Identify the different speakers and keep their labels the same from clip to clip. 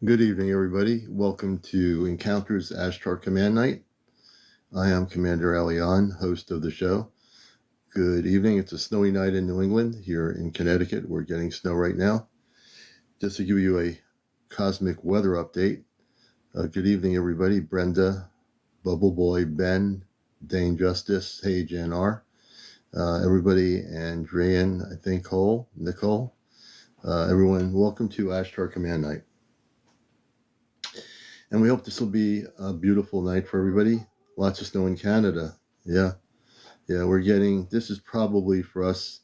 Speaker 1: Good evening, everybody. Welcome to Encounters Ashtar Command Night. I am CmdrAleon, host of the show. Good evening. It's a snowy night in New England. Here in Connecticut, we're getting snow right now. Just to give you a cosmic weather update. Good evening, everybody. Brenda, Bubble Boy, Ben, Dane Justice, hey, Jan R. Everybody, Andrean, I think, Nicole. Everyone, welcome to Ashtar Command Night. And we hope this will be a beautiful night for everybody. Lots of snow in Canada. Yeah, we're getting, this is probably for us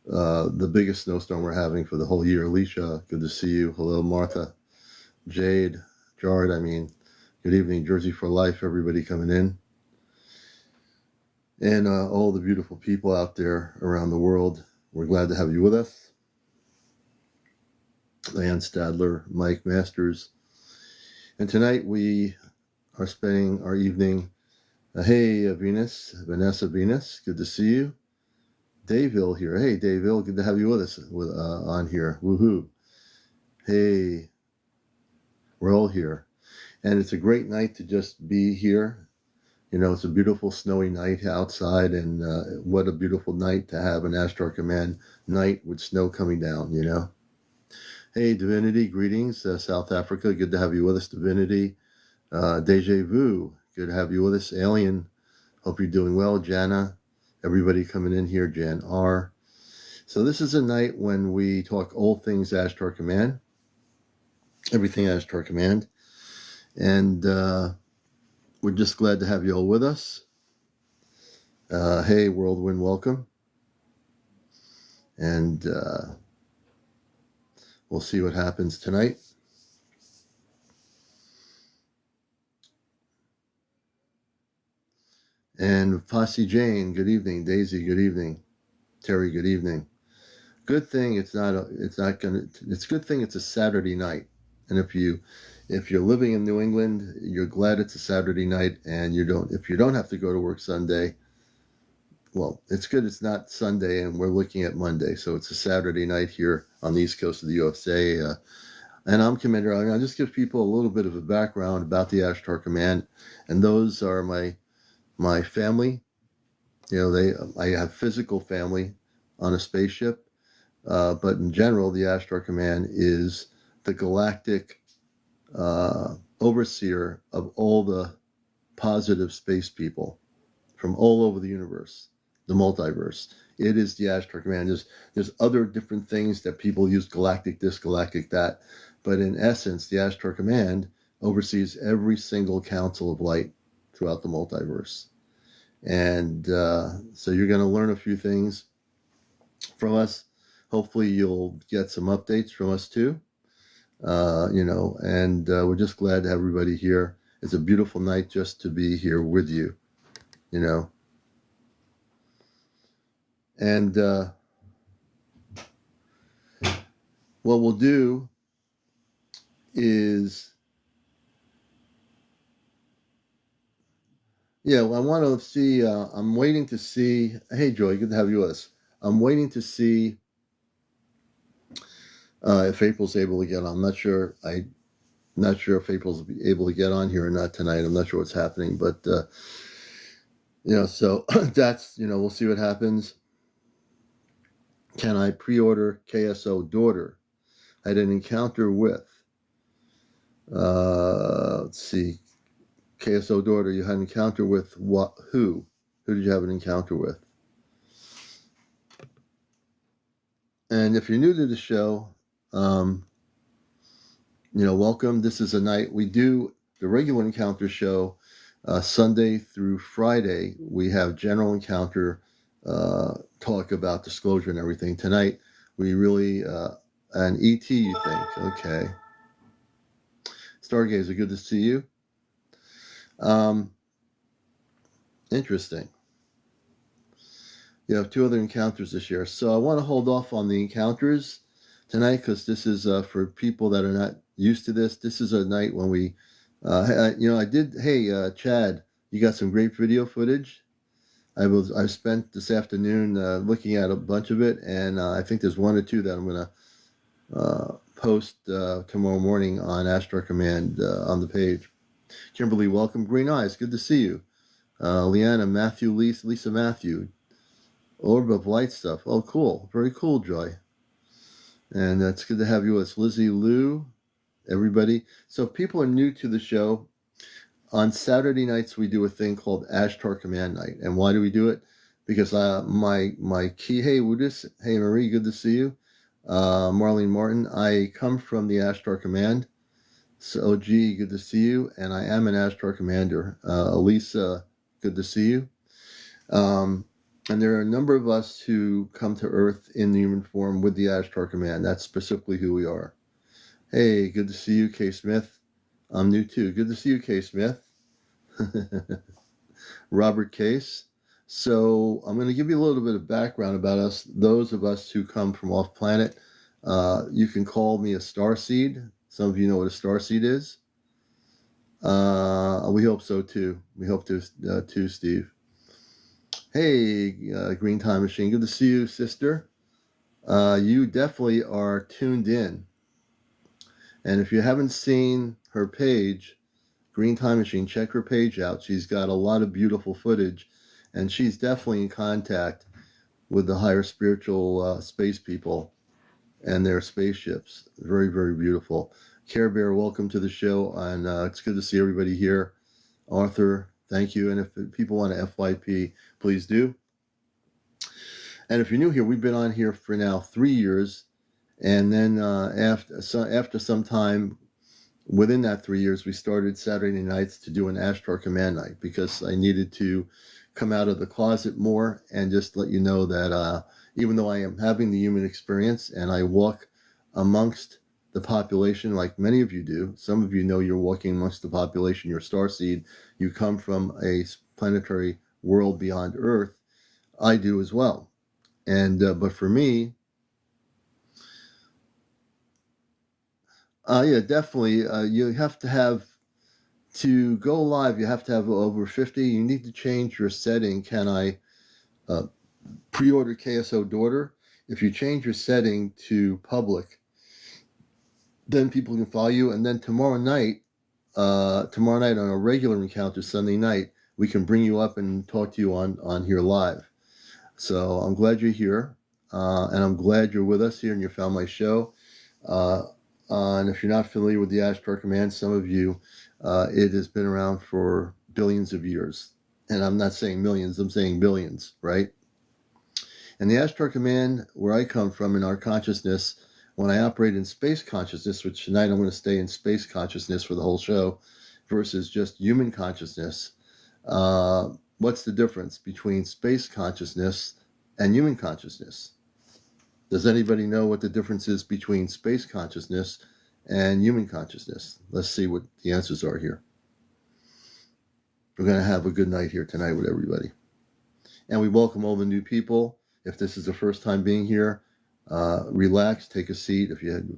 Speaker 1: the biggest snowstorm we're having for the whole year. Alicia, good to see you. Hello, Martha. Jade, Jard, good evening. Jersey for life, everybody coming in. And all the beautiful people out there around the world. We're glad to have you with us. Diane Stadler, Mike Masters. And tonight we are spending our evening. Hey, Vanessa Venus, good to see you. Daveville here. Hey, Daveville, good to have you with us on here. Woohoo. Hey, we're all here. And it's a great night to just be here. You know, it's a beautiful snowy night outside, and what a beautiful night to have an Ashtar Command night with snow coming down, you know. Hey, Divinity, greetings, South Africa. Good to have you with us, Divinity. Deja Vu, good to have you with us. Alien, hope you're doing well. Jana, everybody coming in here. Jan R. So this is a night when we talk all things Ashtar Command, everything Ashtar Command. And we're just glad to have you all with us. Hey, Whirlwind, welcome. And we'll see what happens tonight. And Posse Jane, good evening. Daisy, good evening. Terry, good evening. Good thing it's good thing it's a Saturday night. And if you're living in New England, you're glad it's a Saturday night, and if you don't have to go to work Sunday, well, it's good it's not Sunday and we're looking at Monday. So it's a Saturday night here on the East Coast of the USA. And I'm CmdrAleon. I'll just give people a little bit of a background about the Ashtar Command. And those are my family. You know, I have physical family on a spaceship. But in general, the Ashtar Command is the galactic overseer of all the positive space people from all over the universe, the multiverse. It is the Ashtar Command. There's other different things that people use, galactic this, galactic that. But in essence, the Ashtar Command oversees every single council of light throughout the multiverse. And so you're going to learn a few things from us. Hopefully you'll get some updates from us too, and we're just glad to have everybody here. It's a beautiful night just to be here with you, you know. And what we'll do is, I want to see, I'm waiting to see, hey Joy, good to have you with us. I'm waiting to see if April's able to get on. I'm not sure if April's able to get on here or not tonight. I'm not sure what's happening, but so that's, we'll see what happens. Can I pre-order KSO daughter? I had an encounter with, let's see, KSO daughter, you had an encounter with what? Who did you have an encounter with? And if you're new to the show, welcome. This is a night we do the regular encounter show Sunday through Friday. We have general encounter talk about disclosure and everything. Tonight, we really, an ET, you think? Okay. Stargazer, good to see you. Interesting. You have 2 other encounters this year. So I want to hold off on the encounters tonight because this is for people that are not used to this. This is a night when we, Chad, you got some great video footage. I spent this afternoon looking at a bunch of it, and I think there's 1 or 2 that I'm going to post tomorrow morning on Ashtar Command on the page. Kimberly, welcome. Green Eyes, good to see you. Leanna, Matthew, Lisa Matthew. Orb of Light stuff. Oh, cool. Very cool, Joy. And it's good to have you with us. Lizzie, Lou, everybody. So if people are new to the show, on Saturday nights we do a thing called Ashtar Command Night. And why do we do it? Because my key, hey Woodis, hey Marie, good to see you. Marlene Martin, I come from the Ashtar Command. So OG, good to see you. And I am an Ashtar Commander. Elisa, good to see you. And there are a number of us who come to Earth in the human form with the Ashtar Command. That's specifically who we are. Hey, good to see you, Kay Smith. I'm new too. Good to see you, Kay Smith. Robert Case. So I'm going to give you a little bit of background about us, those of us who come from off planet. You can call me a starseed. Some of you know what a starseed is. We hope so too. We hope to too, Steve. Hey, Green Time Machine. Good to see you, sister. You definitely are tuned in. And if you haven't seen her page, Green Time Machine, check her page out. She's got a lot of beautiful footage, and she's definitely in contact with the higher spiritual space people and their spaceships. Very, very beautiful. Care Bear, welcome to the show, and it's good to see everybody here. Arthur, thank you. And if people want to FYP, please do. And if you're new here, we've been on here for now 3 years. And then after some time, within that 3 years, we started Saturday nights to do an Ashtar Command Night because I needed to come out of the closet more and just let you know that even though I am having the human experience and I walk amongst the population like many of you do, some of you know you're walking amongst the population, you're starseed, you come from a planetary world beyond Earth, I do as well. And but for me, yeah, definitely. You have to go live, you have to have over 50. You need to change your setting. Can I pre-order KSO Daughter? If you change your setting to public, then people can follow you. And then tomorrow night on a regular encounter, Sunday night, we can bring you up and talk to you on here live. So I'm glad you're here. And I'm glad you're with us here and you found my show. And if you're not familiar with the Ashtar Command, some of you, it has been around for billions of years. And I'm not saying millions, I'm saying billions, right? And the Ashtar Command, where I come from in our consciousness, when I operate in space consciousness, which tonight I'm going to stay in space consciousness for the whole show, versus just human consciousness, what's the difference between space consciousness and human consciousness? Does anybody know what the difference is between space consciousness and human consciousness? Let's see what the answers are here. We're going to have a good night here tonight with everybody. And we welcome all the new people. If this is the first time being here, relax, take a seat, if you had,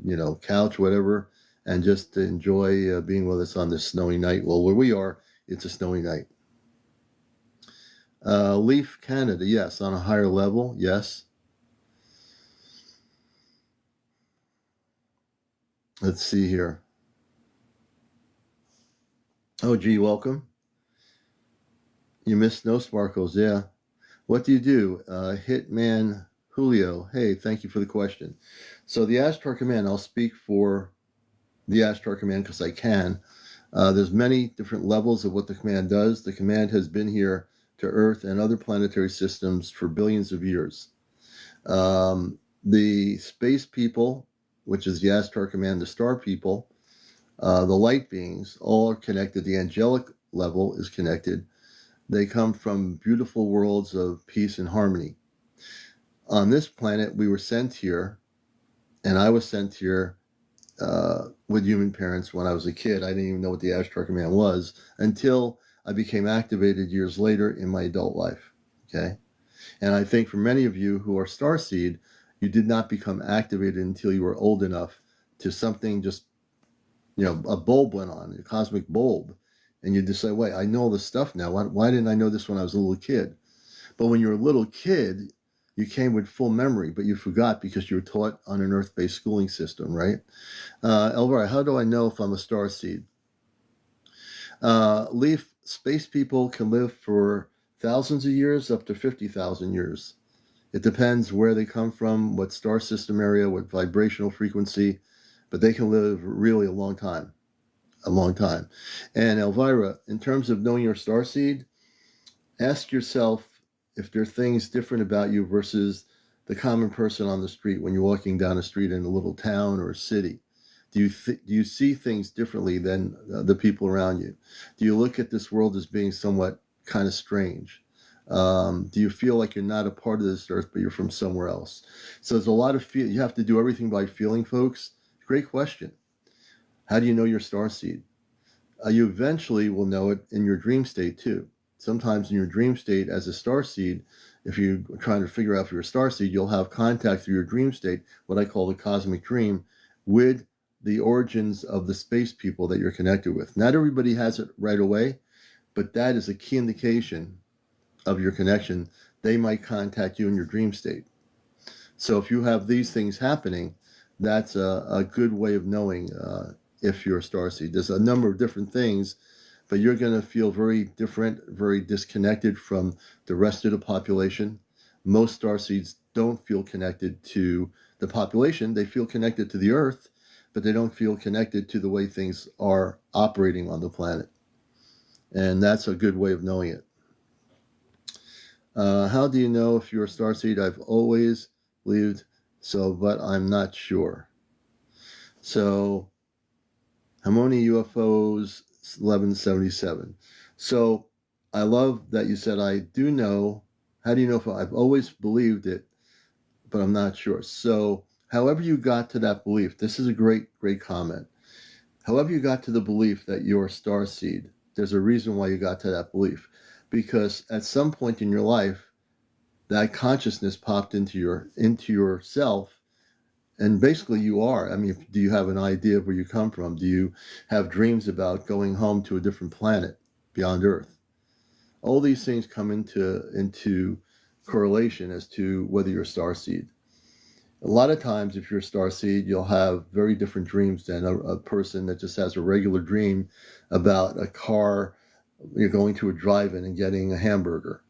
Speaker 1: couch, whatever, and just enjoy being with us on this snowy night. Well, where we are, it's a snowy night. Leaf Canada, yes, on a higher level, yes. Let's see here. Oh, gee, welcome. You missed Snow Sparkles, yeah. What do you do? Hitman Julio, hey, thank you for the question. So the Ashtar Command, I'll speak for the Ashtar Command because I can. There's many different levels of what the command does. The command has been here to Earth and other planetary systems for billions of years. The space people, which is the Ashtar Command, the star people, the light beings, all are connected. The angelic level is connected. They come from beautiful worlds of peace and harmony. On this planet, we were sent here, and I was sent here with human parents when I was a kid. I didn't even know what the Ashtar Command was until I became activated years later in my adult life. Okay? And I think for many of you who are starseed, you did not become activated until you were old enough to something just, a bulb went on, a cosmic bulb. And you just say, wait, I know all this stuff now. Why didn't I know this when I was a little kid? But when you're a little kid, you came with full memory, but you forgot because you were taught on an Earth-based schooling system, right? Elvira, how do I know if I'm a starseed? Leaf, space people can live for thousands of years, up to 50,000 years. It depends where they come from, what star system area, what vibrational frequency, but they can live really a long time. A long time. And Elvira, in terms of knowing your starseed, ask yourself if there are things different about you versus the common person on the street when you're walking down a street in a little town or a city. Do you see things differently than the people around you? Do you look at this world as being somewhat kind of strange? Do you feel like you're not a part of this earth, but you're from somewhere else? So there's a lot of feel. You have to do everything by feeling, folks. Great question. How do you know your starseed? You eventually will know it in your dream state too. Sometimes in your dream state as a starseed, if you're trying to figure out if you're a starseed, you'll have contact through your dream state, what I call the cosmic dream, with the origins of the space people that you're connected with. Not everybody has it right away, but that is a key indication of your connection. They might contact you in your dream state. So if you have these things happening, that's a good way of knowing if you're a starseed. There's a number of different things, but you're going to feel very different, very disconnected from the rest of the population. Most starseeds don't feel connected to the population. They feel connected to the Earth, but they don't feel connected to the way things are operating on the planet. And that's a good way of knowing it. How do you know if you're a starseed? I've always believed so, but I'm not sure. So, Harmony UFOs 1177. So, I love that you said, I do know. How do you know if I've always believed it, but I'm not sure? So, however you got to that belief, this is a great comment. However you got to the belief that you're a starseed, there's a reason why you got to that belief. Because at some point in your life, that consciousness popped into yourself, and basically you are. I mean, do you have an idea of where you come from? Do you have dreams about going home to a different planet beyond Earth? All these things come into correlation as to whether you're a starseed. A lot of times, if you're a starseed, you'll have very different dreams than a person that just has a regular dream about a car. You're going to a drive-in and getting a hamburger,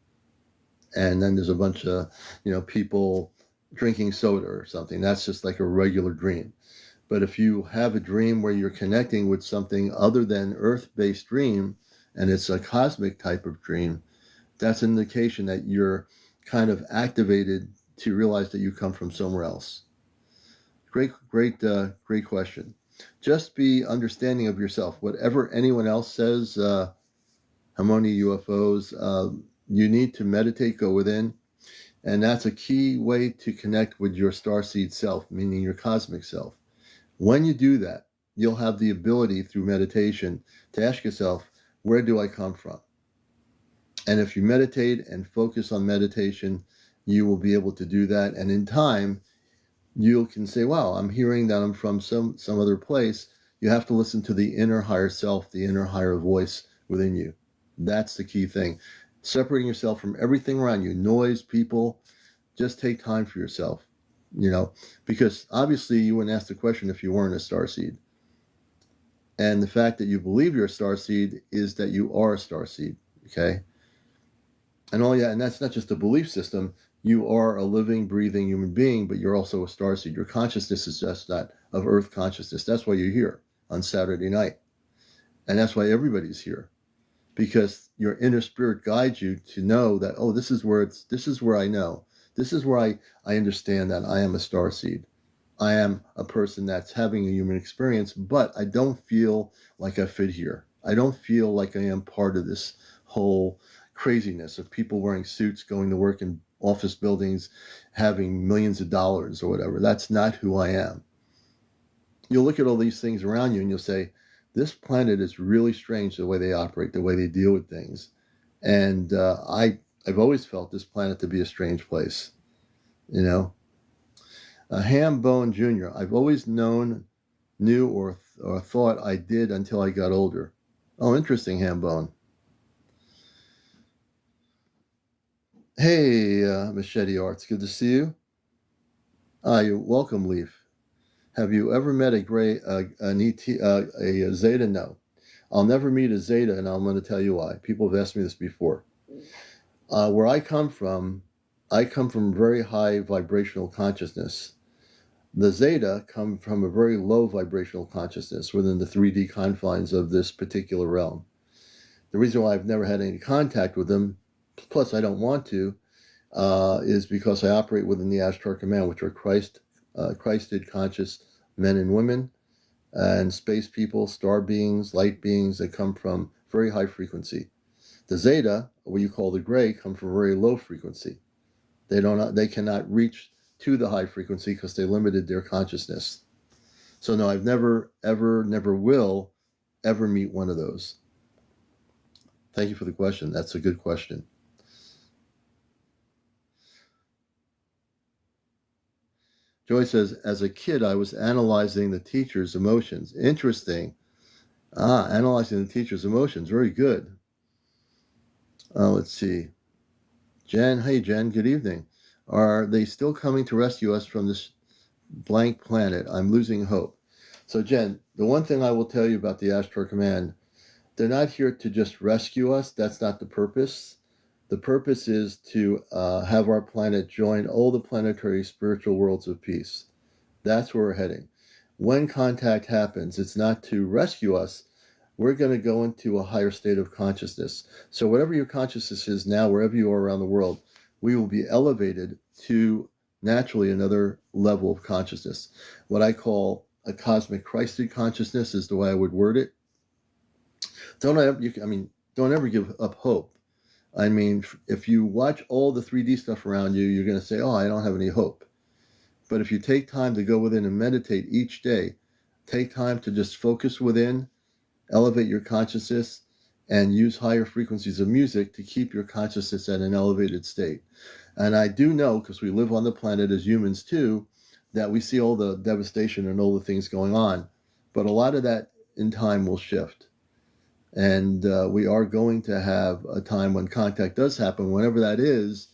Speaker 1: and then there's a bunch of people drinking soda or something. That's just like a regular dream. But if you have a dream where you're connecting with something other than Earth-based dream, and it's a cosmic type of dream, that's an indication that you're kind of activated to realize that you come from somewhere else. Great question. Just be understanding of yourself. Whatever anyone else says, Harmony UFOs, you need to meditate, go within, and that's a key way to connect with your starseed self, meaning your cosmic self. When you do that, you'll have the ability through meditation to ask yourself, where do I come from? And if you meditate and focus on meditation, you will be able to do that. And in time, you can say, wow, I'm hearing that I'm from some other place. You have to listen to the inner higher self, the inner higher voice within you. That's the key thing. Separating yourself from everything around you, noise, people. Just take time for yourself, because obviously you wouldn't ask the question if you weren't a starseed. And the fact that you believe you're a starseed is that you are a starseed, okay? And that's not just a belief system. You are a living, breathing human being, but you're also a starseed. Your consciousness is just that of Earth consciousness. That's why you're here on Saturday night. And that's why everybody's here. Because your inner spirit guides you to know that, oh, this is where I know. This is where I understand that I am a starseed. I am a person that's having a human experience, but I don't feel like I fit here. I don't feel like I am part of this whole craziness of people wearing suits, going to work in office buildings, having millions of dollars or whatever. That's not who I am. You'll look at all these things around you and you'll say, this planet is really strange, the way they operate, the way they deal with things. And I've always felt this planet to be a strange place, Ham Bone Jr., I've always knew or thought I did until I got older. Oh, interesting, Ham Bone. Hey, Machete Arts, good to see you. You're welcome, Leaf. Have you ever met a Zeta? No. I'll never meet a Zeta, and I'm going to tell you why. People have asked me this before. Where I come from very high vibrational consciousness. The Zeta come from a very low vibrational consciousness within the 3D confines of this particular realm. The reason why I've never had any contact with them, plus I don't want to, is because I operate within the Ashtar Command, which are Christed conscious men and women, and space people, star beings, light beings that come from very high frequency. The Zeta, what you call the gray, come from very low frequency. They cannot reach to the high frequency because they limited their consciousness. So no, I've never, ever, never will ever meet one of those. Thank you for the question. That's a good question. Joy says, as a kid, I was analyzing the teacher's emotions. Interesting. Analyzing the teacher's emotions. Very good. Let's see. Jen, hey, Jen, good evening. Are they still coming to rescue us from this blank planet? I'm losing hope. So, Jen, the one thing I will tell you about the Ashtar Command, they're not here to just rescue us. That's not the purpose. The purpose is to have our planet join all the planetary spiritual worlds of peace. That's where we're heading. When contact happens, it's not to rescue us. We're going to go into a higher state of consciousness. So whatever your consciousness is now, wherever you are around the world, we will be elevated to naturally another level of consciousness. What I call a cosmic Christed consciousness is the way I would word it. Don't ever give up hope. I mean, if you watch all the 3D stuff around you, you're going to say, oh, I don't have any hope. But if you take time to go within and meditate each day, take time to just focus within, elevate your consciousness, and use higher frequencies of music to keep your consciousness at an elevated state. And I do know, because we live on the planet as humans too, that we see all the devastation and all the things going on. But a lot of that in time will shift. And we are going to have a time when contact does happen. Whenever that is,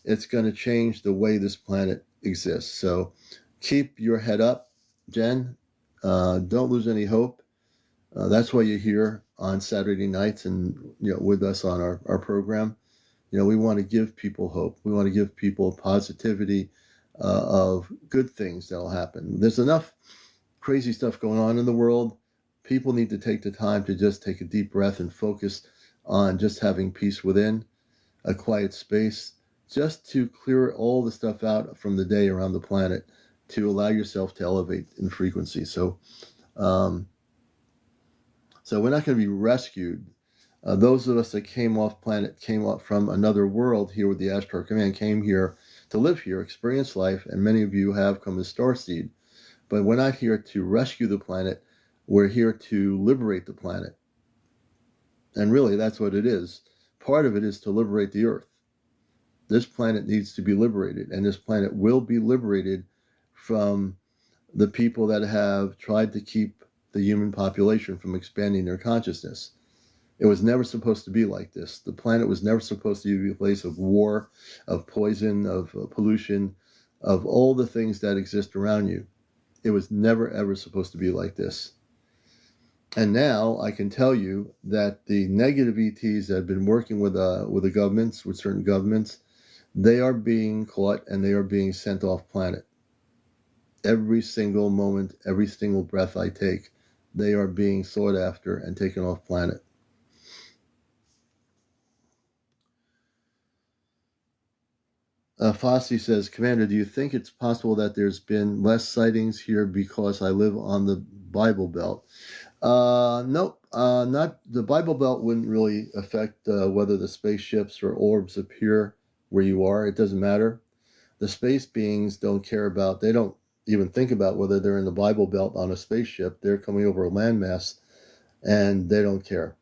Speaker 1: it's going to change the way this planet exists. So keep your head up, Jen. Don't lose any hope. That's why you're here on Saturday nights and with us on our program. We want to give people hope. We want to give people positivity of good things that'll happen. There's enough crazy stuff going on in the world. People need to take the time to just take a deep breath and focus on just having peace within, a quiet space, just to clear all the stuff out from the day around the planet to allow yourself to elevate in frequency. So we're not going to be rescued. Those of us that came off from another world here with the Ashtar Command, came here to live here, experience life, and many of you have come as starseed. But we're not here to rescue the planet. We're here to liberate the planet. And really, that's what it is. Part of it is to liberate the Earth. This planet needs to be liberated, and this planet will be liberated from the people that have tried to keep the human population from expanding their consciousness. It was never supposed to be like this. The planet was never supposed to be a place of war, of poison, of pollution, of all the things that exist around you. It was never, ever supposed to be like this. And now I can tell you that the negative ETs that have been working with the governments, with certain governments, they are being caught and they are being sent off planet. Every single moment, every single breath I take, they are being sought after and taken off planet. Fossey says, Commander, do you think it's possible that there's been less sightings here because I live on the Bible Belt? Nope. Not the Bible Belt wouldn't really affect whether the spaceships or orbs appear where you are. It doesn't matter. The space beings don't care about, they don't even think about whether they're in the Bible Belt on a spaceship. They're coming over a landmass and they don't care.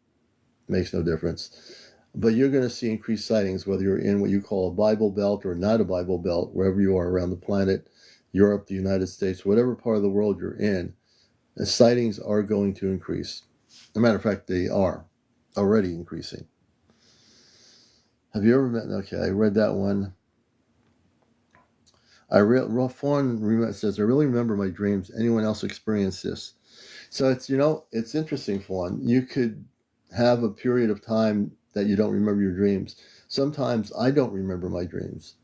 Speaker 1: Makes no difference. But you're going to see increased sightings, whether you're in what you call a Bible Belt or not a Bible Belt, wherever you are around the planet, Europe, the United States, whatever part of the world you're in, the sightings are going to increase. As a matter of fact, they are already increasing. Have you ever met? Okay, I read that one. Fawn says, I really remember my dreams. Anyone else experience this? So it's interesting, Fawn. You could have a period of time that you don't remember your dreams. Sometimes I don't remember my dreams.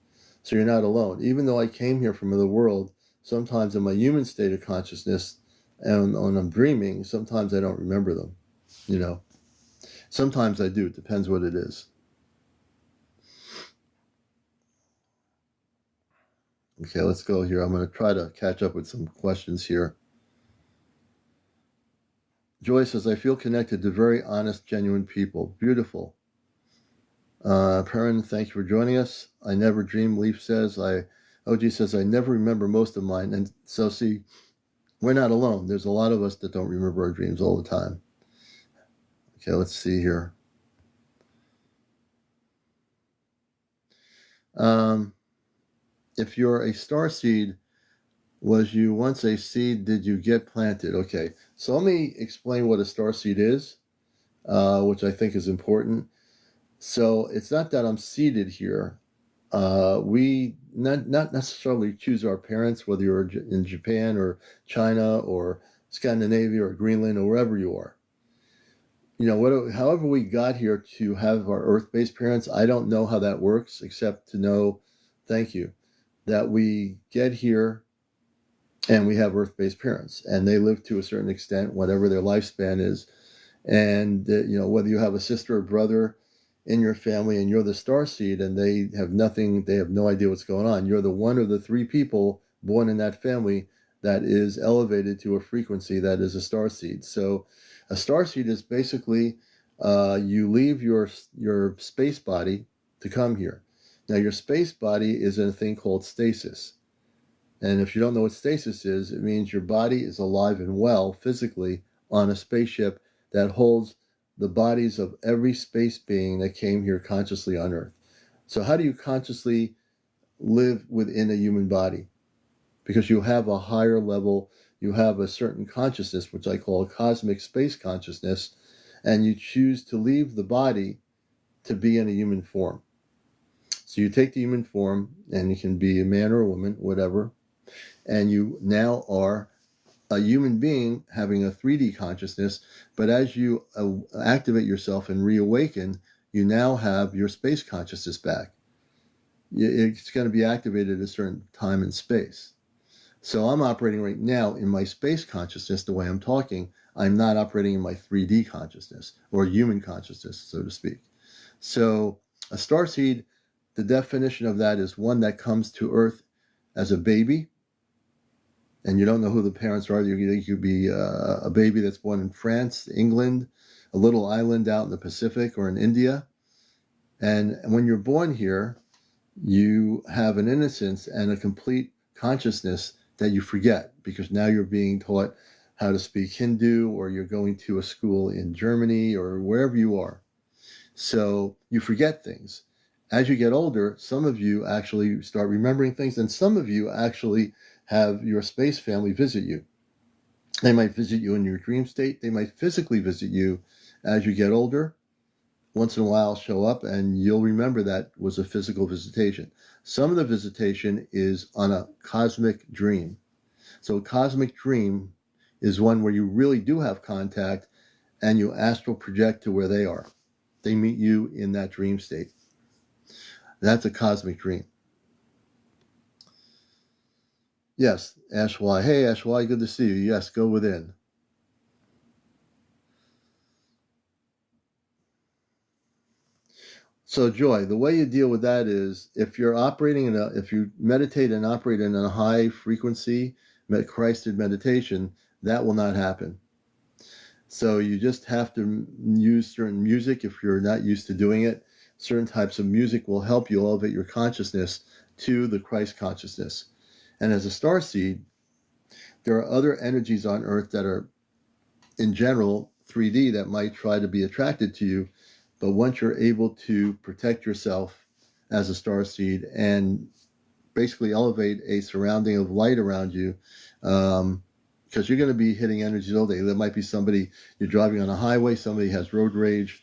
Speaker 1: So you're not alone. Even though I came here from the world, sometimes in my human state of consciousness and when I'm dreaming, sometimes I don't remember them. Sometimes I do. It depends what it is. Okay, let's go here. I'm going to try to catch up with some questions here. Joy says, I feel connected to very honest, genuine people. Beautiful. Perrin, thank you for joining us. I never dream. Leaf says, OG says, I never remember most of mine. And so, see, we're not alone. There's a lot of us that don't remember our dreams all the time. Okay, let's see here. If you're a star seed, was you once a seed? Did you get planted? Okay, so let me explain what a star seed is, which I think is important. So it's not that I'm seated here. We not necessarily choose our parents, whether you're in Japan or China or Scandinavia or Greenland or wherever you are. However we got here to have our Earth-based parents, I don't know how that works, except to know, thank you, that we get here and we have Earth-based parents, and they live to a certain extent, whatever their lifespan is. And whether you have a sister or brother in your family and you're the star seed and they have no idea what's going on, you're the one of the three people born in that family that is elevated to a frequency that is a star seed. So a star seed is basically you leave your space body to come here. Now your space body is in a thing called stasis. And if you don't know what stasis is, it means your body is alive and well physically on a spaceship that holds the bodies of every space being that came here consciously on Earth. So how do you consciously live within a human body? Because you have a higher level, you have a certain consciousness, which I call cosmic space consciousness, and you choose to leave the body to be in a human form. So you take the human form, and you can be a man or a woman, whatever, and you now are a human being having a 3D consciousness, but as you activate yourself and reawaken, you now have your space consciousness back. It's going to be activated at a certain time and space. So I'm operating right now in my space consciousness the way I'm talking. I'm not operating in my 3D consciousness or human consciousness, so to speak. So a starseed, the definition of that is one that comes to Earth as a baby, and you don't know who the parents are. You could be a baby that's born in France, England, a little island out in the Pacific, or in India. And when you're born here, you have an innocence and a complete consciousness that you forget, because now you're being taught how to speak Hindu, or you're going to a school in Germany or wherever you are. So you forget things. As you get older, some of you actually start remembering things, and some of you actually have your space family visit you. They might visit you in your dream state. They might physically visit you as you get older. Once in a while show up, and you'll remember that was a physical visitation. Some of the visitation is on a cosmic dream. So a cosmic dream is one where you really do have contact and you astral project to where they are. They meet you in that dream state. That's a cosmic dream. Yes, Ash Y. Hey, Ash Y, good to see you. Yes, go within. So, Joy, the way you deal with that is if you meditate and operate in a high frequency, Christed meditation, that will not happen. So you just have to use certain music if you're not used to doing it. Certain types of music will help you elevate your consciousness to the Christ consciousness. And as a starseed, there are other energies on Earth that are, in general, 3D that might try to be attracted to you. But once you're able to protect yourself as a starseed and basically elevate a surrounding of light around you, because you're going to be hitting energies all day. There might be somebody, you're driving on a highway, somebody has road rage,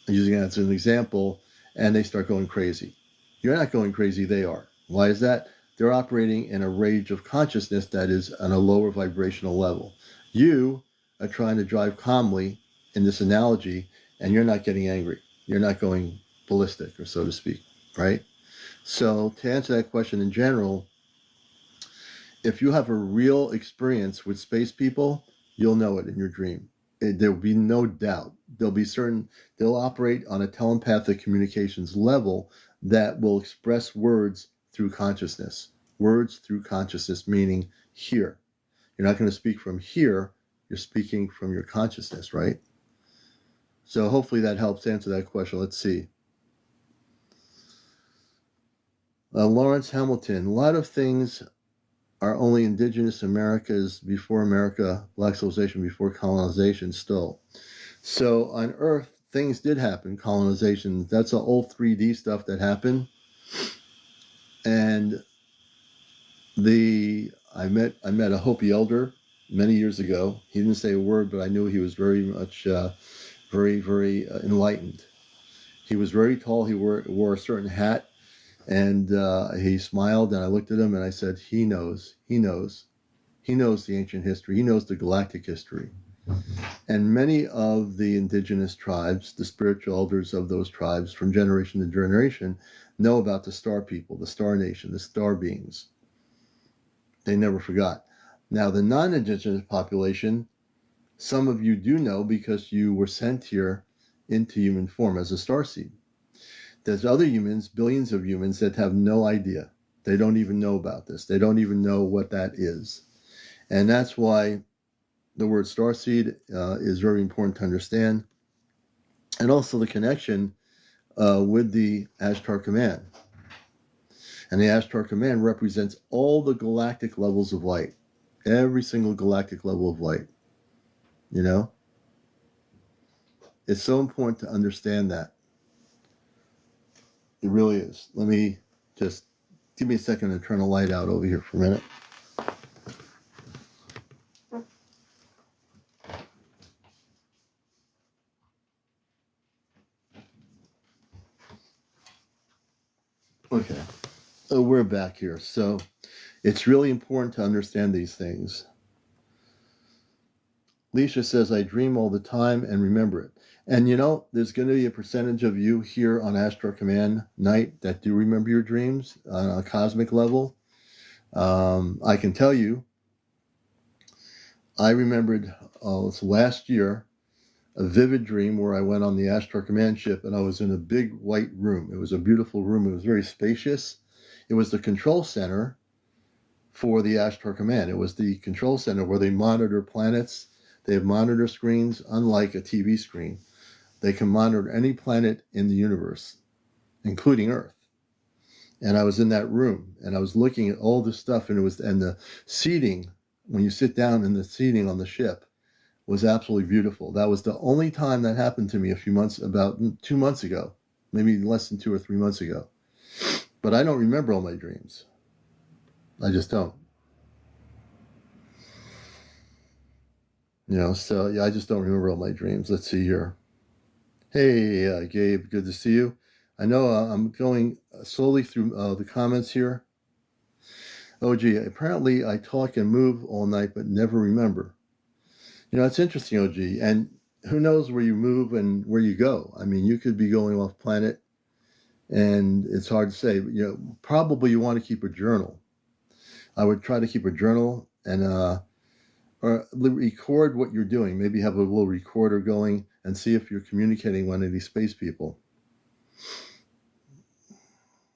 Speaker 1: using that as an example, and they start going crazy. You're not going crazy, they are. Why is that? They're operating in a range of consciousness that is on a lower vibrational level. You are trying to drive calmly in this analogy, and you're not getting angry. You're not going ballistic, or so to speak, right? So to answer that question in general, if you have a real experience with space people, you'll know it in your dream. There will be no doubt. They'll operate on a telepathic communications level that will express words through consciousness. Words through consciousness, meaning here. You're not going to speak from here, you're speaking from your consciousness, right? So hopefully that helps answer that question. Let's see. Lawrence Hamilton, a lot of things are only indigenous Americas before America, Black civilization before colonization still. So on Earth, things did happen, colonization. That's the old 3D stuff that happened. And I met a Hopi elder many years ago. He didn't say a word, but I knew he was very much, very enlightened. He was very tall. He wore a certain hat. And he smiled, and I looked at him, and I said, he knows the ancient history. He knows the galactic history. And many of the indigenous tribes, the spiritual elders of those tribes from generation to generation, know about the star people, the star nation, the star beings. They never forgot. Now, the non-indigenous population, some of you do know because you were sent here into human form as a starseed. There's other humans, billions of humans, that have no idea. They don't even know about this. They don't even know what that is. And that's why the word starseed is very important to understand. And also the connection with the Ashtar Command. And the Ashtar Command represents all the galactic levels of light. Every single galactic level of light. You know? It's so important to understand that. It really is. Let me just give me a second to turn the light out over here for a minute. Okay. So we're back here. So it's really important to understand these things. Leisha says, I dream all the time and remember it. And you know, there's going to be a percentage of you here on Ashtar Command night that do remember your dreams on a cosmic level. I can tell you, I remembered last year a vivid dream where I went on the Ashtar Command ship and I was in a big white room. It was a beautiful room. It was very spacious. It was the control center for the Ashtar Command. It was the control center where they monitor planets. They have monitor screens, unlike a TV screen. They can monitor any planet in the universe, including Earth. And I was in that room, and I was looking at all this stuff, and the seating, when you sit down in the seating on the ship, was absolutely beautiful. That was the only time that happened to me about 2 months ago, maybe less than 2 or 3 months ago. But I don't remember all my dreams. I just don't. You know, so yeah, I just don't remember all my dreams. Let's see here. Hey, Gabe, good to see you. I know I'm going slowly through the comments here. Oh, gee, apparently I talk and move all night, but never remember. You know, it's interesting, OG, and who knows where you move and where you go. I mean, you could be going off planet, and it's hard to say. But, you know, probably you want to keep a journal. I would try to keep a journal and or record what you're doing. Maybe have a little recorder going and see if you're communicating with one of these space people.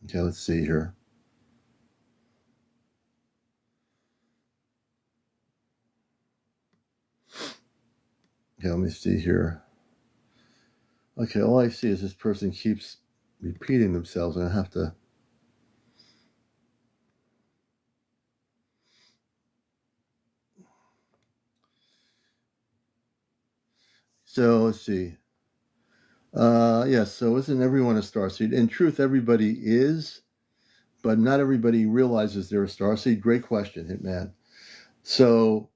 Speaker 1: Okay, let's see here. Okay, let me see here. Okay, all I see is this person keeps repeating themselves, and I have to... So, let's see. Yes, so isn't everyone a starseed? In truth, everybody is, but not everybody realizes they're a starseed. Great question, Hitman. So,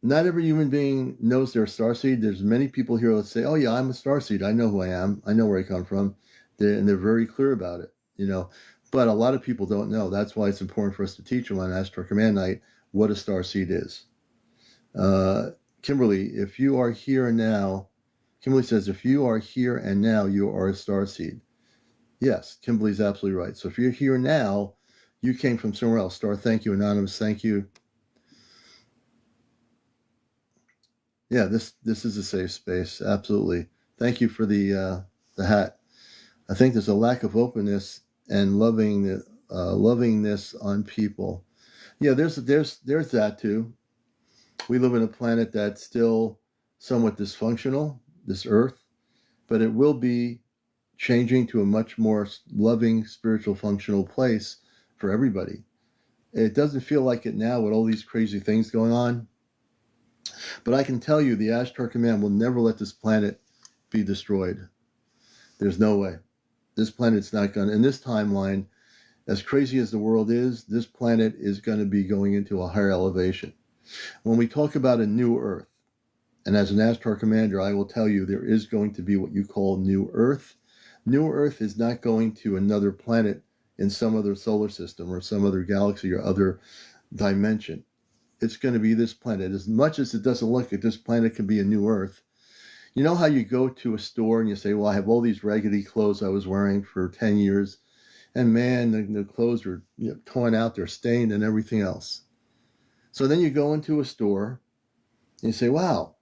Speaker 1: not every human being knows they're a starseed. There's many people here that say, oh yeah, I'm a starseed. I know who I am. I know where I come from. And they're very clear about it, But a lot of people don't know. That's why it's important for us to teach them on Ashtar Command Night what a star seed is. Kimberly, if you are here and now, Kimberly says, if you are here and now, you are a star seed. Yes, Kimberly's absolutely right. So if you're here now, you came from somewhere else. Star, thank you. Anonymous, thank you. Yeah, this is a safe space. Absolutely. Thank you for the hat. I think there's a lack of openness and lovingness on people. Yeah, there's that too. We live in a planet that's still somewhat dysfunctional, this Earth, but it will be changing to a much more loving, spiritual, functional place for everybody. It doesn't feel like it now with all these crazy things going on, but I can tell you the Ashtar Command will never let this planet be destroyed. There's no way. This planet's not going to, in this timeline, as crazy as the world is, this planet is going to be going into a higher elevation. When we talk about a new Earth, and as an Ashtar Commander, I will tell you there is going to be what you call New Earth. New Earth is not going to another planet in some other solar system or some other galaxy or other dimension. It's going to be this planet. As much as it doesn't look like this planet can be a new Earth. You know how you go to a store and you say, well, I have all these raggedy clothes I was wearing for 10 years, and man, the clothes are torn out, they're stained and everything else. So then you go into a store and you say, wow,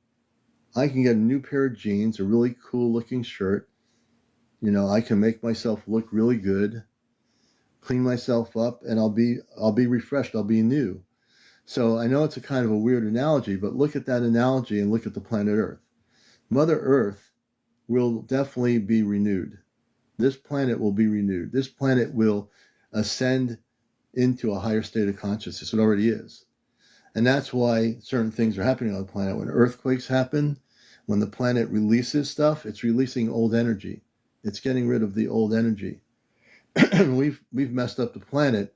Speaker 1: I can get a new pair of jeans, a really cool looking shirt. I can make myself look really good, clean myself up, and I'll be refreshed. I'll be new. So I know it's a kind of a weird analogy, but look at that analogy and look at the planet Earth. Mother Earth will definitely be renewed. This planet will be renewed. This planet will ascend into a higher state of consciousness. It already is. And that's why certain things are happening on the planet. When earthquakes happen, when the planet releases stuff, it's releasing old energy. It's getting rid of the old energy. We've messed up the planet,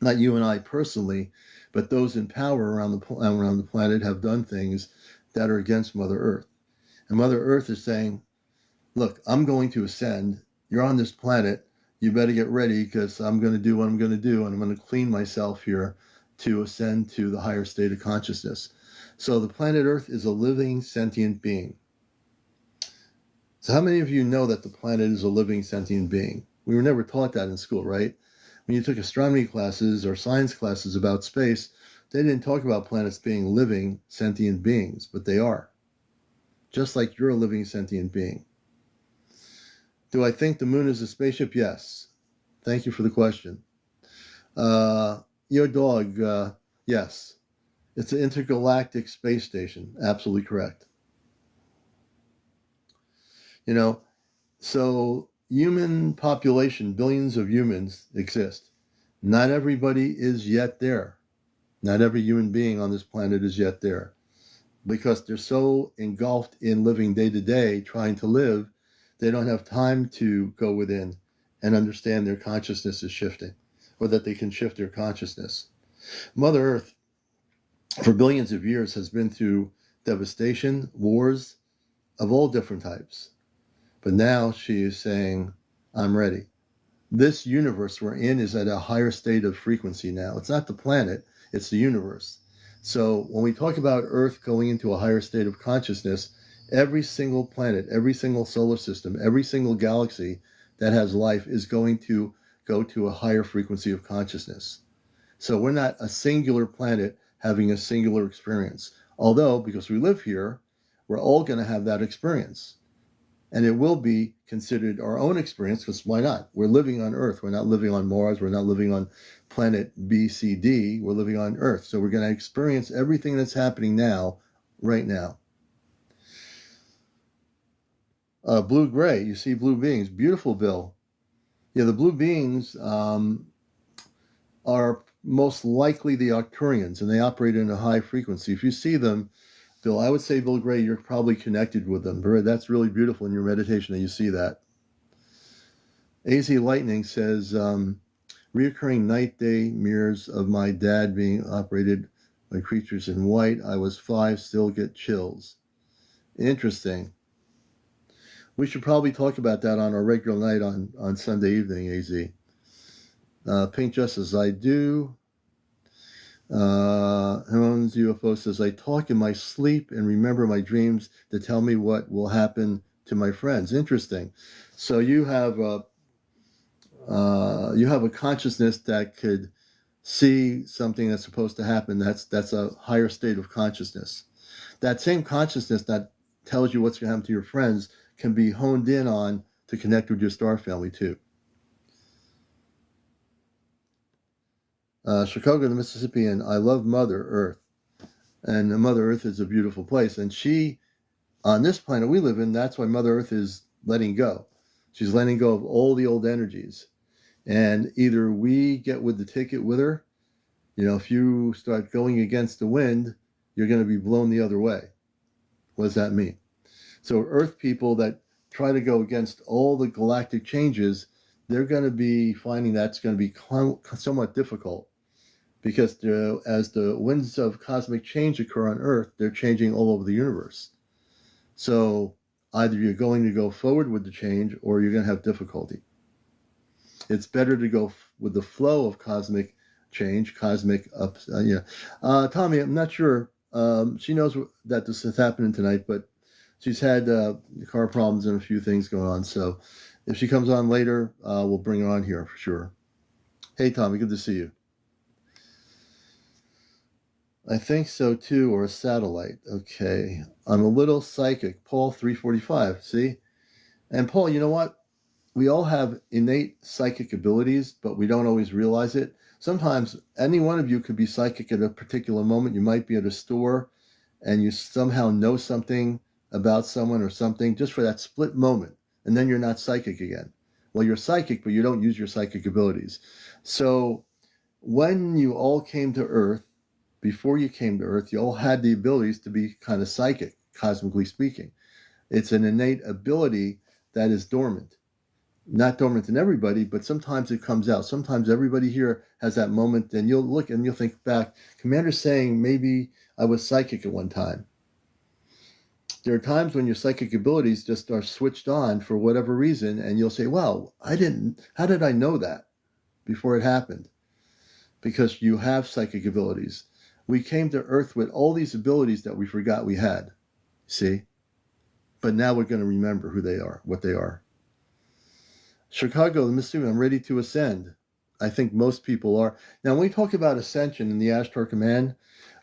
Speaker 1: not you and I personally, but those in power around the planet have done things that are against Mother Earth. And Mother Earth is saying, look, I'm going to ascend. You're on this planet. You better get ready because I'm going to do what I'm going to do, and I'm going to clean myself here to ascend to the higher state of consciousness. So the planet Earth is a living, sentient being. So how many of you know that the planet is a living, sentient being? We were never taught that in school, right? When you took astronomy classes or science classes about space, they didn't talk about planets being living, sentient beings, but they are. Just like you're a living, sentient being. Do I think the moon is a spaceship? Yes. Thank you for the question. Your dog, yes. It's an intergalactic space station. Absolutely correct. So human population, billions of humans exist. Not everybody is yet there. Not every human being on this planet is yet there. Because they're so engulfed in living day to day, trying to live, they don't have time to go within and understand their consciousness is shifting, or that they can shift their consciousness. Mother Earth, for billions of years, has been through devastation, wars of all different types. But now she is saying, I'm ready. This universe we're in is at a higher state of frequency now. It's not the planet, it's the universe. So when we talk about Earth going into a higher state of consciousness, every single planet, every single solar system, every single galaxy that has life is going to go to a higher frequency of consciousness. So we're not a singular planet having a singular experience. Although, because we live here, we're all going to have that experience. And it will be considered our own experience, because why not? We're living on Earth. We're not living on Mars. We're not living on planet B, C, D. We're living on Earth. So we're going to experience everything that's happening now, right now. Blue-gray, you see blue beings. Beautiful, Bill. Yeah, the blue beings are most likely the Arcturians, and they operate in a high frequency. If you see them, Bill, I would say, Bill Gray, you're probably connected with them. That's really beautiful in your meditation that you see that. AZ Lightning says, reoccurring night-day mirrors of my dad being operated by creatures in white. I was 5, still get chills. Interesting. We should probably talk about that on our regular night on Sunday evening, AZ. Pink just as I do. Heron's UFO says, I talk in my sleep and remember my dreams to tell me what will happen to my friends. Interesting. So you have a consciousness that could see something that's supposed to happen. That's a higher state of consciousness. That same consciousness that tells you what's going to happen to your friends can be honed in on to connect with your star family too. Chicago, the Mississippian, I love Mother Earth. And Mother Earth is a beautiful place. And she, on this planet we live in, that's why Mother Earth is letting go. She's letting go of all the old energies. And either we get with the ticket with her, if you start going against the wind, you're going to be blown the other way. What does that mean? So Earth people that try to go against all the galactic changes, they're going to be finding that's going to be somewhat difficult. Because as the winds of cosmic change occur on Earth, they're changing all over the universe. So either you're going to go forward with the change or you're going to have difficulty. It's better to go with the flow of cosmic change, cosmic ups. Tommy, I'm not sure. She knows that this is happening tonight, but she's had car problems and a few things going on. So if she comes on later, we'll bring her on here for sure. Hey, Tommy, good to see you. I think so too, or a satellite. Okay. I'm a little psychic. Paul 345. See? And Paul, you know what? We all have innate psychic abilities, but we don't always realize it. Sometimes any one of you could be psychic at a particular moment. You might be at a store and you somehow know something about someone or something just for that split moment. And then you're not psychic again. Well, you're psychic, but you don't use your psychic abilities. So when you all came to Earth, before you came to Earth, you all had the abilities to be kind of psychic, cosmically speaking. It's an innate ability that is dormant. Not dormant in everybody, but sometimes it comes out. Sometimes everybody here has that moment, and you'll look and you'll think back, Commander's saying maybe I was psychic at one time. There are times when your psychic abilities just are switched on for whatever reason, and you'll say, wow, how did I know that before it happened? Because you have psychic abilities. We came to Earth with all these abilities that we forgot we had, see? But now we're going to remember who they are, what they are. Chicago, the Mississippi, I'm ready to ascend. I think most people are. Now, when we talk about ascension in the Ashtar Command,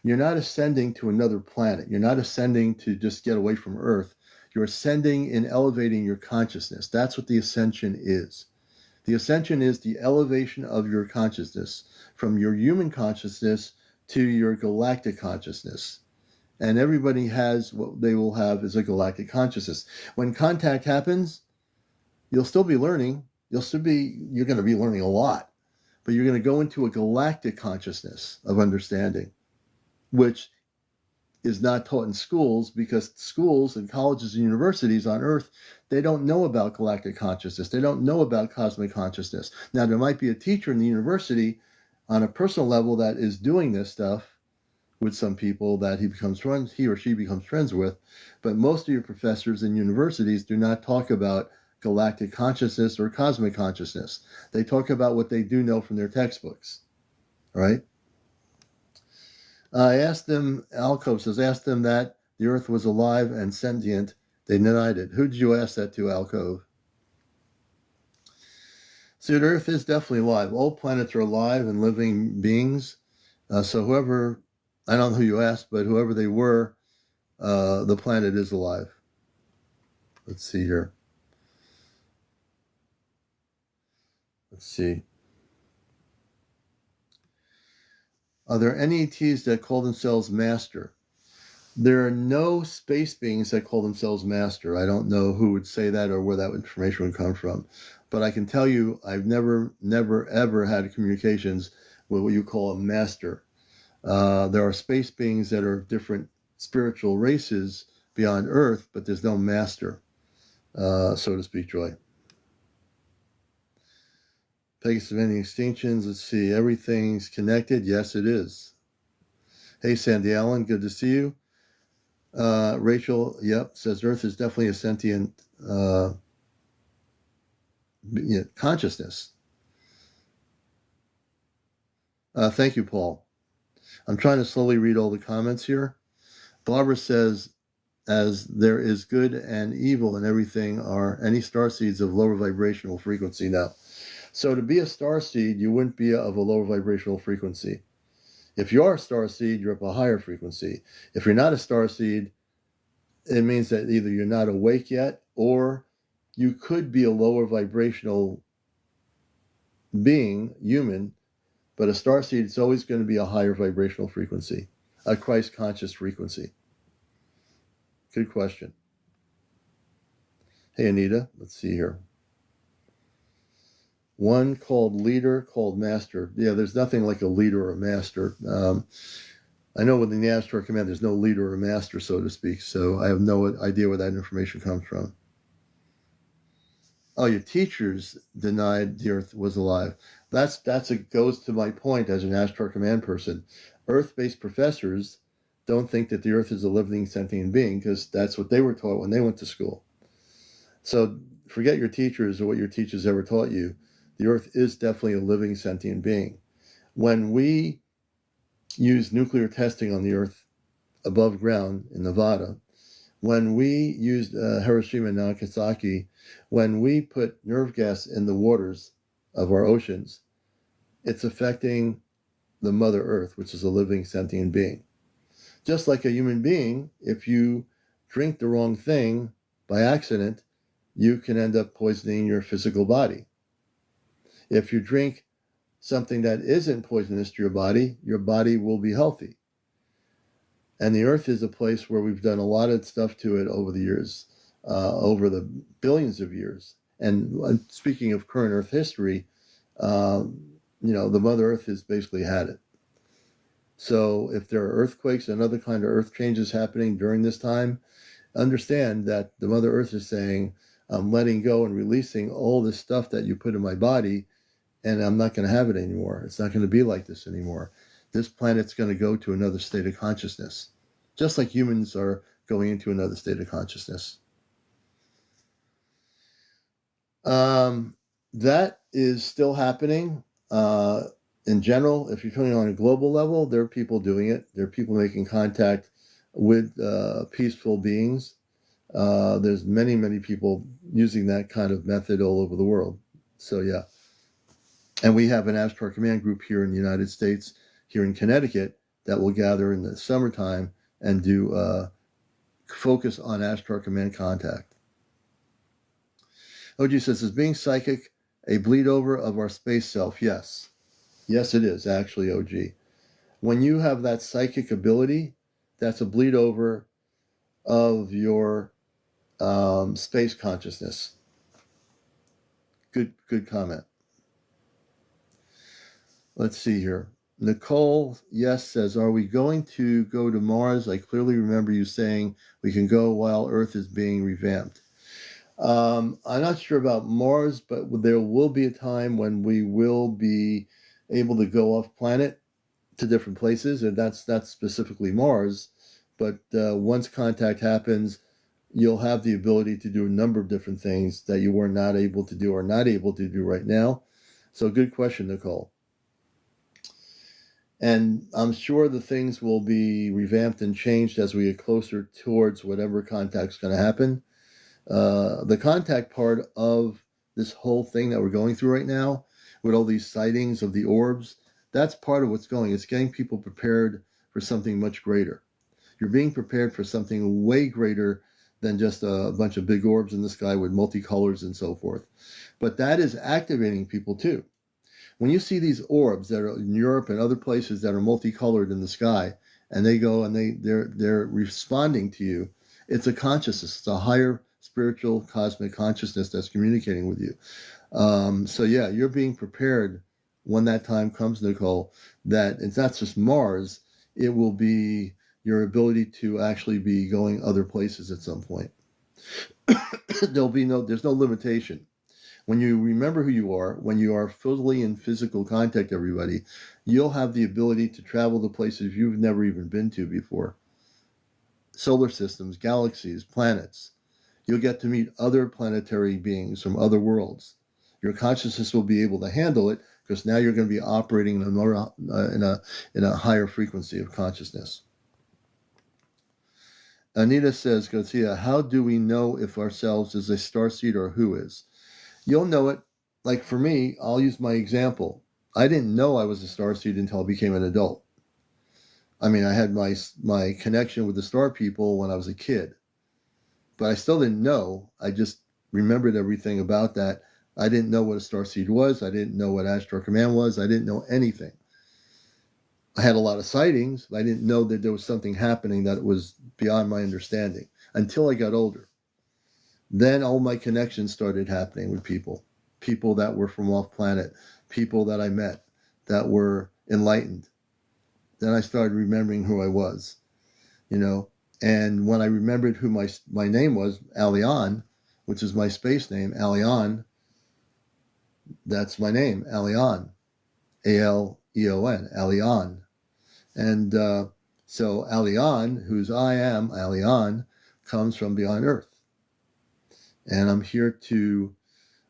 Speaker 1: you're not ascending to another planet. You're not ascending to just get away from Earth. You're ascending in elevating your consciousness. That's what the ascension is. The ascension is the elevation of your consciousness from your human consciousness to your galactic consciousness. And everybody has what they will have is a galactic consciousness. When contact happens, you'll still be learning. You're going to be learning a lot, but you're going to go into a galactic consciousness of understanding, which is not taught in schools because schools and colleges and universities on Earth, they don't know about galactic consciousness. They don't know about cosmic consciousness. Now, there might be a teacher in the university on a personal level that is doing this stuff with some people that he or she becomes friends with, but most of your professors in universities do not talk about galactic consciousness or cosmic consciousness. They talk about what they do know from their textbooks, right? I asked them, Alcove says, asked them that the Earth was alive and sentient. They denied it. Who did you ask that to, Alcove? So the Earth is definitely alive. All planets are alive and living beings. So whoever, I don't know who you asked, but whoever they were, the planet is alive. Let's see here. Let's see. Are there any ETs that call themselves master? There are no space beings that call themselves master. I don't know who would say that or where that information would come from. But I can tell you, I've never, ever had communications with what you call a master. There are space beings that are different spiritual races beyond Earth, but there's no master, so to speak, Joy. Pegasus of any extinctions. Let's see. Everything's connected. Yes, it is. Hey, CmdrAleon, good to see you. Rachel, yep, says Earth is definitely a sentient consciousness. Thank you, Paul. I'm trying to slowly read all the comments here. Barbara says, as there is good and evil in everything, are any star seeds of lower vibrational frequency now. So to be a star seed, you wouldn't be of a lower vibrational frequency. If you are a star seed, you're up a higher frequency. If you're not a star seed, it means that either you're not awake yet, or you could be a lower vibrational being, human, but a star seed is always going to be a higher vibrational frequency, a Christ conscious frequency. Good question. Hey, Anita, let's see here. One called leader, called master. Yeah, there's nothing like a leader or a master. I know within the Ashtar Command, there's no leader or master, so to speak, so I have no idea where that information comes from. Oh, your teachers denied the Earth was alive. Goes to my point as an Ashtar Command person. Earth-based professors don't think that the Earth is a living sentient being because that's what they were taught when they went to school. So forget your teachers or what your teachers ever taught you. The Earth is definitely a living sentient being. When we use nuclear testing on the Earth above ground in Nevada, when we used Hiroshima and Nagasaki, when we put nerve gas in the waters of our oceans, it's affecting the Mother Earth, which is a living sentient being. Just like a human being, if you drink the wrong thing by accident, you can end up poisoning your physical body. If you drink something that isn't poisonous to your body will be healthy. And the Earth is a place where we've done a lot of stuff to it over the years, over the billions of years. And speaking of current Earth history, the Mother Earth has basically had it. So if there are earthquakes and other kind of earth changes happening during this time, understand that the Mother Earth is saying, I'm letting go and releasing all this stuff that you put in my body, and I'm not going to have it anymore. It's not going to be like this anymore. This planet's going to go to another state of consciousness, just like humans are going into another state of consciousness. That is still happening. In general, if you're talking on a global level, there are people doing it. There are people making contact with peaceful beings. There's many, many people using that kind of method all over the world. So, yeah. And we have an Ashtar Command group here in the United States, here in Connecticut, that will gather in the summertime and do focus on Ashtar Command contact. OG says, is being psychic a bleed over of our space self? Yes. Yes, it is, actually, OG. When you have that psychic ability, that's a bleed over of your space consciousness. Good comment. Let's see here. Nicole, yes, says, are we going to go to Mars? I clearly remember you saying we can go while Earth is being revamped. I'm not sure about Mars, but there will be a time when we will be able to go off planet to different places, and that's not specifically Mars. But once contact happens, you'll have the ability to do a number of different things that you were not able to do or not able to do right now. So good question, Nicole. And I'm sure the things will be revamped and changed as we get closer towards whatever contact's going to happen. The contact part of this whole thing that we're going through right now, with all these sightings of the orbs, that's part of what's going. It's getting people prepared for something much greater. You're being prepared for something way greater than just a bunch of big orbs in the sky with multicolors and so forth. But that is activating people too. When you see these orbs that are in Europe and other places that are multicolored in the sky, and they go and they're responding to you, it's a consciousness. It's a higher spiritual cosmic consciousness that's communicating with you. So yeah, you're being prepared when that time comes, Nicole, that it's not just Mars, it will be your ability to actually be going other places at some point. There's no limitation. When you remember who you are, when you are fully in physical contact with everybody, you'll have the ability to travel to places you've never even been to before. Solar systems, galaxies, planets. You'll get to meet other planetary beings from other worlds. Your consciousness will be able to handle it because now you're going to be operating in a higher frequency of consciousness. Anita says, Garcia, how do we know if ourselves is a starseed or who is? You'll know it. Like for me, I'll use my example. I didn't know I was a starseed until I became an adult. I mean, I had my connection with the star people when I was a kid, but I still didn't know. I just remembered everything about that. I didn't know what a starseed was. I didn't know what Ashtar Command was. I didn't know anything. I had a lot of sightings, but I didn't know that there was something happening that was beyond my understanding until I got older. Then all my connections started happening with people that were from off planet, people that I met that were enlightened. Then I started remembering who I was, and when I remembered who my name was, Aleon, which is my space name, Aleon, that's my name, Aleon, Aleon, Aleon. And so Aleon, whose I am, Aleon, comes from beyond Earth. And I'm here to,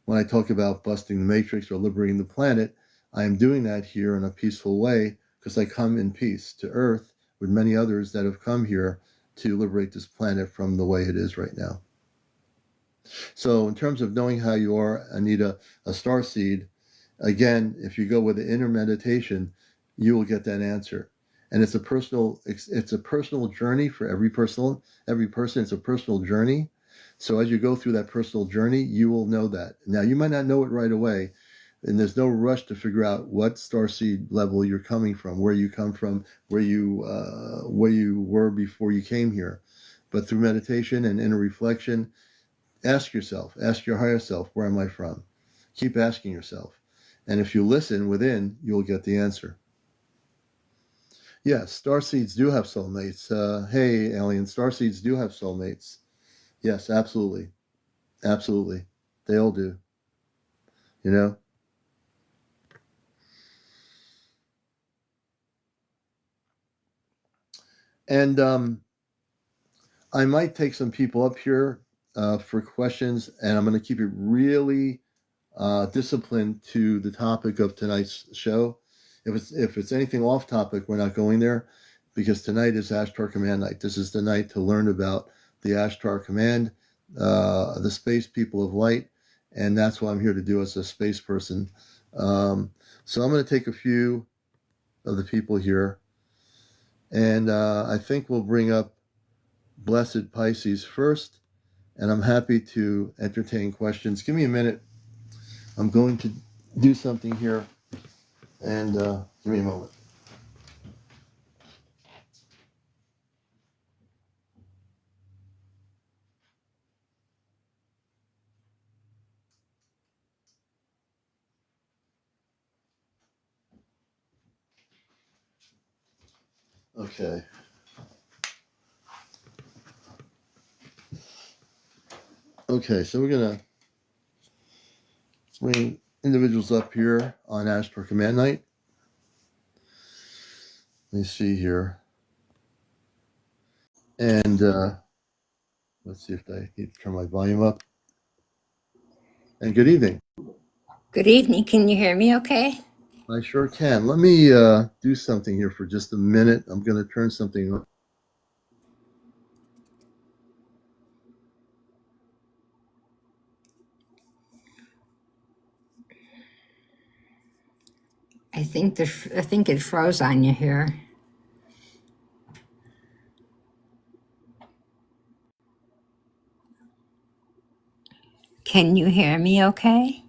Speaker 1: when I talk about busting the matrix or liberating the planet, I am doing that here in a peaceful way because I come in peace to Earth with many others that have come here to liberate this planet from the way it is right now. So in terms of knowing how you are, Anita, a starseed, again, if you go with the inner meditation, you will get that answer. And it's a personal journey for every person. It's a personal journey. So as you go through that personal journey, you will know that. Now, you might not know it right away, and there's no rush to figure out what starseed level you're coming from, where you come from, where you were before you came here. But through meditation and inner reflection, ask yourself, ask your higher self, where am I from? Keep asking yourself. And if you listen within, you'll get the answer. Yes, starseeds do have soulmates. Hey, alien, starseeds do have soulmates. Yes, absolutely. Absolutely. They all do. And I might take some people up here for questions, and I'm going to keep it really disciplined to the topic of tonight's show. If it's anything off topic, we're not going there, because tonight is Ashtar Command night. This is the night to learn about the Ashtar Command, the space people of light, and that's what I'm here to do as a space person. So I'm going to take a few of the people here, and I think we'll bring up Blessed Pisces first, and I'm happy to entertain questions. Give me a minute. I'm going to do something here, and give me a moment. Okay. Okay, so we're going to bring individuals up here on Ashtar Command night. Let me see here. And let's see if I need to turn my volume up. And good evening.
Speaker 2: Good evening. Can you hear me okay?
Speaker 1: I sure can. Let me do something here for just a minute. I'm going to turn something on.
Speaker 2: I think it froze on you here. Can you hear me okay?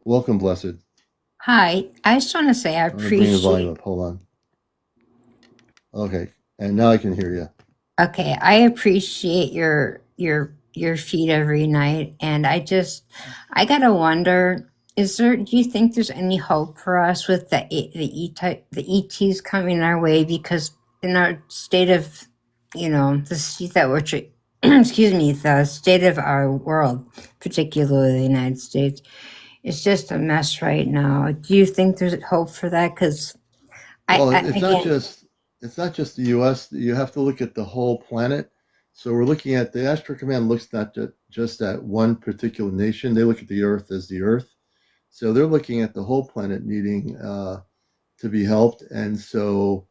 Speaker 1: Welcome, Blessed.
Speaker 2: Hi. I just want to say I
Speaker 1: I'm going to bring the volume
Speaker 2: appreciate.
Speaker 1: up. Hold on. Okay, and now I can hear you.
Speaker 2: Okay, I appreciate your feed every night, and I gotta wonder. Do you think there's any hope for us with the ETs coming our way? Because in our state of, the state that we're, excuse me, the state of our world, particularly the United States, it's just a mess right now. Do you think there's hope for that? Because
Speaker 1: Well,
Speaker 2: Again,
Speaker 1: it's not just the U.S. You have to look at the whole planet. So we're looking at the Ashtar Command looks not just at one particular nation. They look at the Earth as the Earth. So they're looking at the whole planet needing to be helped. And so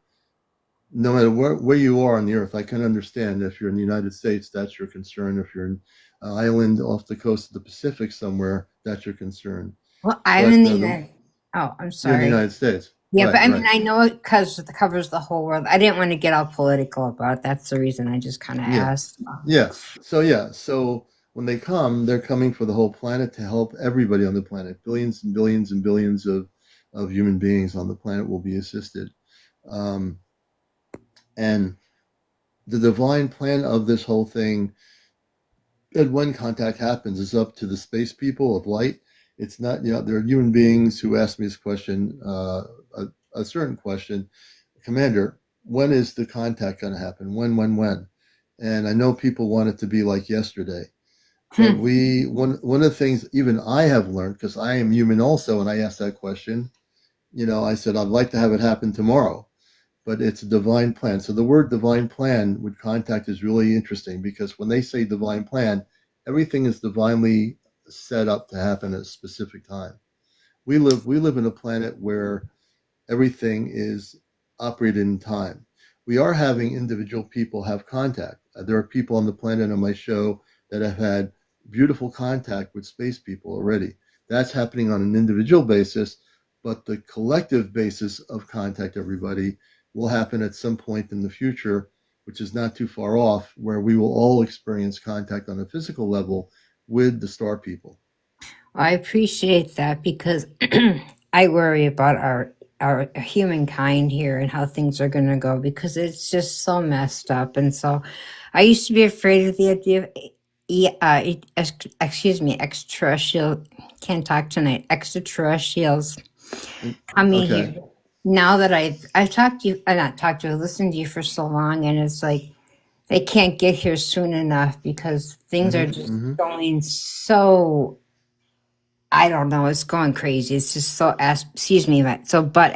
Speaker 1: no matter where you are on the Earth, I can understand if you're in the United States, that's your concern. If you're in an island off the coast of the Pacific somewhere, that's your concern.
Speaker 2: well, I'm
Speaker 1: But
Speaker 2: in the United. Oh, I'm
Speaker 1: you're in the
Speaker 2: sorry.
Speaker 1: United States,
Speaker 2: Yeah, but
Speaker 1: right?
Speaker 2: I mean,
Speaker 1: Right.
Speaker 2: I know it because it covers the whole world. I didn't want to get all political about it. That's the reason I just kind of
Speaker 1: Yeah.
Speaker 2: asked.
Speaker 1: So when they come, they're coming for the whole planet to help everybody on the planet. Billions and billions and billions of human beings on the planet will be assisted. Um, and the divine plan of this whole thing, and when contact happens, is up to the space people of light. It's not, there are human beings who ask me this question, a certain question, Commander, when is the contact going to happen? When? And I know people want it to be like yesterday. But
Speaker 2: Hmm.
Speaker 1: one of the things even I have learned, because I am human also, and I asked that question, I said I'd like to have it happen tomorrow, but it's a divine plan. So the word divine plan with contact is really interesting because when they say divine plan, everything is divinely set up to happen at a specific time. We live in a planet where everything is operated in time. We are having individual people have contact. There are people on the planet on my show that have had beautiful contact with space people already. That's happening on an individual basis, but the collective basis of contact, everybody, will happen at some point in the future, which is not too far off, where we will all experience contact on a physical level with the star people.
Speaker 2: I appreciate that because I worry about our humankind here and how things are going to go because it's just so messed up. And so, I used to be afraid of the idea of excuse me, extraterrestrial. Can't talk tonight. Extraterrestrials coming
Speaker 1: Okay.
Speaker 2: here. Now that I've talked to you, not talked to you, listened to you for so long, and it's like they can't get here soon enough because things are just
Speaker 1: Hmm.
Speaker 2: going so, I don't know, it's going crazy. It's just so excuse me, but so butt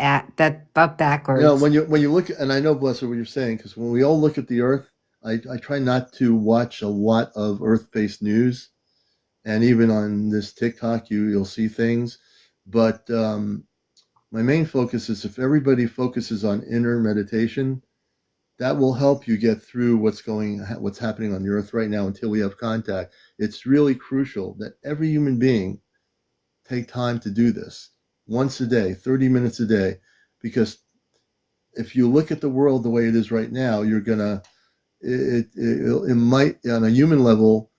Speaker 2: backwards.
Speaker 1: When you look, and I know, Bless, what you're saying, because when we all look at the Earth, I try not to watch a lot of Earth-based news, and even on this TikTok, you'll see things. But my main focus is if everybody focuses on inner meditation, that will help you get through what's happening on the Earth right now until we have contact. It's really crucial that every human being take time to do this once a day, 30 minutes a day, because if you look at the world the way it is right now, you're gonna it might on a human level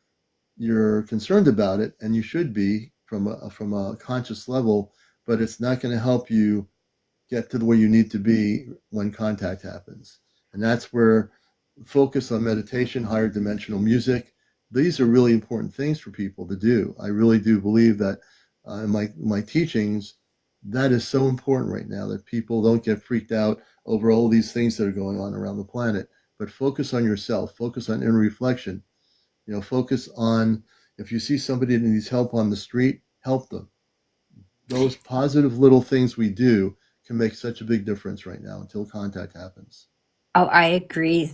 Speaker 1: you're concerned about it, and you should be from a conscious level, but it's not going to help you get to the where you need to be when contact happens, and that's where focus on meditation, higher dimensional music. These are really important things for people to do. I really do believe that in my teachings, that is so important right now that people don't get freaked out over all these things that are going on around the planet, but focus on yourself, focus on inner reflection. Focus on if you see somebody that needs help on the street, help them. Those positive little things we do can make such a big difference right now until contact happens.
Speaker 2: Oh, I agree.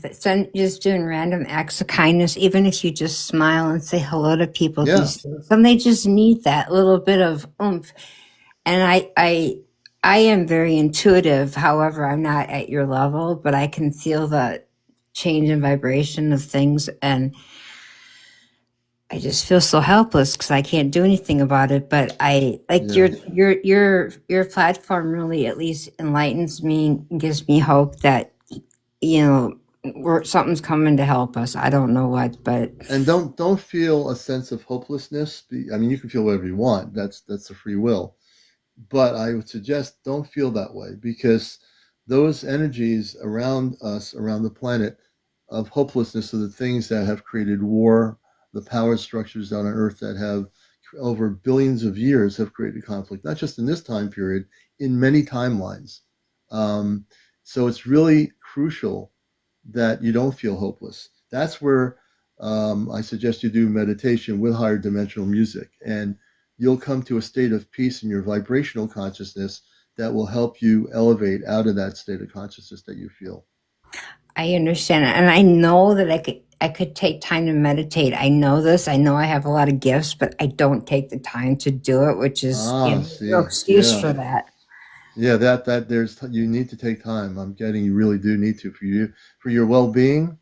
Speaker 2: Just doing random acts of kindness, even if you just smile and say hello to people
Speaker 1: Yeah,
Speaker 2: these days, some they just need that little bit of oomph. And I am very intuitive. However, I'm not at your level, but I can feel the change in vibration of things, and I just feel so helpless because I can't do anything about it. But I like
Speaker 1: yeah.
Speaker 2: your platform really at least enlightens me and gives me hope that you know something's coming to help us. I don't know what, but
Speaker 1: And don't feel a sense of hopelessness. I mean, you can feel whatever you want. That's a free will. But I would suggest don't feel that way because those energies around us, around the planet, of hopelessness are the things that have created war, the power structures down on Earth that have, over billions of years, have created conflict, not just in this time period, in many timelines. Um, so it's really crucial that you don't feel hopeless. That's where I suggest you do meditation with higher dimensional music, and you'll come to a state of peace in your vibrational consciousness that will help you elevate out of that state of consciousness that you feel.
Speaker 2: I understand it. And I know that I could take time to meditate. I know this. I know I have a lot of gifts, but I don't take the time to do it, which is no
Speaker 1: See,
Speaker 2: excuse for that.
Speaker 1: Yeah, that you need to take time. I'm getting you really do need to for your well-being,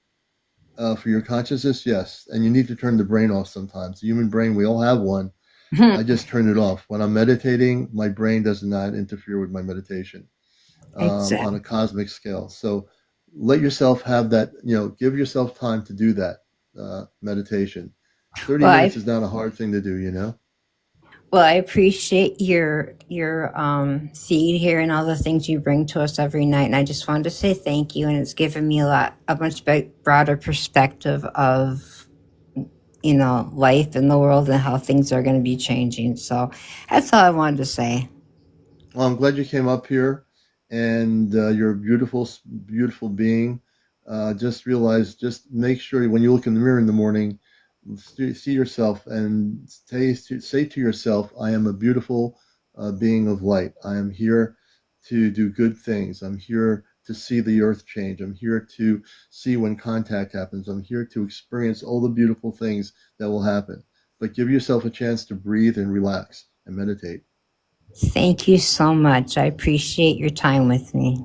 Speaker 1: for your consciousness, yes. And you need to turn the brain off sometimes. The human brain, we all have one. I just turn it off. When I'm meditating, my brain does not interfere with my meditation
Speaker 2: Exactly.
Speaker 1: on a cosmic scale. So let yourself have that, give yourself time to do that meditation. 30
Speaker 2: Well,
Speaker 1: minutes is not a hard thing to do.
Speaker 2: Well, I appreciate your seed here and all the things you bring to us every night, and I just wanted to say thank you. And it's given me a much broader perspective of life in the world and how things are going to be changing. So that's all I wanted to say.
Speaker 1: Well, I'm glad you came up here, and you're a beautiful, beautiful being. Just realize, just make sure when you look in the mirror in the morning, see yourself and say to yourself, I am a beautiful being of light. I am here to do good things. I'm here to see the earth change. I'm here to see when contact happens. I'm here to experience all the beautiful things that will happen. But give yourself a chance to breathe and relax and meditate.
Speaker 2: Thank you so much. I appreciate your time with me.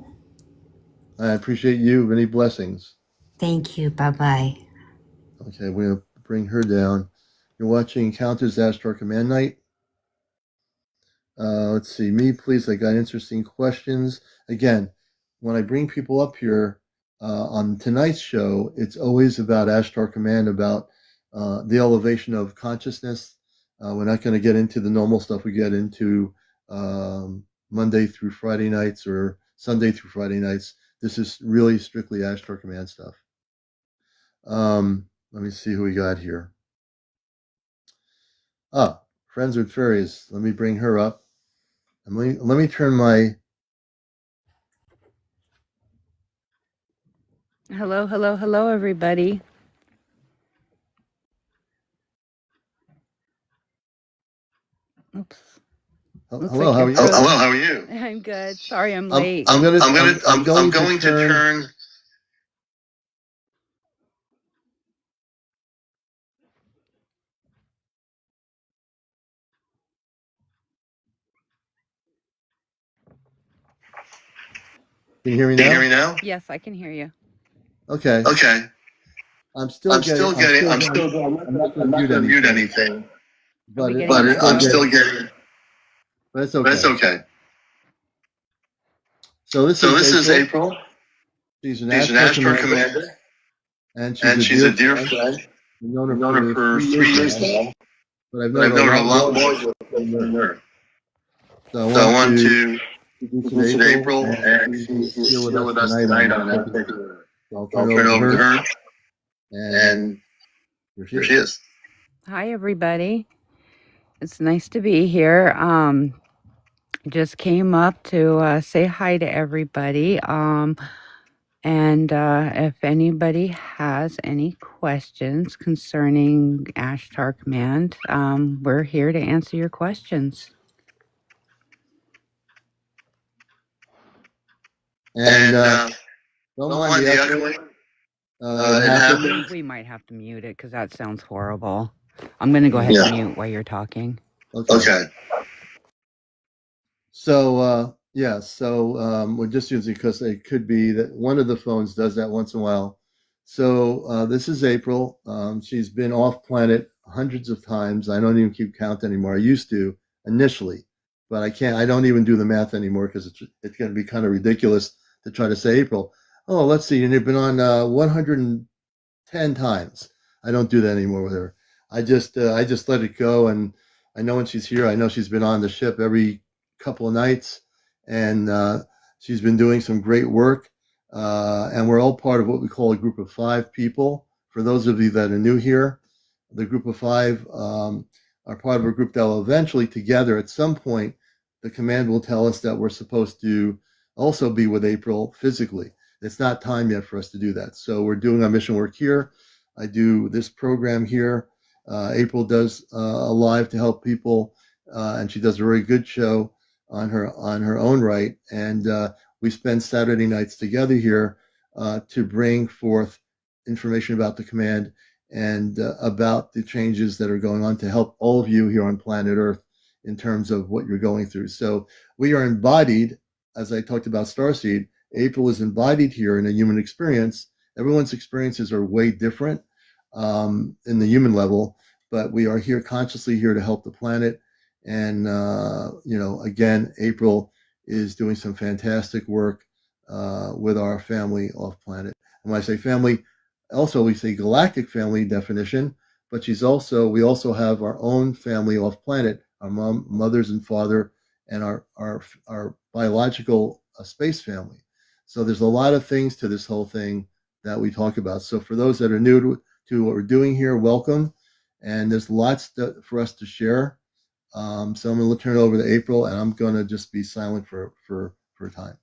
Speaker 1: I appreciate you. Many blessings.
Speaker 2: Thank you. Bye-bye.
Speaker 1: Okay, we'll bring her down. You're watching Encounters Ashtar Command Night. Let's see. Me, please. I got interesting questions. Again, when I bring people up here on tonight's show, it's always about Ashtar Command, about the elevation of consciousness. We're not going to get into the normal stuff we get into Monday through Friday nights or Sunday through Friday nights. This is really strictly Ashtar Command stuff. Let me see who we got here. Friends with Fairies. Let me bring her up. And let me turn my...
Speaker 3: Hello, hello, hello, everybody. Oops.
Speaker 1: Hello, how are you?
Speaker 4: Hello, how are you?
Speaker 3: I'm good. Sorry, I'm late.
Speaker 1: I'm going
Speaker 4: to turn.
Speaker 1: Can you hear me
Speaker 4: Can
Speaker 1: now?
Speaker 4: you hear me now?
Speaker 3: Yes, I can hear you.
Speaker 1: Okay.
Speaker 4: Okay.
Speaker 1: I'm not going to mute anything. But
Speaker 4: I'm still getting.
Speaker 1: But it's okay.
Speaker 4: But it's okay.
Speaker 1: So this is
Speaker 4: April.
Speaker 1: She's an
Speaker 4: Ashtar Commander.
Speaker 1: And she's a dear friend. I've known her for 3 years now. But I've known her a lot more than her. So I want to introduce April, and she's here with us tonight on Ashtar. I'll turn it over to her. And here she is.
Speaker 3: Hi, everybody. It's nice to be here. Just came up to say hi to everybody. And if anybody has any questions concerning Ashtar Command, we're here to answer your questions.
Speaker 1: And don't mind the echoing. It happens.
Speaker 3: We might have to mute it because that sounds horrible. I'm going to go ahead and mute while you're talking.
Speaker 1: Okay. So, we're just using because it could be that one of the phones does that once in a while. So this is April. She's been off planet hundreds of times. I don't even keep count anymore. I used to initially, but I can't. I don't even do the math anymore because it's going to be kind of ridiculous to try to say April. Oh, let's see. And you've been on 110 times. I don't do that anymore with her. I just let it go, and I know when she's here. I know she's been on the ship every couple of nights, and she's been doing some great work. And we're all part of what we call a group of 5 people. For those of you that are new here, the group of 5 are part of a group that will eventually, together at some point, the command will tell us that we're supposed to also be with April physically. It's not time yet for us to do that. So we're doing our mission work here. I do this program here. April does a live to help people, and she does a very good show on her own right, and we spend Saturday nights together here to bring forth information about the command and about the changes that are going on to help all of you here on planet Earth in terms of what you're going through. So we are embodied, as I talked about Starseed. April is embodied here in a human experience. Everyone's experiences are way different in the human level, but we are here consciously here to help the planet. And again, April is doing some fantastic work with our family off planet. And when I say family, also we say galactic family definition, but we also have our own family off planet, our mothers and father, and our biological space family. So there's a lot of things to this whole thing that we talk about. So for those that are new to what we're doing here, welcome. And there's lots for us to share. So I'm going to turn it over to April, and I'm going to just be silent for a time.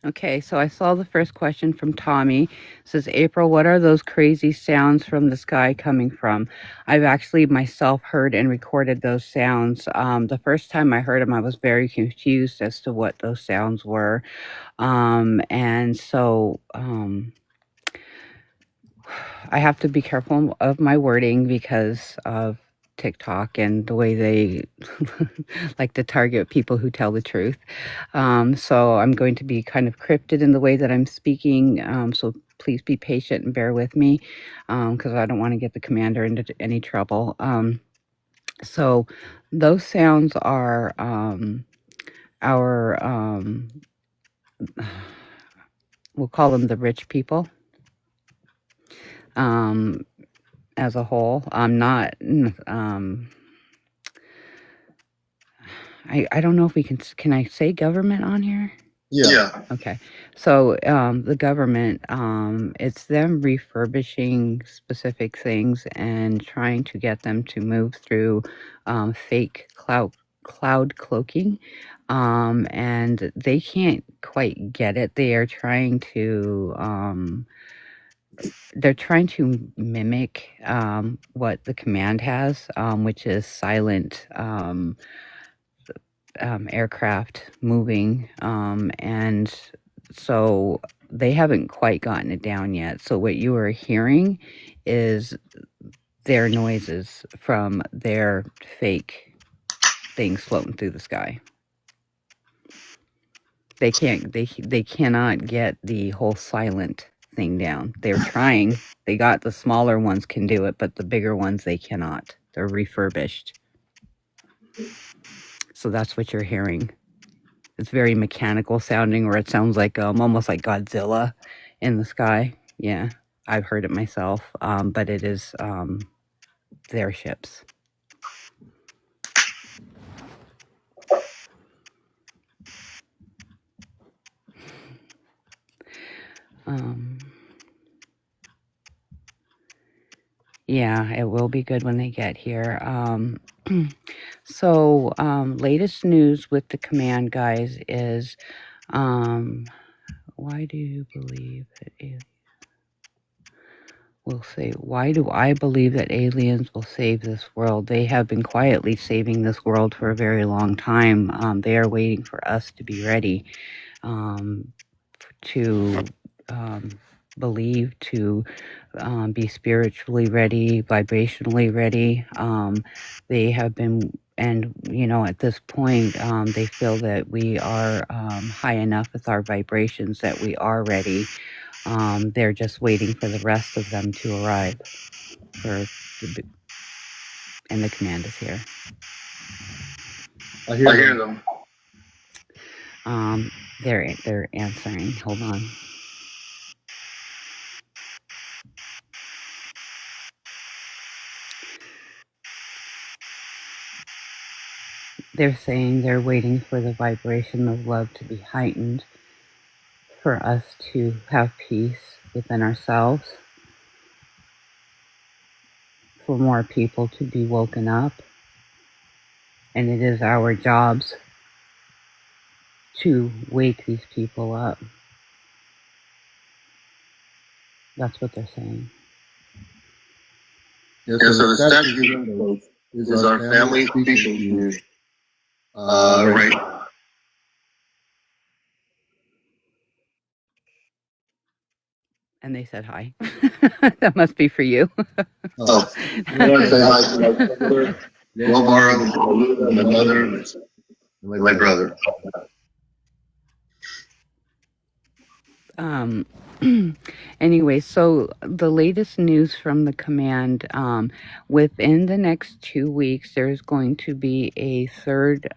Speaker 3: Okay, so I saw the first question from Tommy. It says, April, what are those crazy sounds from the sky coming from? I've actually myself heard and recorded those sounds. The first time I heard them, I was very confused as to what those sounds were. And so I have to be careful of my wording because of TikTok and the way they like to target people who tell the truth. So I'm going to be kind of cryptic in the way that I'm speaking. So please be patient and bear with me because I don't want to get the commander into any trouble. So those sounds are our, we'll call them the rich people. As a whole, I'm not, I don't know if we can I say government on here?
Speaker 1: Yeah.
Speaker 3: Okay. So the government, it's them refurbishing specific things and trying to get them to move through fake cloud cloaking. And they can't quite get it. They are trying to they're trying to mimic what the command has, which is silent aircraft moving. And so they haven't quite gotten it down yet. So what you are hearing is their noises from their fake things floating through the sky. They cannot get the whole silent thing down. They're trying. They got the smaller ones can do it, but the bigger ones they cannot. They're refurbished. So that's what you're hearing. It's very mechanical sounding, or it sounds like almost like Godzilla in the sky. Yeah, I've heard it myself, but it is their ships. Yeah, it will be good when they get here. So, latest news with the command, guys, is why do you believe that aliens will save? Why do I believe that aliens will save this world? They have been quietly saving this world for a very long time. They are waiting for us to be ready to believe, to be spiritually ready, vibrationally ready. They have been, and at this point, they feel that we are high enough with our vibrations that we are ready. They're just waiting for the rest of them to arrive. And the command is here.
Speaker 1: I hear them.
Speaker 3: They're answering. Hold on. They're saying they're waiting for the vibration of love to be heightened, for us to have peace within ourselves, for more people to be woken up. And it is our jobs to wake these people up. That's what they're saying.
Speaker 1: Yeah,
Speaker 4: Yeah,
Speaker 1: so
Speaker 4: so
Speaker 1: the
Speaker 4: the
Speaker 1: status
Speaker 4: status
Speaker 1: of
Speaker 4: of
Speaker 1: the is
Speaker 4: is
Speaker 1: our
Speaker 4: our
Speaker 1: family
Speaker 4: family
Speaker 1: speaking
Speaker 4: speaking
Speaker 1: to
Speaker 4: to
Speaker 1: you
Speaker 4: you
Speaker 1: right now.
Speaker 4: right.
Speaker 3: And they said hi. That must be for you.
Speaker 1: Oh,
Speaker 4: Oh,
Speaker 1: I
Speaker 4: I
Speaker 1: want to
Speaker 4: want to
Speaker 1: say
Speaker 4: say
Speaker 1: hi
Speaker 4: hi
Speaker 1: to
Speaker 4: to
Speaker 1: my
Speaker 4: my
Speaker 1: brother,
Speaker 4: brother,
Speaker 1: Lomar,
Speaker 4: Lomar,
Speaker 1: and
Speaker 4: and
Speaker 1: my
Speaker 4: my
Speaker 1: mother,
Speaker 4: mother,
Speaker 1: and
Speaker 4: and
Speaker 1: my
Speaker 4: my
Speaker 1: brother.
Speaker 4: brother.
Speaker 3: Um, anyway, so the latest news from the command, within the next 2 weeks, there's going to be a third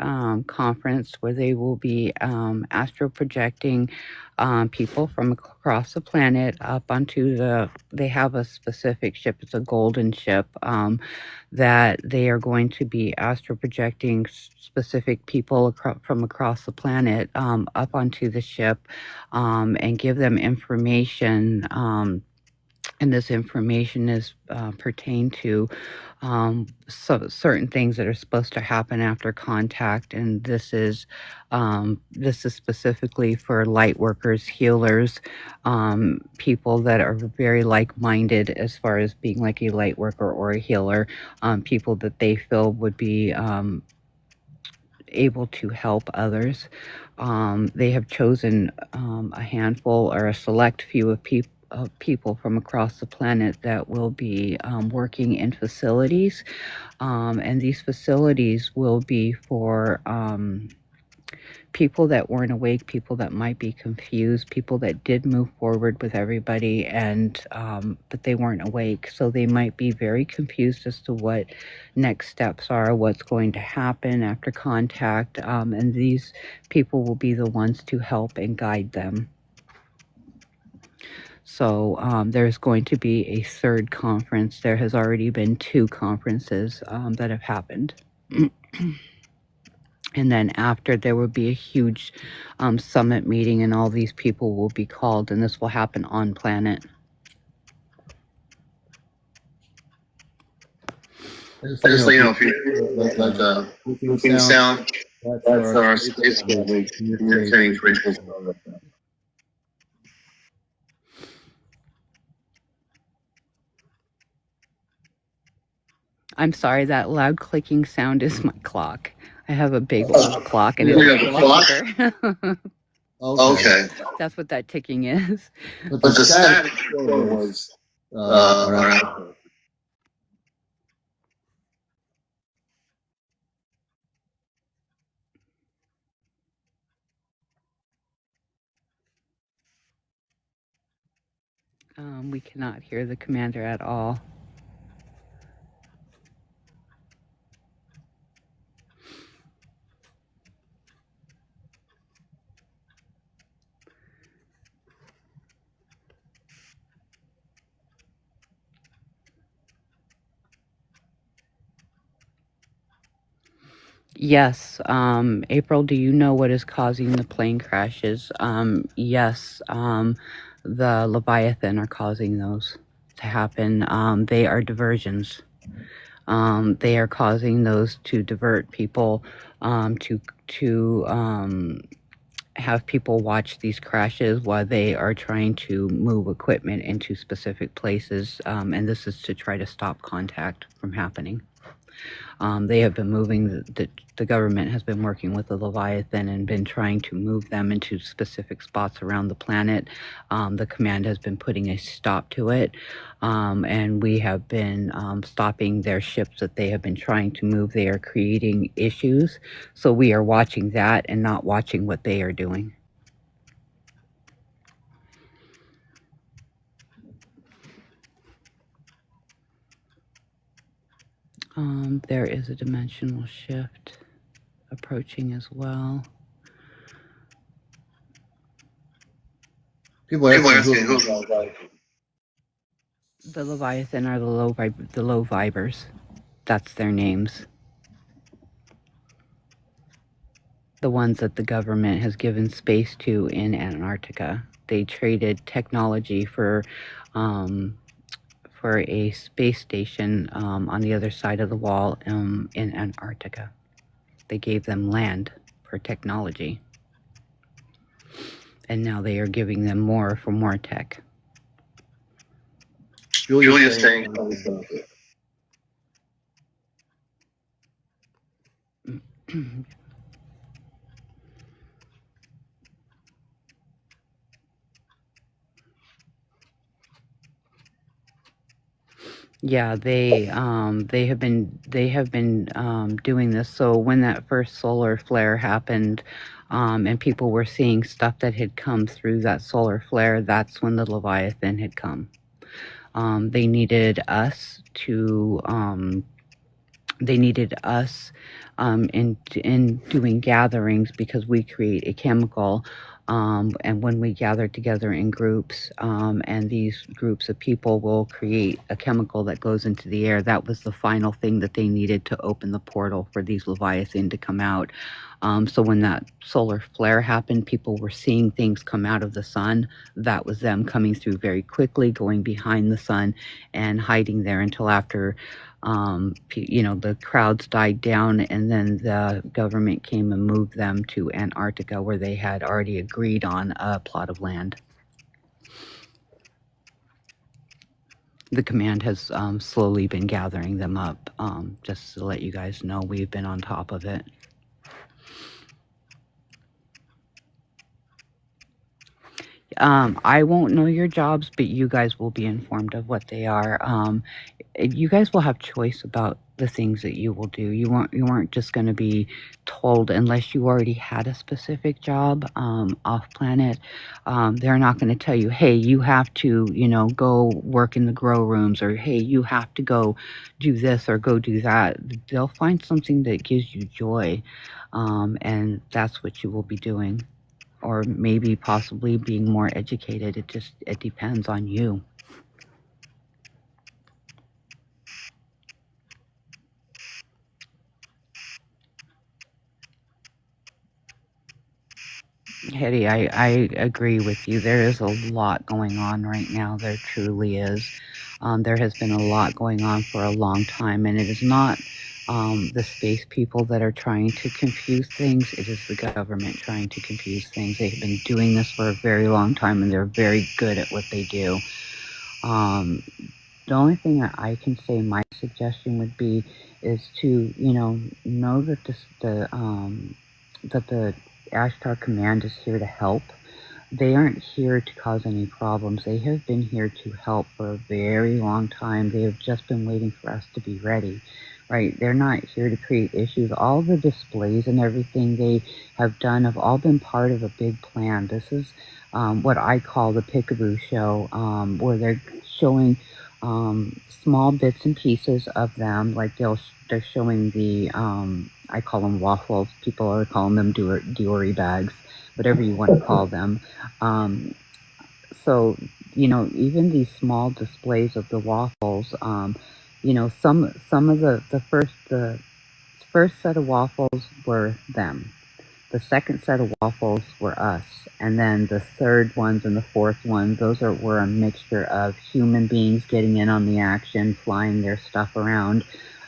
Speaker 3: conference where they will be astro projecting people from across the planet up onto they have a specific ship, it's a golden ship, that they are going to be astro projecting specific people from across the planet up onto the ship, and give them information. And this information is pertain to certain things that are supposed to happen after contact, and this is specifically for light workers, healers, people that are very like-minded as far as being like a light worker or a healer, people that they feel would be able to help others. They have chosen a handful or a select few of people from across the planet that will be working in facilities. And these facilities will be for people that weren't awake, people that might be confused, people that did move forward with everybody, and but they weren't awake, so they might be very confused as to what next steps are, what's going to happen after contact, and these people will be the ones to help and guide them. So there's going to be a third conference. There has already been 2 conferences that have happened. And then after, there will be a huge summit meeting, and all these people will be called, and this will happen on planet.
Speaker 1: I just
Speaker 4: Just so
Speaker 1: let
Speaker 4: you
Speaker 1: you
Speaker 4: know,
Speaker 1: know,
Speaker 4: if
Speaker 1: if you
Speaker 4: you
Speaker 1: hear
Speaker 4: hear
Speaker 1: like
Speaker 4: like
Speaker 1: a
Speaker 4: a
Speaker 1: clicking
Speaker 4: clicking
Speaker 1: sound,
Speaker 4: sound,
Speaker 1: that's
Speaker 4: that's
Speaker 1: our
Speaker 4: our
Speaker 1: space
Speaker 4: space
Speaker 1: family
Speaker 4: family
Speaker 1: communicating
Speaker 4: communicating
Speaker 1: with
Speaker 4: for
Speaker 1: each
Speaker 4: each other.
Speaker 1: other.
Speaker 3: I'm sorry, that loud clicking sound is my clock. I have a big old clock, and
Speaker 1: You
Speaker 3: it's
Speaker 1: have
Speaker 4: You
Speaker 1: a
Speaker 4: have a
Speaker 1: clock?
Speaker 3: louder.
Speaker 1: Okay.
Speaker 4: Okay.
Speaker 3: That's what that ticking is.
Speaker 1: But
Speaker 4: But
Speaker 1: the
Speaker 4: the
Speaker 1: static
Speaker 4: static
Speaker 1: before
Speaker 4: before
Speaker 1: was
Speaker 4: was
Speaker 1: our
Speaker 4: our
Speaker 3: We cannot hear the commander at all. Yes, April, do you know what is causing the plane crashes? Yes, the Leviathan are causing those to happen. They are diversions. They are causing those to divert people, to have people watch these crashes while they are trying to move equipment into specific places, and this is to try to stop contact from happening. They have been moving, the government has been working with the Leviathan and been trying to move them into specific spots around the planet. The command has been putting a stop to it, and we have been stopping their ships that they have been trying to move. They are creating issues, so we are watching that and not watching what they are doing. There is a dimensional shift approaching as well.
Speaker 1: people are
Speaker 4: people are
Speaker 1: asking
Speaker 4: asking
Speaker 1: who.
Speaker 4: who.
Speaker 3: The Leviathan are the low vibers. That's their names. The ones that the government has given space to in Antarctica. They traded technology for a space station on the other side of the wall in Antarctica. They gave them land for technology, and now they are giving them more for more tech.
Speaker 1: Julia's
Speaker 4: Julia's
Speaker 1: saying
Speaker 4: saying
Speaker 3: Yeah, they have been doing this. So when that first solar flare happened, and people were seeing stuff that had come through that solar flare, that's when the Leviathan had come. They needed us to in doing gatherings, because we create a chemical, and when we gather together in groups, and these groups of people will create a chemical that goes into the air. That was the final thing that they needed to open the portal for these Leviathan to come out. So when that solar flare happened, people were seeing things come out of the sun. That was them coming through very quickly, going behind the sun and hiding there until after the crowds died down, and then the government came and moved them to Antarctica, where they had already agreed on a plot of land. The command has slowly been gathering them up. Just to let you guys know, we've been on top of it. I won't know your jobs, but you guys will be informed of what they are. You guys will have choice about the things that you will do. You weren't just going to be told, unless you already had a specific job off planet. They're not going to tell you, hey, you have to, go work in the grow rooms, or hey, you have to go do this or go do that. They'll find something that gives you joy, and that's what you will be doing. Or maybe possibly being more educated. It depends on you. Hetty, I agree with you. There is a lot going on right now. There truly is. There has been a lot going on for a long time, and it is not the space people that are trying to confuse things. It is the government trying to confuse things. They've been doing this for a very long time, and they're very good at what they do. The only thing that I can say my suggestion would be is to, know that that the Ashtar Command is here to help. They aren't here to cause any problems. They have been here to help for a very long time. They have just been waiting for us to be ready, right? They're not here to create issues. All the displays and everything they have done have all been part of a big plan. This is what I call the Peekaboo Show, where they're showing small bits and pieces of them. Like they're showing the I call them waffles. People are calling them Diori bags, whatever you want to call them. So even these small displays of the waffles, some of the first set of waffles were them. The second set of waffles were us, and then the third ones and the fourth ones, were a mixture of human beings getting in on the action, flying their stuff around,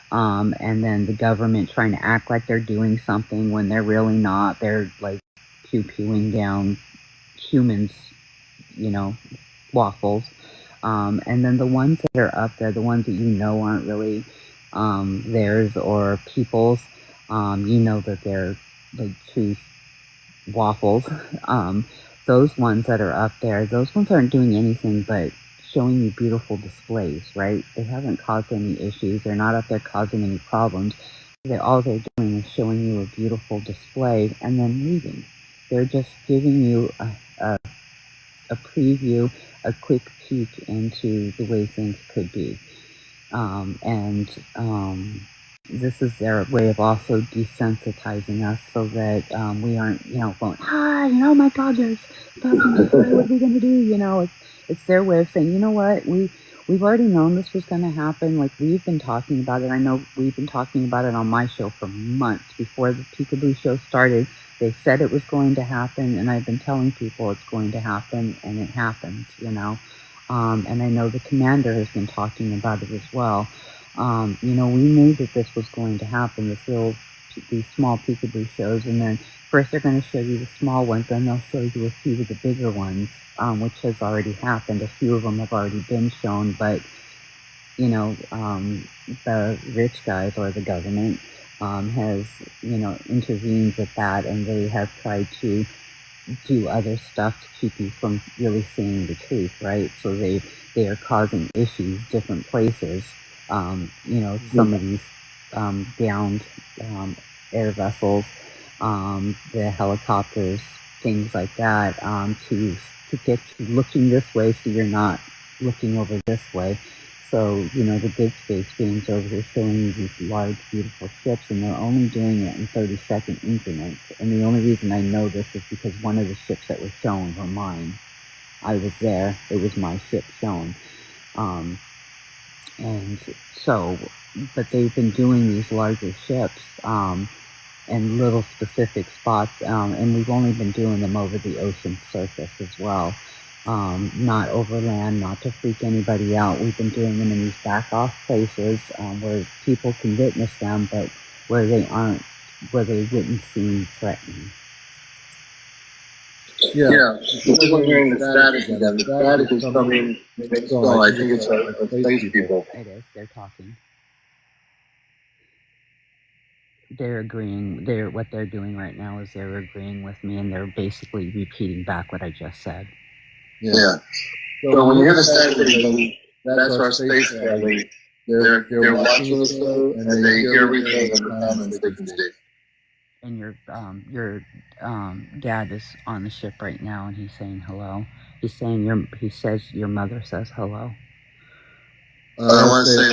Speaker 3: and then the government trying to act like they're doing something when they're really not. They're like pew-pewing down humans, waffles. And then the ones that are up there, the ones that aren't really theirs or people's, that they're like true waffles. Those ones that are up there, those ones aren't doing anything but showing you beautiful displays, right? They haven't caused any issues. They're not up there causing any problems. All they're doing is showing you a beautiful display and then leaving. They're just giving you a preview, a quick peek into the way things could be. This is their way of also desensitizing us so that we aren't, going, hi, oh my God, there's stuff in the sky, what are we going to do? It's their way of saying, you know what, we've already known this was going to happen. Like, we've been talking about it. I know we've been talking about it on my show for months before the Peekaboo Show started. They said it was going to happen, and I've been telling people it's going to happen, and it happens, and I know the commander has been talking about it as well. We knew that this was going to happen, these small Peekaboo shows, and then first they're going to show you the small ones, then they'll show you a few of the bigger ones, which has already happened. A few of them have already been shown, but, the rich guys or the government, has, intervened with that, and they have tried to do other stuff to keep you from really seeing the truth, right? So they are causing issues different places. Some of these downed air vessels, the helicopters, things like that, to get you looking this way, so you're not looking over this way. So, the good space beings over here showing you these large, beautiful ships, and they're only doing it in 30-second increments. And the only reason I know this is because one of the ships that was shown were mine. I was there. It was my ship shown. And so, but they've been doing these larger ships in little specific spots, and we've only been doing them over the ocean surface as well. Not over land, not to freak anybody out. We've been doing them in these back off places where people can witness them, but where they wouldn't seem threatening.
Speaker 1: Yeah, people hearing the static again. The static is coming. So I think it's our space people.
Speaker 3: It is. They're talking. They're agreeing. What they're doing right now is they're agreeing with me, and they're basically repeating back what I just said.
Speaker 1: Yeah. So when you hear the static, that's our space family. They're watching the show, and they hear everything in the comments they can see.
Speaker 3: And your dad is on the ship right now, and he's saying hello. He says your mother says hello.
Speaker 1: I want to say,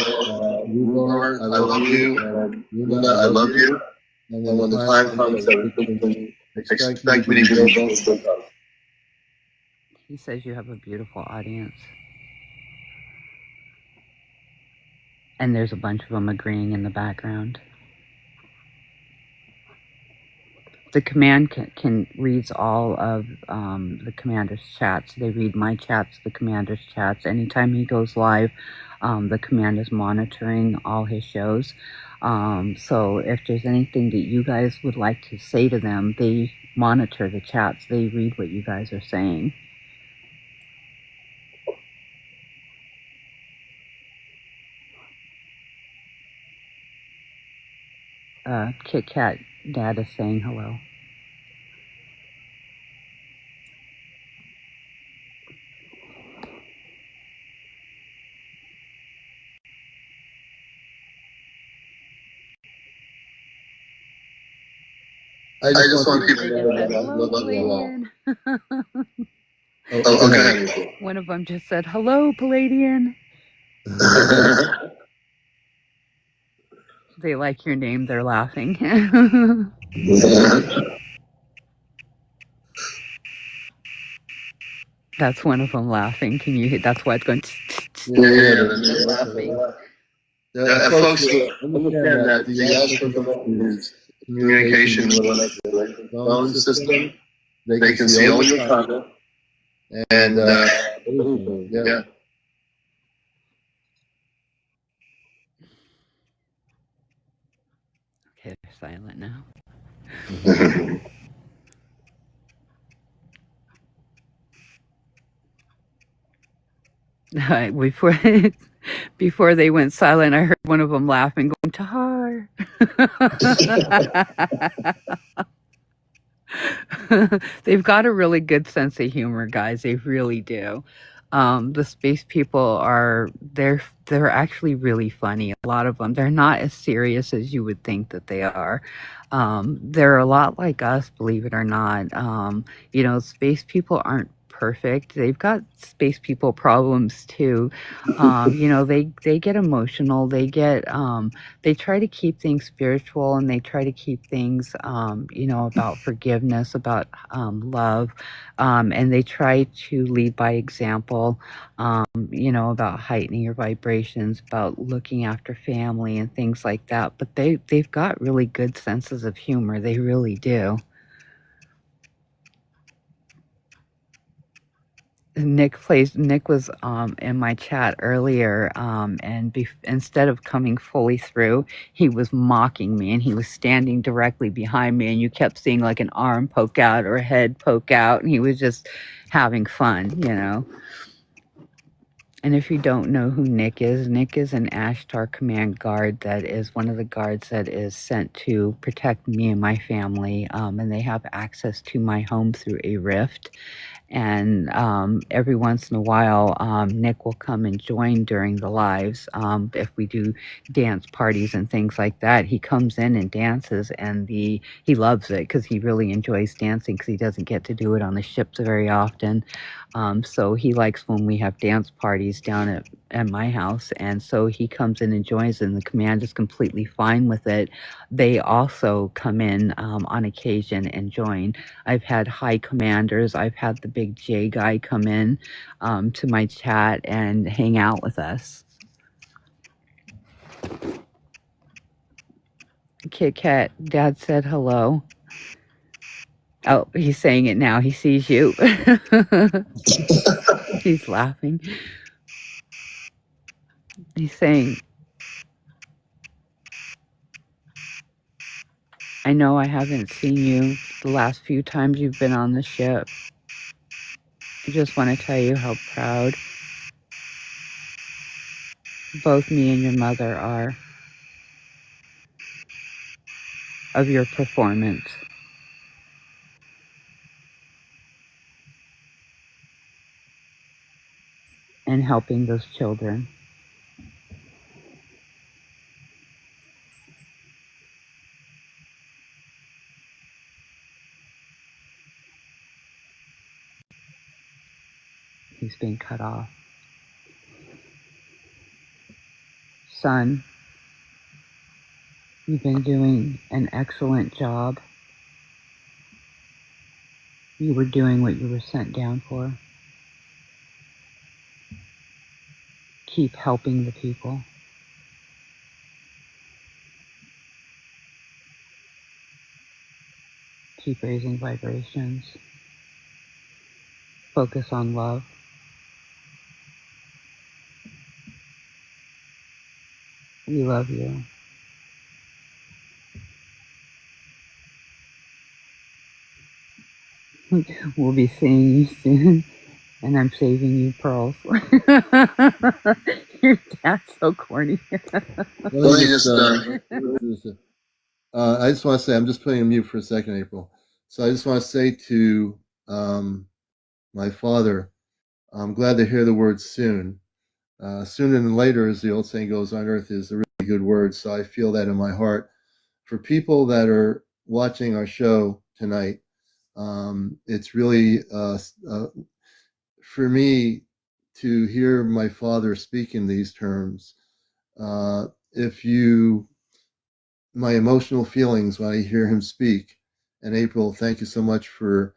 Speaker 1: Rudolph, I love you, and Luna, I love you. And when the time comes that we can expect me to be both of them.
Speaker 3: He says you have a beautiful audience. And there's a bunch of them agreeing in the background. The command can reads all of the commander's chats. They read my chats, the commander's chats. Anytime he goes live, the command is monitoring all his shows. So if there's anything that you guys would like to say to them, they monitor the chats. They read what you guys are saying. Kit Kat Dad is saying hello.
Speaker 1: I just want people to know that I love you all. Okay.
Speaker 3: One of them just said, hello, Palladian. They like your name. They're laughing. That's one of them laughing. Can you hear? That's why it's going.
Speaker 1: They're laughing. Folks, understand that the Ashtar Command is communication with the phone system. They can see all your content. And, yeah.
Speaker 3: Okay, they're silent now. Before they went silent, I heard one of them laughing, going, Tahar. They've got a really good sense of humor, guys. They really do. The space people they're actually really funny. A lot of them. They're not as serious as you would think that they are. They're a lot like us, believe it or not. Space people aren't perfect. They've got space people problems too. They get emotional. They try to keep things spiritual, and they try to keep things about forgiveness, about love, and they try to lead by example, about heightening your vibrations, about looking after family and things like that. But they've got really good senses of humor. They really do. Nick was in my chat earlier, and instead of coming fully through, he was mocking me, and he was standing directly behind me, and you kept seeing like an arm poke out or a head poke out, and he was just having fun, And if you don't know who Nick is an Ashtar Command guard that is one of the guards that is sent to protect me and my family, and they have access to my home through a rift. And every once in a while, Nick will come and join during the lives. If we do dance parties and things like that, he comes in and dances, and he loves it because he really enjoys dancing because he doesn't get to do it on the ships very often. So he likes when we have dance parties down at my house, and so he comes in and joins, and the command is completely fine with it. They also come in on occasion and join. I've had high commanders. I've had the big J guy come in to my chat and hang out with us. Kit Kat, Dad said hello. Oh, he's saying it now. He sees you. He's laughing. He's saying, I know I haven't seen you the last few times you've been on the ship. I just want to tell you how proud both me and your mother are of your performance and helping those children. He's being cut off. Son, you've been doing an excellent job. You were doing what you were sent down for. Keep helping the people. Keep raising vibrations. Focus on love. We love you. We'll be seeing you soon. And I'm saving you pearls. Your dad's so corny.
Speaker 1: Let me just, I just want to say, I'm just putting on mute for a second, April. So I just want to say to my father, I'm glad to hear the word soon. Sooner than later, as the old saying goes, on earth is a really good word. So I feel that in my heart. For people that are watching our show tonight, it's really for me to hear my father speak in these terms. If you, my emotional feelings when I hear him speak, and April, thank you so much for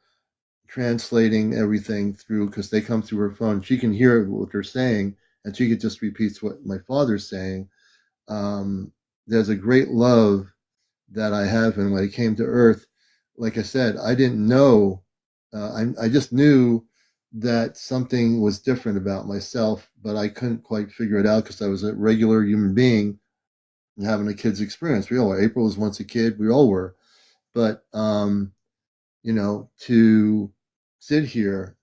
Speaker 1: translating everything through, because they come through her phone. She can hear what they're saying, and she could just repeats what my father's saying. There's a great love that I have, and when it came to Earth, like I said, I didn't know. I just knew that something was different about myself, but I couldn't quite figure it out because I was a regular human being having a kid's experience. We all were. April was once a kid. We all were. But to sit here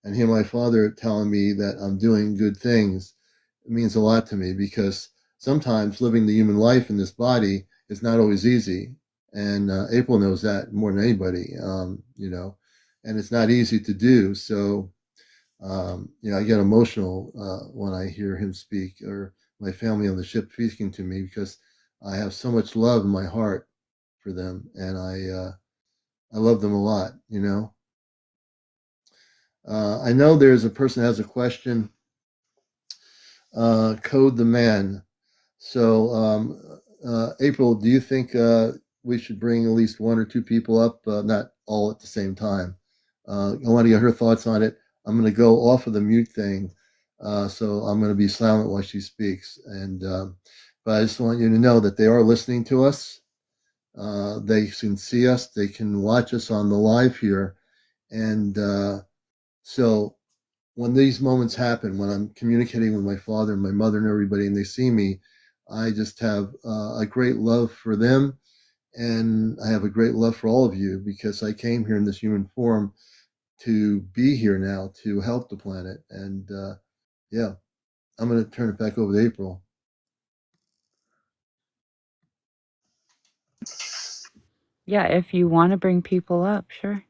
Speaker 1: and hear my father telling me that I'm doing good things, it means a lot to me, because sometimes living the human life in this body is not always easy. And April knows that more than anybody, and it's not easy to do. So, I get emotional when I hear him speak, or my family on the ship speaking to me, because I have so much love in my heart for them, and I love them a lot. I know there's a person that has a question. Code the man. So, April, do you think we should bring at least one or two people up, not all at the same time? I want to get her thoughts on it. I'm going to go off of the mute thing, so I'm going to be silent while she speaks. But I just want you to know that they are listening to us. They can see us. They can watch us on the live here, and so when these moments happen, when I'm communicating with my father and my mother and everybody, and they see me, I just have a great love for them. And I have a great love for all of you, because I came here in this human form to be here now to help the planet. And yeah. I'm going to turn it back over to April.
Speaker 3: Yeah, if you want to bring people up, sure.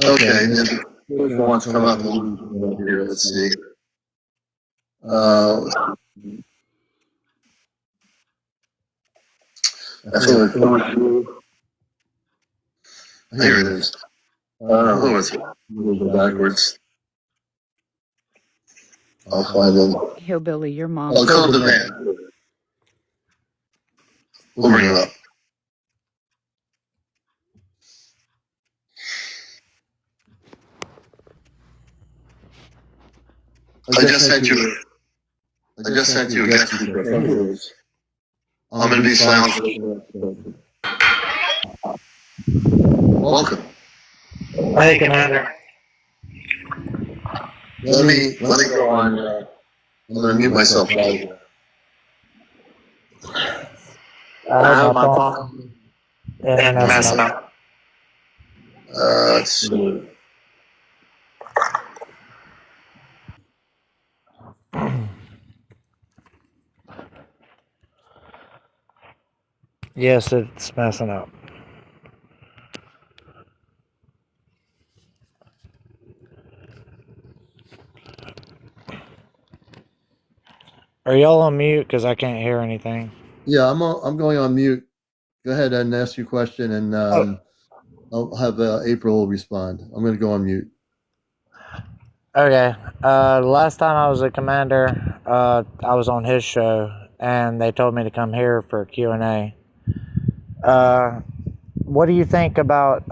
Speaker 4: Okay. And who wants to come up here? Let's see. I feel like here it is. I don't know who it's backwards. I'll find them.
Speaker 3: Hillbilly, your mom.
Speaker 4: I'll call the man. We'll bring him up. I just sent you a guest request. I'm going to be silent. Welcome.
Speaker 5: Hey, Commander.
Speaker 4: Let me go on. I'm going to mute myself.
Speaker 5: I have my phone. Internet's messing up.
Speaker 4: Let's see.
Speaker 5: Yes, it's messing up. Are y'all on mute? Because I can't hear anything.
Speaker 1: Yeah, I'm going on mute. Go ahead and ask your question, and I'll have April respond. I'm going to go on mute.
Speaker 5: Okay. Last time I was a commander, I was on his show, and they told me to come here for Q&A. What do you think about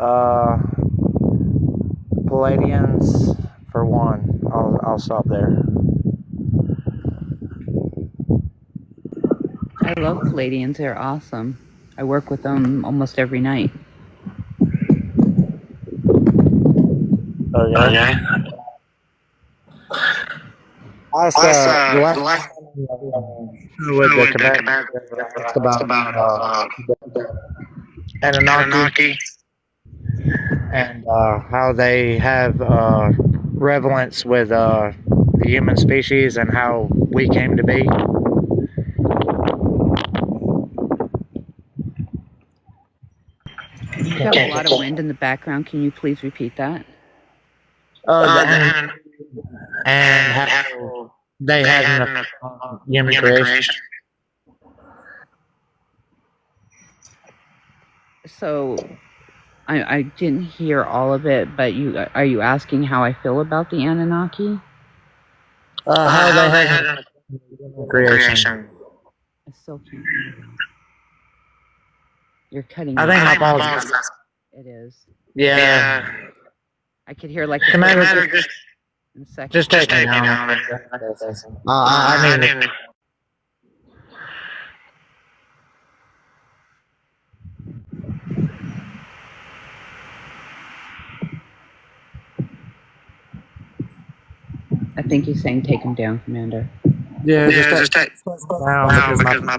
Speaker 5: Palladians for one? I'll stop there.
Speaker 3: I love Palladians. They're awesome. I work with them almost every night.
Speaker 5: Okay. The last time with the commander asked about Anunnaki and how they have relevance with the human species and how we came to be.
Speaker 3: You have a lot of wind in the background. Can you please repeat that?
Speaker 5: And how they had an effect on human creation.
Speaker 3: So I didn't hear all of it, but are you asking how I feel about the Anunnaki?
Speaker 5: How they had an effect on human creation.
Speaker 3: I still can't hear that. You're cutting
Speaker 5: I
Speaker 3: out.
Speaker 5: think my phone's.
Speaker 3: It is.
Speaker 5: Yeah.
Speaker 3: I could hear like
Speaker 5: Commander,
Speaker 3: in a second.
Speaker 5: just take me down. I need.
Speaker 3: I think he's saying take him down, Commander.
Speaker 5: Yeah, just take down because my.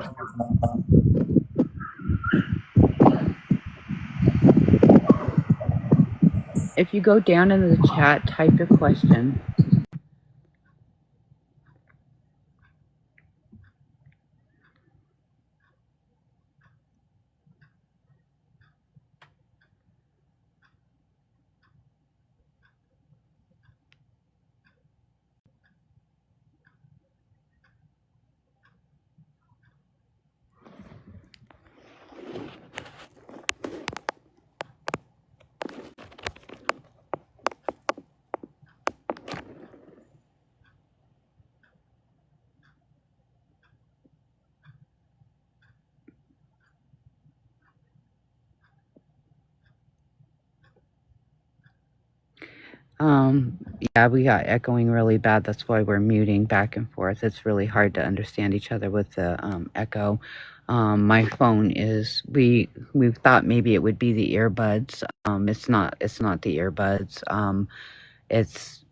Speaker 3: If you go down into the chat, type your question. Yeah, we got echoing really bad. That's why we're muting back and forth. It's really hard to understand each other with the echo. My phone is. We thought maybe it would be the earbuds. It's not. It's not the earbuds. It's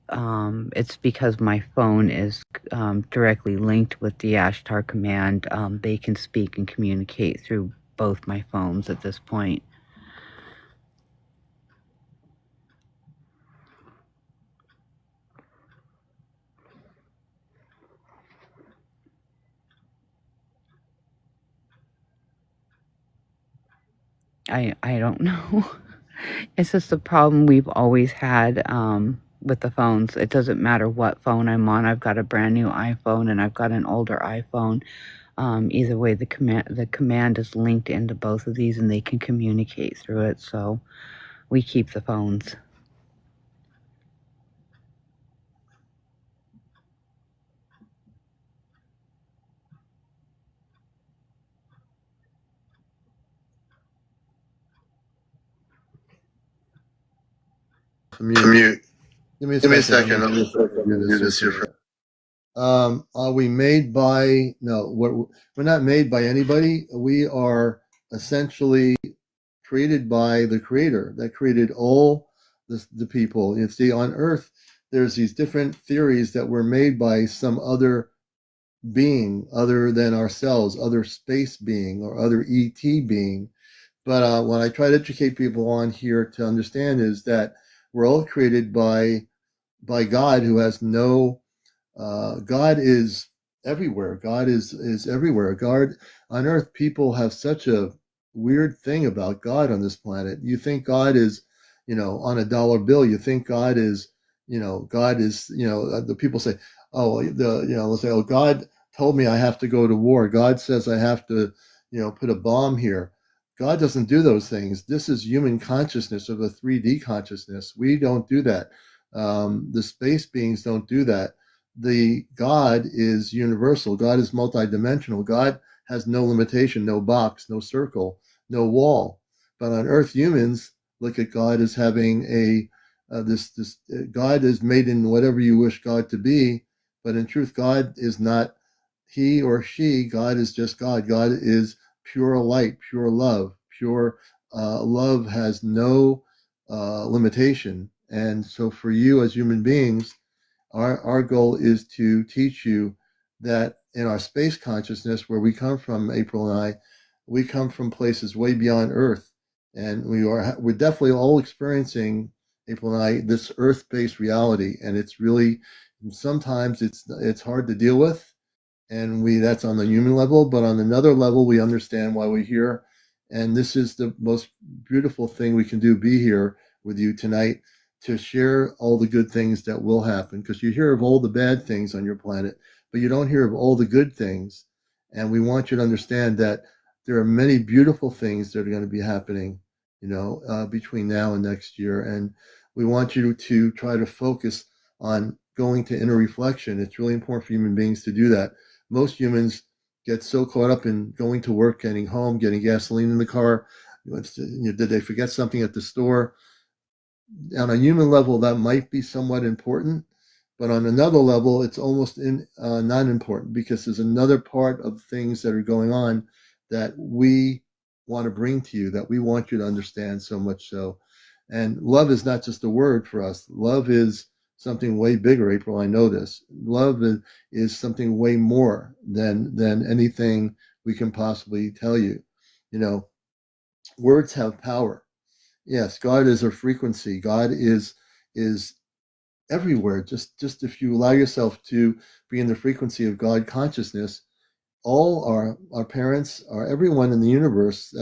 Speaker 3: because my phone is directly linked with the Ashtar Command. They can speak and communicate through both my phones at this point. I don't know. It's just a problem we've always had with the phones. It doesn't matter what phone I'm on. I've got a brand new iPhone and I've got an older iPhone. Either way, the command is linked into both of these, and they can communicate through it. So we keep the phones.
Speaker 4: Commute.
Speaker 1: Give me a
Speaker 4: Give me a
Speaker 1: second.
Speaker 4: second. I'm just going to do this here for.
Speaker 1: Are we made by? No, we're not made by anybody. We are essentially created by the Creator that created all the people. You see, on Earth, there's these different theories that we're made by some other being other than ourselves, other space being or other ET being. But what I try to educate people on here to understand is that we're all created by God, who has no God is everywhere. God is everywhere. God on earth, people have such a weird thing about God on this planet. You think God is, on a dollar bill. You think God is, God is, the people say, oh, they'll say, oh, God told me I have to go to war. God says I have to, put a bomb here. God doesn't do those things. This is human consciousness of a 3D consciousness. We don't do that. The space beings don't do that. The God is universal. God is multidimensional. God has no limitation, no box, no circle, no wall. But on Earth, humans look at God as having this. God is made in whatever you wish God to be, but in truth, God is not he or she. God is just God. God is pure light, pure love. Pure love has no limitation. And so, for you as human beings, our goal is to teach you that in our space consciousness, where we come from, April and I, we come from places way beyond Earth, and we're definitely all experiencing, April and I, this Earth-based reality, and it's really sometimes it's hard to deal with, and that's on the human level, but on another level we understand why we're here, and this is the most beautiful thing we can do, be here with you tonight to share all the good things that will happen, because you hear of all the bad things on your planet, but you don't hear of all the good things. And we want you to understand that there are many beautiful things that are going to be happening, between now and next year. And we want you to try to focus on going to inner reflection. It's really important for human beings to do that. Most humans get so caught up in going to work, getting home, getting gasoline in the car. Did they forget something at the store? On a human level, that might be somewhat important, but on another level, it's almost not important, because there's another part of things that are going on that we want to bring to you, that we want you to understand so much so. And love is not just a word for us. Love is something way bigger, April. I know this. Love is something way more than anything we can possibly tell you. Words have power. Yes, God is a frequency. God is everywhere. Just if you allow yourself to be in the frequency of God consciousness, all our parents, everyone in the universe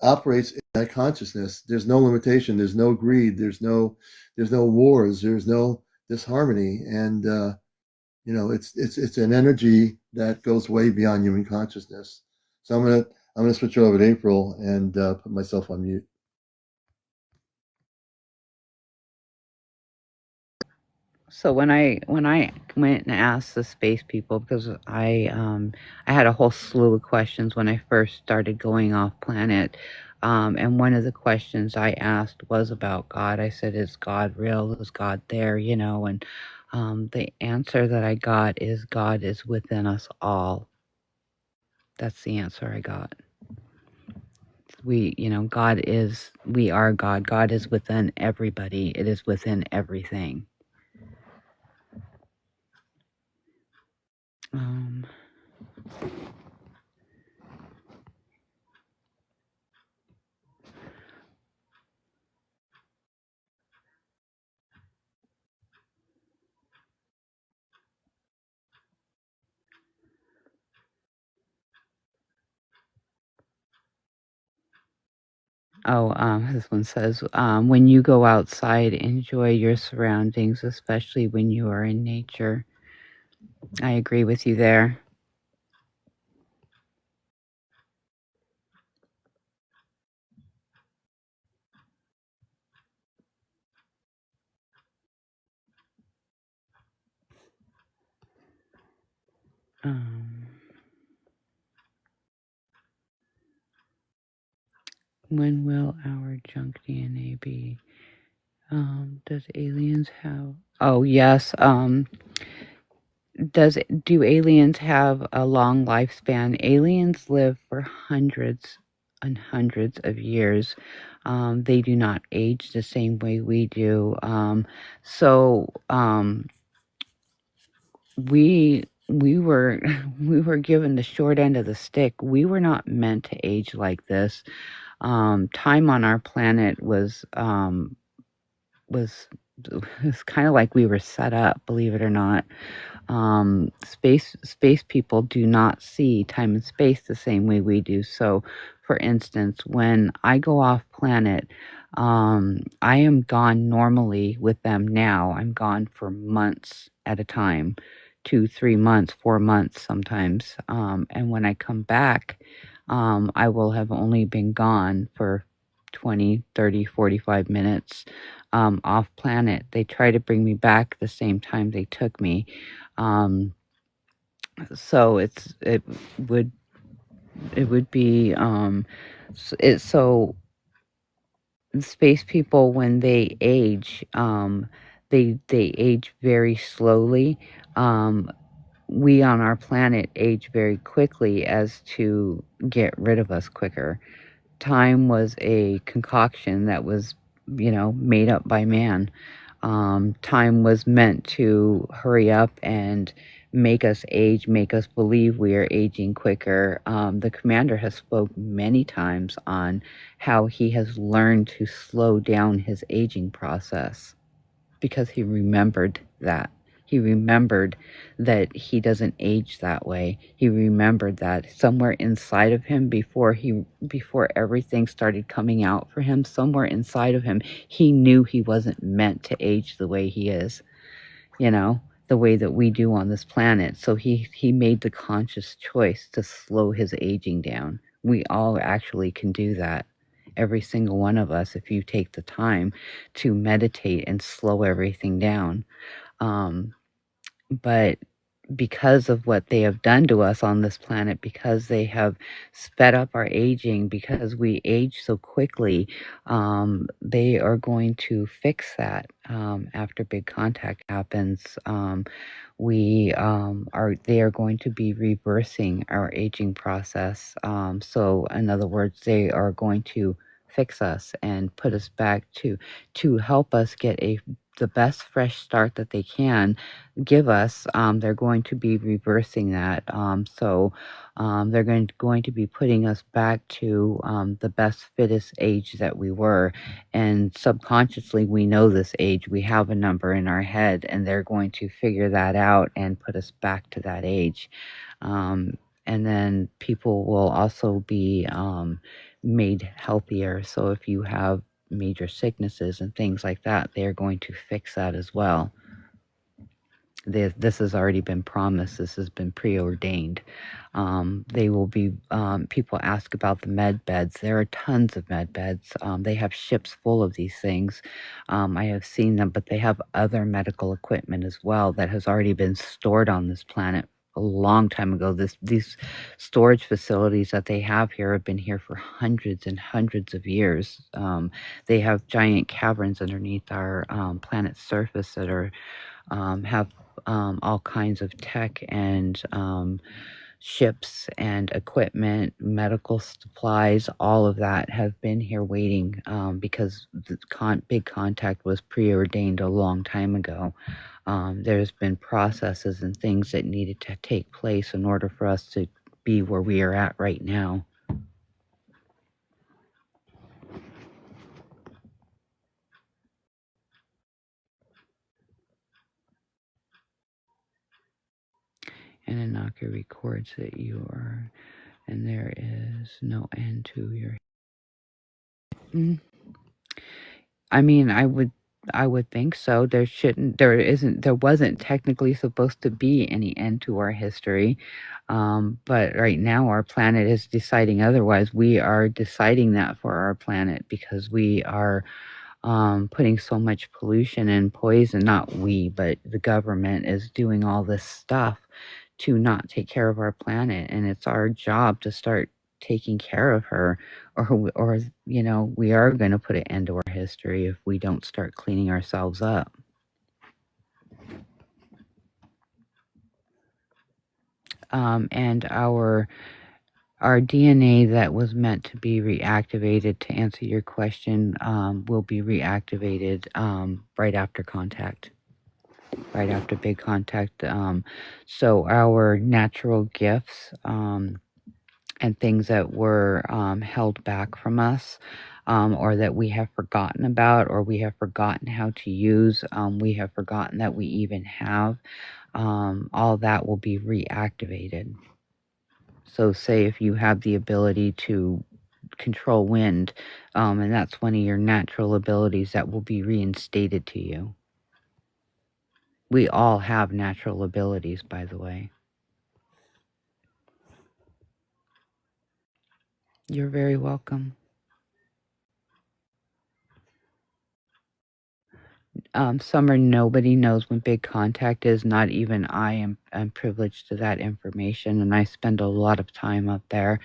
Speaker 1: operates in that consciousness. There's no limitation. There's no greed. There's no wars. There's no disharmony. And it's an energy that goes way beyond human consciousness. So I'm gonna switch over to April and put myself on mute.
Speaker 3: So when I went and asked the space people, because I had a whole slew of questions when I first started going off planet, and one of the questions I asked was about God. I said, "Is God real? Is God there?" And the answer that I got is God is within us all. That's the answer I got. We are God. God is within everybody. It is within everything. Um, Oh, this one says, when you go outside, enjoy your surroundings, especially when you are in nature. I agree with you there. Um, when will our junk DNA be? Does aliens have? Oh yes. Do aliens have a long lifespan? Aliens live for hundreds and hundreds of years. They do not age the same way we do. We were we were given the short end of the stick. We were not meant to age like this. Time on our planet was it's kind of like we were set up, believe it or not. Space people do not see time and space the same way we do. So, for instance, when I go off planet, I am gone normally with them now. I'm gone for months at a time, 2, 3 months, 4 months sometimes. And when I come back, I will have only been gone for 20, 30, 45 minutes off planet. They try to bring me back the same time they took me. Um, so would it would be so space people when they age, they age very slowly. We on our planet age very quickly as to get rid of us quicker. Time was a concoction that was, made up by man. Time was meant to hurry up and make us age, make us believe we are aging quicker. The commander has spoke many times on how he has learned to slow down his aging process because he remembered that. He remembered that he doesn't age that way. He remembered that somewhere inside of him before everything started coming out for him, somewhere inside of him, he knew he wasn't meant to age the way he is, the way that we do on this planet. So he made the conscious choice to slow his aging down. We all actually can do that. Every single one of us, if you take the time to meditate and slow everything down. But because of what they have done to us on this planet, because they have sped up our aging, because we age so quickly, they are going to fix that after big contact happens. They are going to be reversing our aging process. So in other words, they are going to fix us and put us back to help us get the best fresh start that they can give us. They're going to be reversing that. They're going to be putting us back to the best, fittest age that we were. And subconsciously, we know this age. We have a number in our head, and they're going to figure that out and put us back to that age. And then people will also be made healthier. So if you have major sicknesses and things like that, they're going to fix that as well. This has already been promised. This has been preordained. They will be, people ask about the med beds. There are tons of med beds. They have ships full of these things. I have seen them, but they have other medical equipment as well that has already been stored on this planet a long time ago. These storage facilities that they have here have been here for hundreds and hundreds of years. They have giant caverns underneath our planet's surface that are have all kinds of tech and ships and equipment, medical supplies, all of that have been here waiting because the big contact was preordained a long time ago. There's been processes and things that needed to take place in order for us to be where we are at right now. And Anaka records that you are, and there is no end to your Mm. I mean, I would think so. There wasn't technically supposed to be any end to our history. But right now our planet is deciding otherwise. We are deciding that for our planet because we are putting so much pollution and poison. Not we, but the government is doing all this stuff to not take care of our planet, and it's our job to start taking care of her, or you know, we are going to put an end to our history if we don't start cleaning ourselves up. And our DNA that was meant to be reactivated, to answer your question, will be reactivated right after contact, right after big contact. So our natural gifts and things that were held back from us, or that we have forgotten about, or we have forgotten how to use, we have forgotten that we even have, all that will be reactivated. So say if you have the ability to control wind, and that's one of your natural abilities, that will be reinstated to you. We all have natural abilities, by the way. You're very welcome. Summer, nobody knows when big contact is. Not even I am privileged to that information, and I spend a lot of time up there,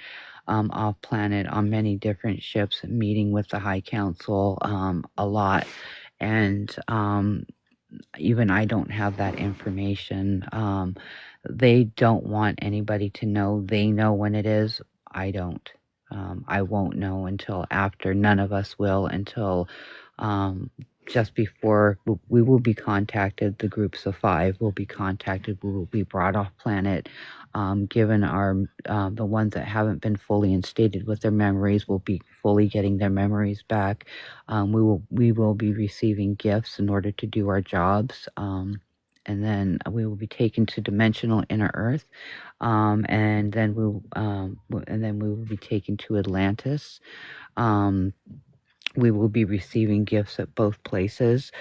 Speaker 3: off planet, on many different ships, meeting with the High Council a lot, and even I don't have that information. They don't want anybody to know. They know when it is. I don't. I won't know until after. None of us will until just before we will be contacted. The groups of 5 will be contacted. We will be brought off planet. Given our the ones that haven't been fully instated with their memories will be fully getting their memories back. We will be receiving gifts in order to do our jobs. And then we will be taken to dimensional inner Earth, and then we will be taken to Atlantis. We will be receiving gifts at both places.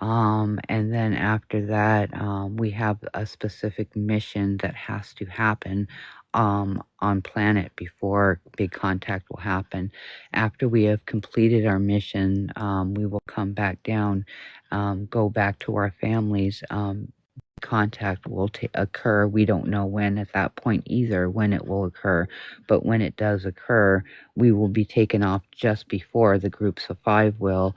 Speaker 3: And then after that, we have a specific mission that has to happen on planet before big contact will happen. After we have completed our mission, we will come back down, go back to our families. Contact will occur. We don't know when at that point either, when it will occur. But when it does occur, we will be taken off just before the groups of 5 will,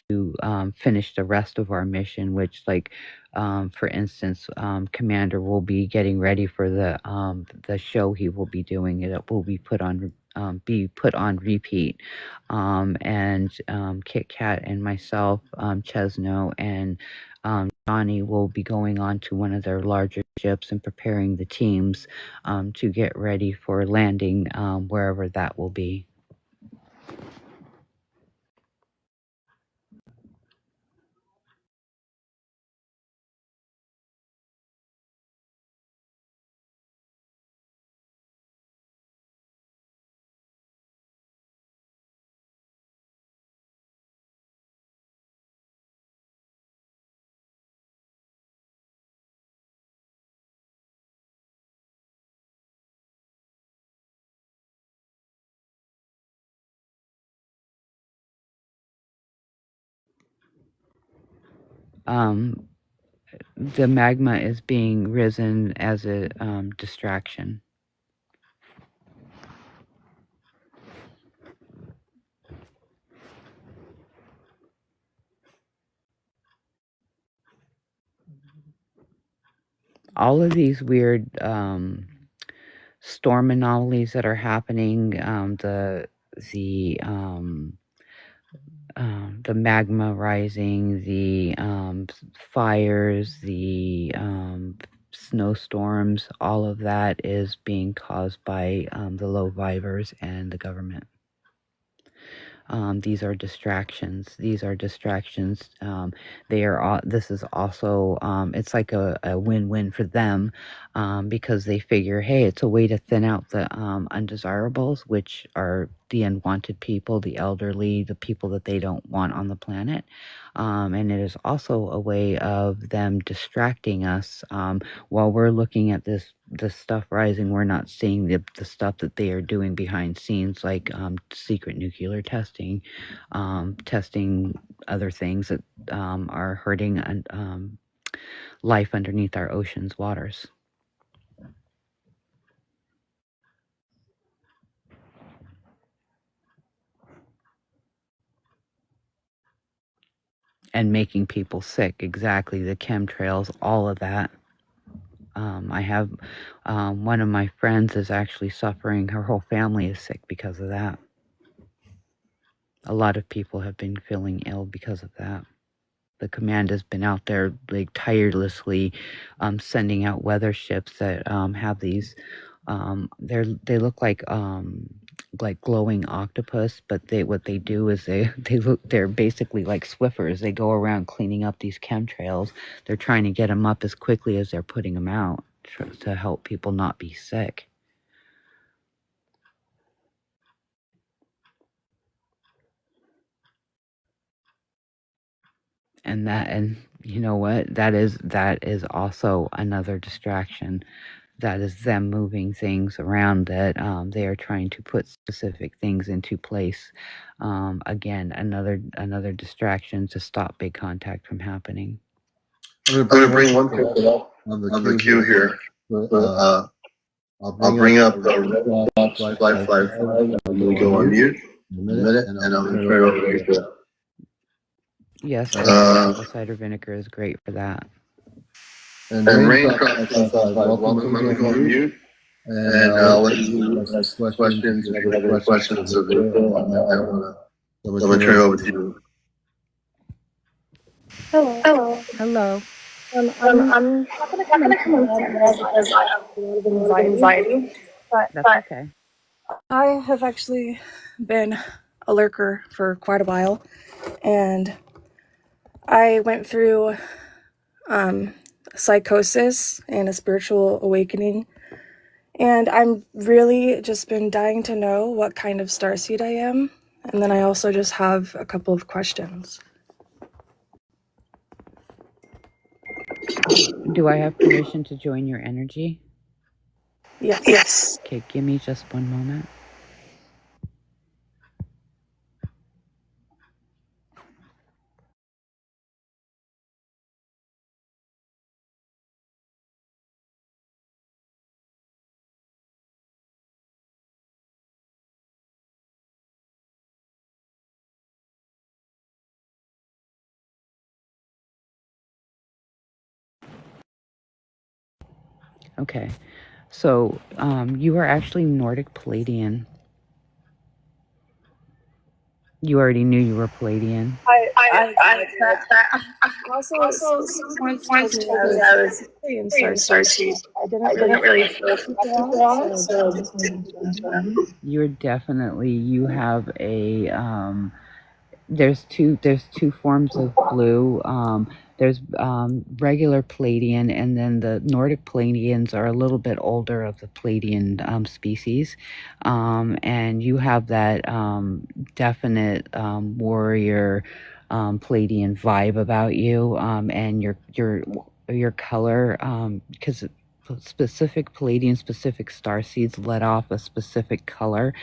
Speaker 3: to finish the rest of our mission, which, like, for instance, Commander will be getting ready for the show he will be doing. It will be put on repeat. And Kit Kat and myself, Chesno and Johnny, will be going on to one of their larger ships and preparing the teams to get ready for landing wherever that will be. The magma is being risen as a distraction. All of these weird storm anomalies that are happening, the magma rising, the fires, the snowstorms, all of that is being caused by the low vibers and the government. These are distractions. These are distractions. They are. This is also. It's like a win-win for them, because they figure, hey, it's a way to thin out the undesirables, which are the unwanted people, the elderly, the people that they don't want on the planet. And it is also a way of them distracting us. While we're looking at this stuff rising, we're not seeing the stuff that they are doing behind scenes, like secret nuclear testing, testing other things that are hurting life underneath our oceans, waters. And making people sick. Exactly. The chemtrails, all of that. I have one of my friends is actually suffering. Her whole family is sick because of that. A lot of people have been feeling ill because of that. The command has been out there like tirelessly sending out weather ships that have these. They look like glowing octopus, but what they do is they're basically like Swiffers. They go around cleaning up these chemtrails. They're trying to get them up as quickly as they're putting them out to help people not be sick. And you know what? That is also another distraction. That is them moving things around that they are trying to put specific things into place. Again, another distraction to stop big contact from happening.
Speaker 1: I'm going to bring one person up on the queue here. I'll bring up the red 555. I'm going to go on mute in a minute, and I'm going to turn it over to you.
Speaker 3: Yes, apple cider vinegar is great for that.
Speaker 1: And Raindrop 555, welcome to go on mute. And I'll let you ask questions. If you have any questions of April, I'm going to turn it over to you.
Speaker 3: Hello.
Speaker 6: I'm not going to come into it because I have a lot of anxiety. But
Speaker 3: That's okay.
Speaker 6: I have actually been a lurker for quite a while, and I went through psychosis and a spiritual awakening, and I'm really just been dying to know what kind of starseed I am, and then I also just have a couple of questions.
Speaker 3: Do I have permission to join your energy?
Speaker 6: Yes.
Speaker 3: Okay, give me just one moment. Okay, so you are actually Nordic Palladian. You already knew you were Palladian.
Speaker 6: I also someone once told me I was in starseed. I didn't really feel super on, so I just wanted to confirm.
Speaker 3: You're definitely, you have a there's two forms of blue. There's regular Palladian, and then the Nordic Palladians are a little bit older of the Palladian species, and you have that definite warrior Palladian vibe about you, and your color, because specific Palladian, specific star seeds let off a specific color,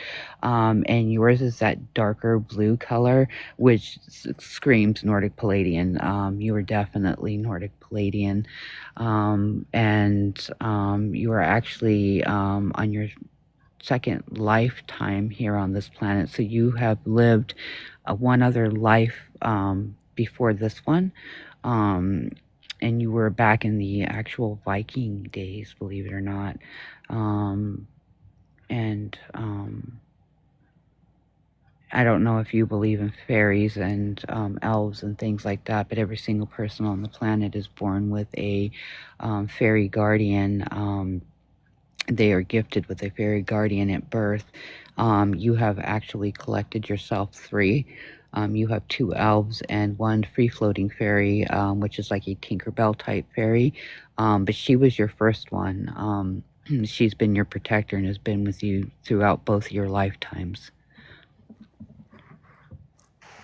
Speaker 3: and yours is that darker blue color, which screams Nordic Palladian. You are definitely Nordic Palladian, and you are actually on your second lifetime here on this planet. So you have lived one other life before this one. And you were back in the actual Viking days, believe it or not. I don't know if you believe in fairies and elves and things like that, but every single person on the planet is born with a fairy guardian they are gifted with a fairy guardian at birth. You have actually collected yourself 3. You have 2 elves and 1 free-floating fairy, which is like a Tinkerbell type fairy. But she was your first one. She's been your protector and has been with you throughout both your lifetimes.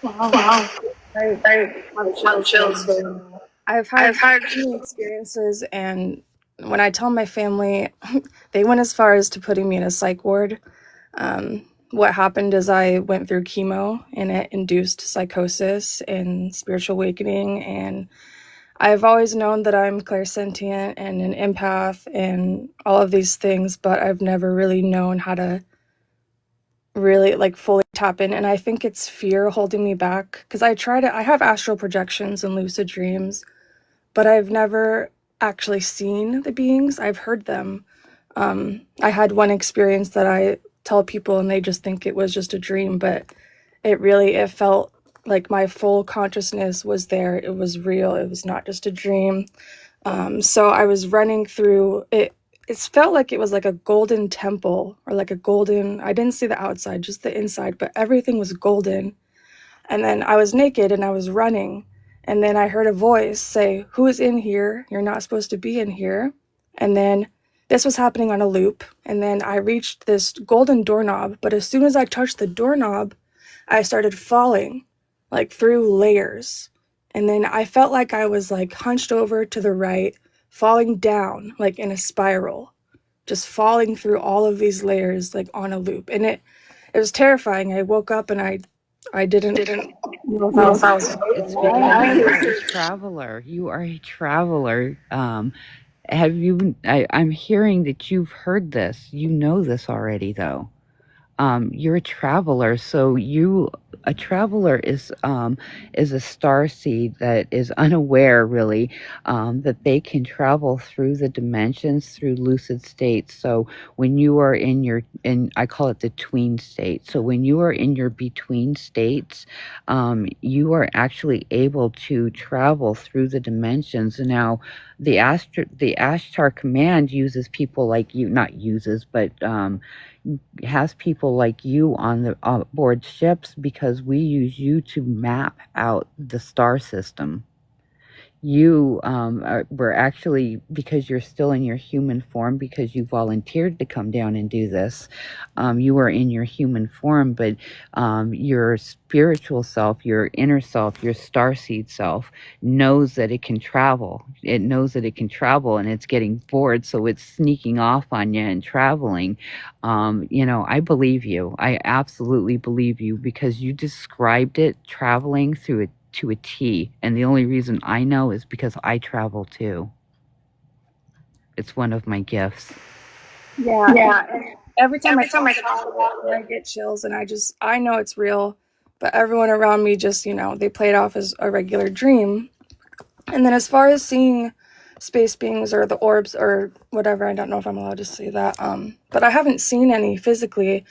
Speaker 6: Wow.
Speaker 4: Wow.
Speaker 6: I
Speaker 4: I
Speaker 6: have
Speaker 4: have
Speaker 6: chills.
Speaker 4: chills.
Speaker 6: I've
Speaker 4: I've
Speaker 6: had
Speaker 4: had
Speaker 6: many experiences, and when I tell my family, they went as far as to putting me in a psych ward. What happened is I went through chemo, and it induced psychosis and spiritual awakening. And I've always known that I'm clairsentient and an empath and all of these things, but I've never really known how to really like fully tap in. And I think it's fear holding me back, because I have astral projections and lucid dreams, but I've never actually seen the beings. I've heard them. I had one experience that I tell people and they just think it was just a dream, but it felt like my full consciousness was there. It was real. It was not just a dream. So I was running through it. It felt like it was like a golden temple, or like a golden, I didn't see the outside, just the inside, but everything was golden. And then I was naked and I was running. And then I heard a voice say, "Who is in here? You're not supposed to be in here." And then this was happening on a loop. And then I reached this golden doorknob. But as soon as I touched the doorknob, I started falling like through layers. And then I felt like I was like hunched over to the right, falling down like in a spiral, just falling through all of these layers like on a loop. And it was terrifying. I woke up and I didn't know if I
Speaker 4: know
Speaker 6: was
Speaker 4: if I was
Speaker 3: It's
Speaker 4: I
Speaker 3: because you are a
Speaker 4: understood.
Speaker 3: traveler. You are a traveler. Have you? I'm hearing that you've heard this. You know this already, though. You're a traveler, so a traveler is a star seed that is unaware, really, that they can travel through the dimensions through lucid states. So when you are I call it the tween state. So when you are in your between states, you are actually able to travel through the dimensions. Now, the Ashtar Command uses people like you, not uses, but has people like you on the board ships, because we use you to map out the star system. You were actually, because you're still in your human form, because you volunteered to come down and do this, you are in your human form, but your spiritual self, your inner self, your starseed self knows that it can travel. It knows that it can travel, and it's getting bored, so it's sneaking off on you and traveling. I believe you. I absolutely believe you, because you described it traveling through it to a T, and the only reason I know is because I travel too. It's one of my gifts.
Speaker 6: Yeah.
Speaker 4: Yeah.
Speaker 6: Every time I
Speaker 4: Every time
Speaker 6: talk
Speaker 4: I
Speaker 6: about
Speaker 4: talk about
Speaker 6: it, I get chills, and I know it's real, but everyone around me just, they play it off as a regular dream. And then as far as seeing space beings or the orbs or whatever, I don't know if I'm allowed to say that, but I haven't seen any physically.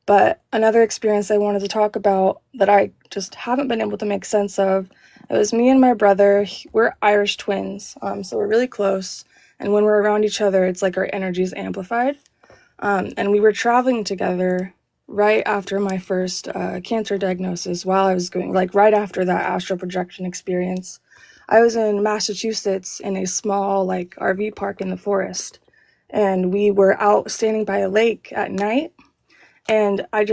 Speaker 6: But another experience I wanted to talk about that I just haven't been able to make sense of, it was me and my brother. We're Irish twins, so we're really close. And when we're around each other, it's like our energy is amplified. And we were traveling together right after my first cancer diagnosis, while I was going, like right after that astral projection experience. I was in Massachusetts in a small like RV park in the forest, and we were out standing by a lake at night, and I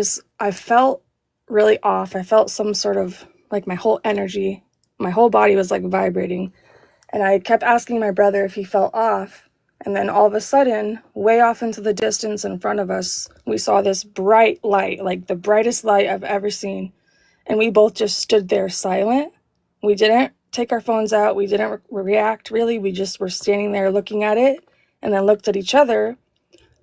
Speaker 6: felt really off. I felt some sort of like my whole energy, my whole body was like vibrating, and I kept asking my brother if he felt off. And then all of a sudden, way off into the distance in front of us, we saw this bright light, like the brightest light I've ever seen. And we both just stood there silent. We didn't take our phones out. We didn't react, really. We just were standing there looking at it and then looked at each other.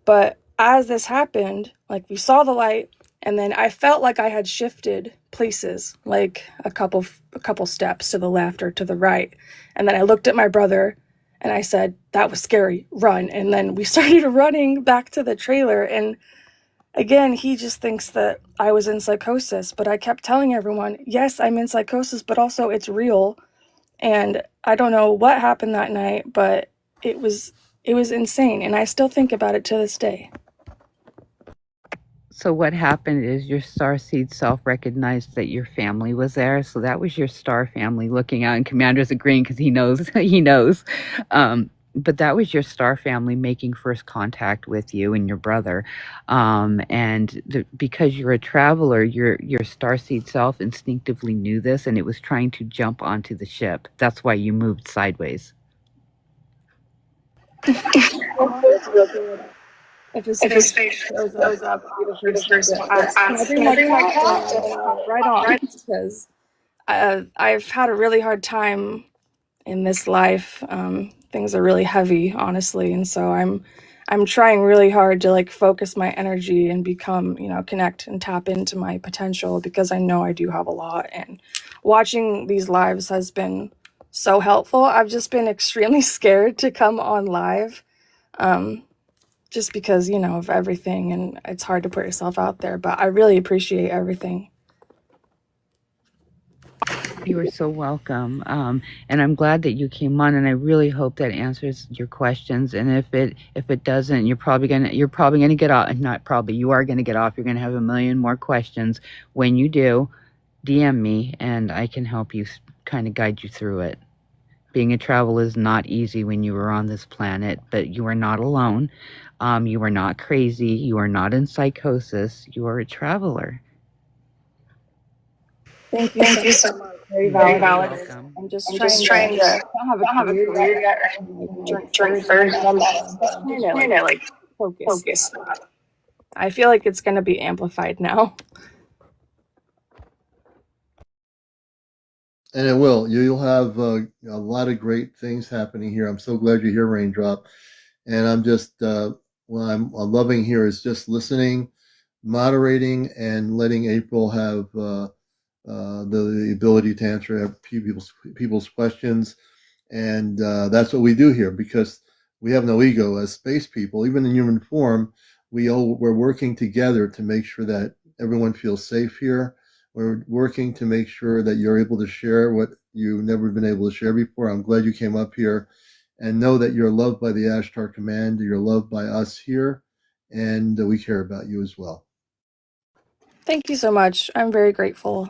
Speaker 6: But as this happened, like we saw the light, and then I felt like I had shifted places, like a couple steps to the left or to the right. And then I looked at my brother and I said, "That was scary, run." And then we started running back to the trailer. And again, he just thinks that I was in psychosis, but I kept telling everyone, yes, I'm in psychosis, but also it's real. And I don't know what happened that night, but it was It was insane, and I still think about it to this day.
Speaker 3: So what happened is your starseed self recognized that your family was there. So that was your star family looking out, and Commander's agreeing because he knows, he knows. But that was your star family making first contact with you and your brother. Because you're a traveler, your starseed self instinctively knew this, and it was trying to jump onto the ship. That's why you moved sideways.
Speaker 6: If a space shows up, I'll be the first one to ask, can I bring my cat? Right on. Because I've had a really hard time in this life. Things are really heavy, honestly, and so I'm trying really hard to like focus my energy and become, connect and tap into my potential, because I know I do have a lot. And watching these lives has been so helpful. I've just been extremely scared to come on live. Just because, of everything, and it's hard to put yourself out there, but I really appreciate everything.
Speaker 3: You are so welcome. And I'm glad that you came on, and I really hope that answers your questions. And if it doesn't, you're probably gonna get off. Not probably, you are gonna get off. You're gonna have a million more questions. When you do, DM me and I can help you kind of guide you through it. Being a traveler is not easy when you are on this planet, but you are not alone. You are not crazy. You are not in psychosis. You are a traveler.
Speaker 6: Thank you so much. Very valid. I'm just trying to not have a career yet, drink first, and I'm just trying to like focus. I feel like it's going to be amplified now.
Speaker 1: And it will. You'll have a lot of great things happening here. I'm so glad you're here, Raindrop. And I'm just, what I'm loving here is just listening, moderating, and letting April have the ability to answer people's questions. And that's what we do here, because we have no ego as space people. Even in human form, we're working together to make sure that everyone feels safe here. We're working to make sure that you're able to share what you've never been able to share before. I'm glad you came up here, and know that you're loved by the Ashtar Command. You're loved by us here, and we care about you as well.
Speaker 6: Thank you so much. I'm very grateful.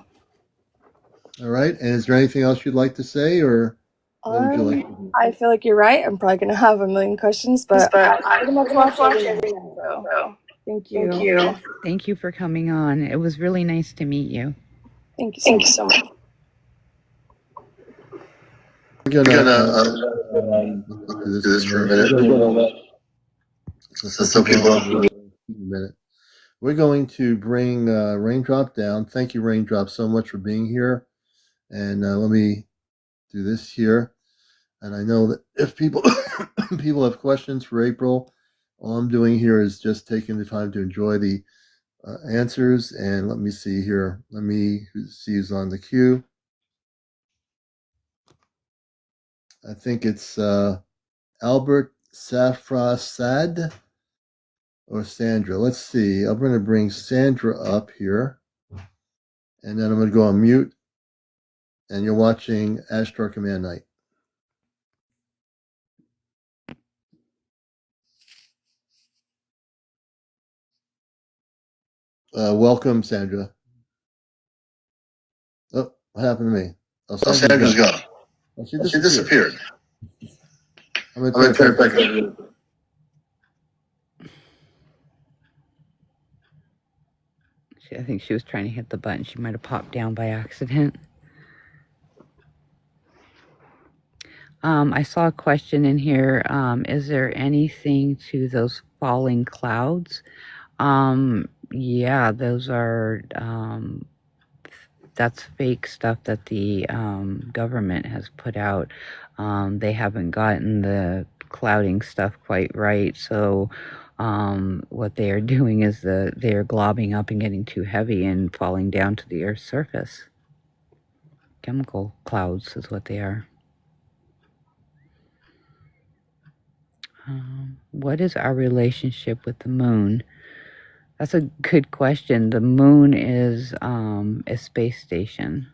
Speaker 1: All right. And is there anything else you'd like to say, or what would you like to do?
Speaker 6: I feel like you're right. I'm probably going to have a million questions, but I pretty much watch everything. So thank you.
Speaker 3: Thank you for coming on. It was really nice to meet you.
Speaker 6: Thank you so much.
Speaker 1: We're gonna do this for a minute. So people have a minute. We're going to bring Raindrop down. Thank you, Raindrop, so much for being here. And let me do this here. And I know that if people people have questions for April, all I'm doing here is just taking the time to enjoy the answers. And let me see here. Let me see who's on the queue. I think it's Albert Safrasad or Sandra. Let's see. I'm going to bring Sandra up here, and then I'm going to go on mute, and you're watching Ashtar Command Night. Welcome, Sandra. Oh, what happened to me? Oh,
Speaker 4: Sandra's gone.
Speaker 1: Oh, she
Speaker 4: disappeared.
Speaker 1: I'm going to turn it back on.
Speaker 3: I think she was trying to hit the button. She might have popped down by accident. I saw a question in here. Is there anything to those falling clouds? Yeah, those are, that's fake stuff that the government has put out. They haven't gotten the clouding stuff quite right. So what they are doing is they are globbing up and getting too heavy and falling down to the Earth's surface. Chemical clouds is what they are. What is our relationship with the moon? That's a good question. The moon is a space station.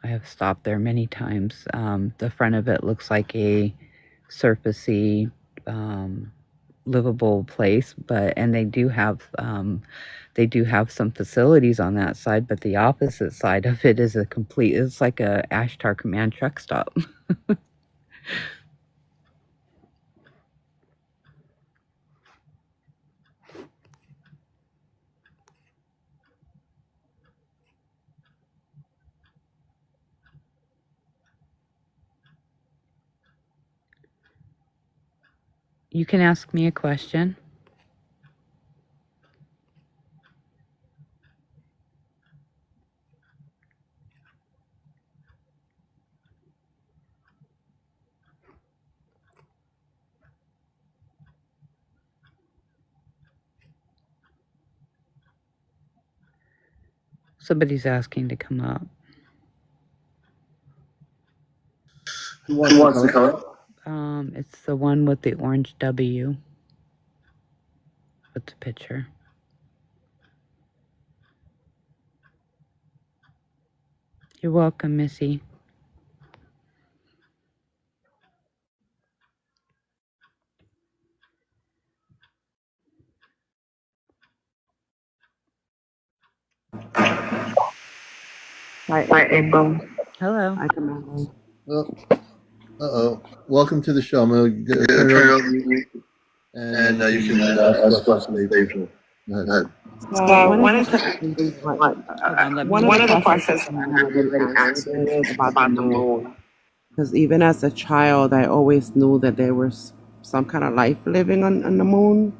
Speaker 3: I have stopped there many times. The front of it looks like a surfacey, livable place, and they do have some facilities on that side, but the opposite side of it is it's like a Ashtar Command truck stop. You can ask me a question. Somebody's asking to come up.
Speaker 1: Who wants to come up?
Speaker 3: It's the one with the orange W with the picture. You're welcome, Missy.
Speaker 7: Hi, April.
Speaker 3: Hello.
Speaker 7: Hi, Commander.
Speaker 1: Oh, welcome to the show. I'm going to turn it over to you, and you can ask questions to April. Go ahead.
Speaker 7: So
Speaker 4: So
Speaker 7: one
Speaker 4: one
Speaker 7: of
Speaker 4: of
Speaker 7: the
Speaker 4: the
Speaker 7: things,
Speaker 3: Hold on, let me
Speaker 7: one of the
Speaker 4: questions
Speaker 7: questions
Speaker 4: that
Speaker 7: I
Speaker 4: I
Speaker 7: have
Speaker 4: have
Speaker 7: everybody
Speaker 4: everybody
Speaker 7: answered
Speaker 4: answered
Speaker 7: is
Speaker 4: is
Speaker 7: about the
Speaker 4: about the
Speaker 7: moon.
Speaker 4: moon.
Speaker 7: Because even as a child, I always knew that there was some kind of life living on the moon.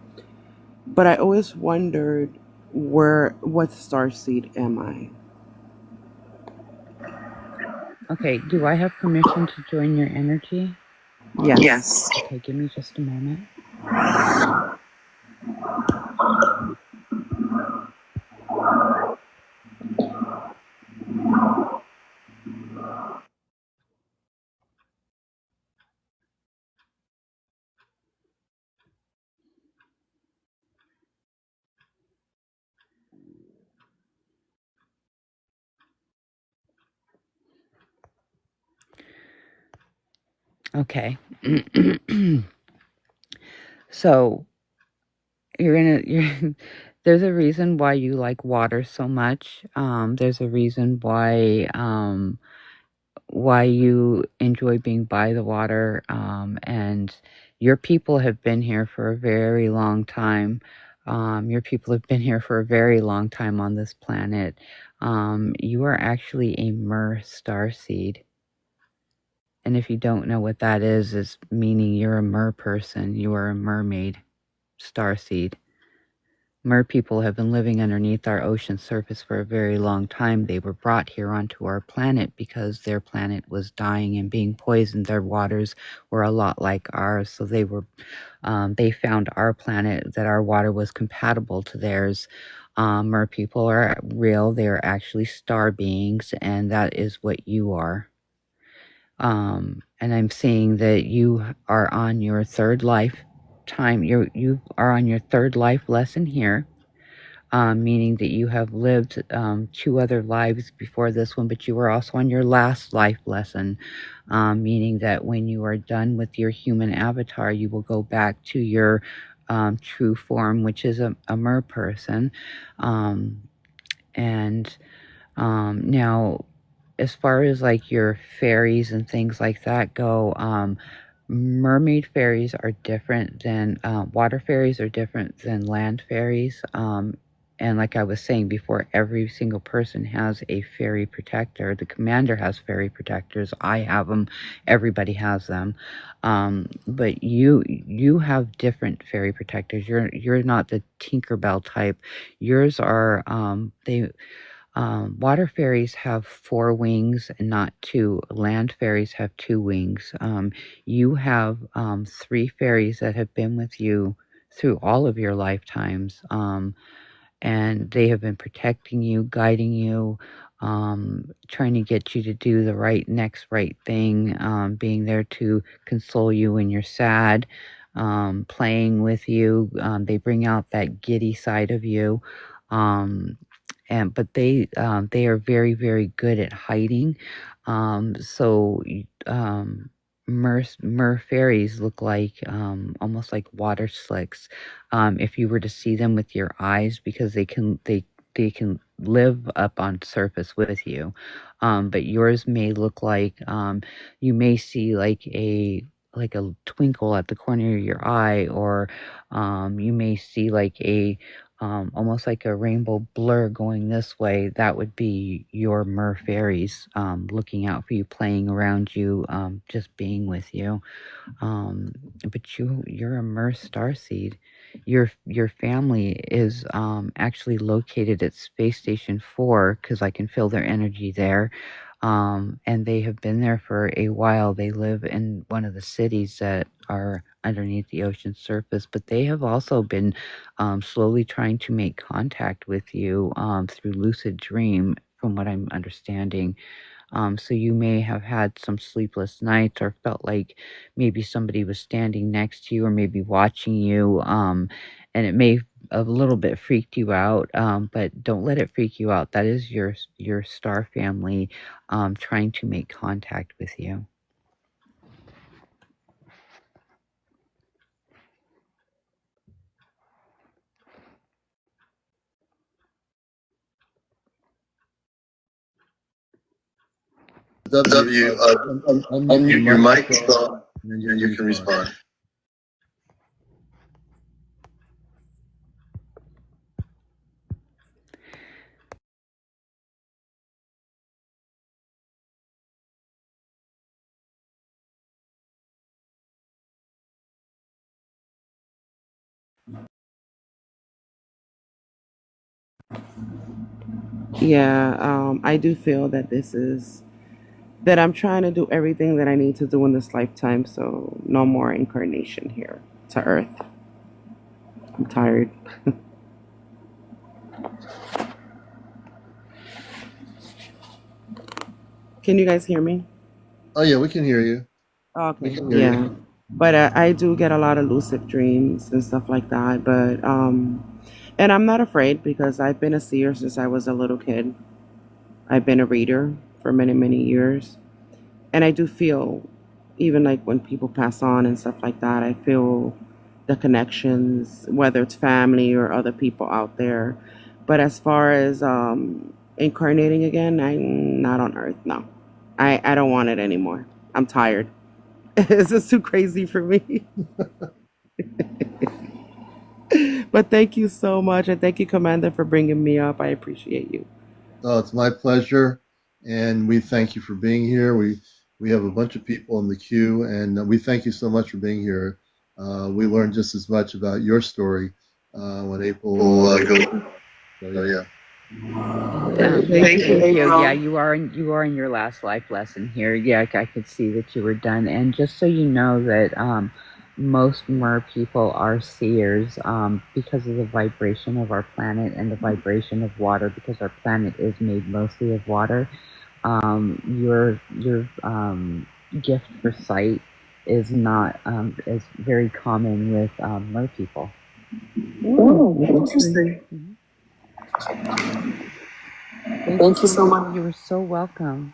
Speaker 7: But I always wondered what star seed am I?
Speaker 3: Okay, do I have permission to join your energy?
Speaker 7: Yes.
Speaker 4: Yes.
Speaker 3: Okay, give me just a moment. Okay. So there's a reason why you like water so much. There's a reason why you enjoy being by the water. And your people have been here for a very long time. Your people have been here for a very long time on this planet. You are actually a Mer starseed. And if you don't know what that is meaning you're a mer person. You are a mermaid starseed. Mer people have been living underneath our ocean surface for a very long time. They were brought here onto our planet because their planet was dying and being poisoned. Their waters were a lot like ours, so they found our planet, that our water was compatible to theirs. Mer people are real. They are actually star beings, and that is what you are. And I'm seeing that you are on your third lifetime. You are on your third life lesson here, meaning that you have lived 2 other lives before this one, but you were also on your last life lesson, meaning that when you are done with your human avatar, you will go back to your true form, which is a mer person. Now, as far as like your fairies and things like that go, mermaid fairies are different than water fairies are different than land fairies. And like I was saying before, every single person has a fairy protector. The commander has fairy protectors. I have them. Everybody has them. But you have different fairy protectors. You're not the Tinkerbell type. Yours are water fairies have 4 wings and not 2. Land fairies have 2 wings. You have 3 fairies that have been with you through all of your lifetimes, and they have been protecting you, guiding you, trying to get you to do the next right thing, being there to console you when you're sad, playing with you. They bring out that giddy side of you. But they are very, very good at hiding. So mer fairies look like almost like water slicks. If you were to see them with your eyes, because they can live up on surface with you, but yours may look like you may see like a twinkle at the corner of your eye, or you may see like a almost like a rainbow blur going this way. That would be your mer fairies looking out for you, playing around you, just being with you. Um, but you're a mer starseed. Your family is actually located at Space Station 4, because I can feel their energy there. And they have been there for a while. They live in one of the cities that are underneath the ocean surface, but they have also been slowly trying to make contact with you through lucid dream, from what I'm understanding. So you may have had some sleepless nights, or felt like maybe somebody was standing next to you, or maybe watching you, and it may a little bit freaked you out, but don't let it freak you out. That is your star family trying to make contact with you.
Speaker 1: W,
Speaker 4: Unmute your mic,
Speaker 1: and
Speaker 4: and you can respond.
Speaker 7: Yeah, I do feel that that I'm trying to do everything that I need to do in this lifetime, so no more incarnation here to Earth. I'm tired. Can you guys hear me?
Speaker 1: Oh yeah, we can hear you. We
Speaker 7: Okay,
Speaker 1: can hear
Speaker 7: yeah.
Speaker 1: you.
Speaker 7: But I do get a lot of lucid dreams and stuff like that. But and I'm not afraid, because I've been a seer since I was a little kid. I've been a reader for many, many years. And I do feel, even like when people pass on and stuff like that, I feel the connections, whether it's family or other people out there. But as far as incarnating again, I'm not on Earth. No, I don't want it anymore. I'm tired. It's just too crazy for me. But thank you so much, and thank you, Commander, for bringing me up. I appreciate you.
Speaker 1: Oh, it's my pleasure, and we thank you for being here. We have a bunch of people in the queue, and we thank you so much for being here. We learned just as much about your story when April.
Speaker 4: So yeah.
Speaker 3: Thank you. Yeah, you are in your last life lesson here. Yeah, I could see that you were done. And just so you know that most mer people are seers because of the vibration of our planet and the vibration of water, because our planet is made mostly of water. Your gift for sight is not is very common with mer people.
Speaker 7: Oh, interesting.
Speaker 3: Thank you so much. You were so welcome.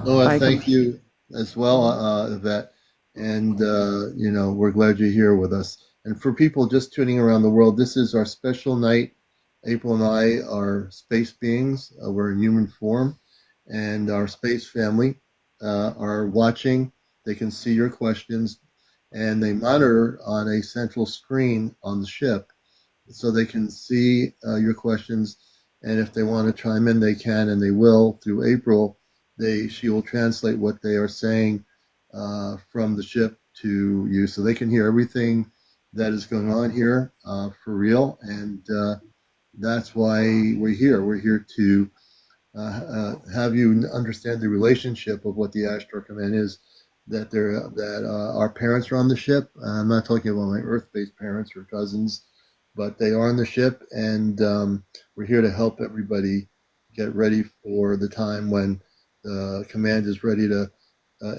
Speaker 1: Oh, I
Speaker 7: Bye,
Speaker 1: thank
Speaker 7: Commander.
Speaker 1: you as well, Yvette. And, we're glad you're here with us. And for people just tuning around the world, this is our special night. April and I are space beings. We're in human form, and our space family are watching. They can see your questions, and they monitor on a central screen on the ship, so they can see your questions. And if they want to chime in, they can, and they will through April. She will translate what they are saying from the ship to you, so they can hear everything that is going on here for real. And that's why we're here. We're here to have you understand the relationship of what the Ashtar Command is. That our parents are on the ship. I'm not talking about my Earth-based parents or cousins, but they are on the ship, and we're here to help everybody get ready for the time when the command is ready to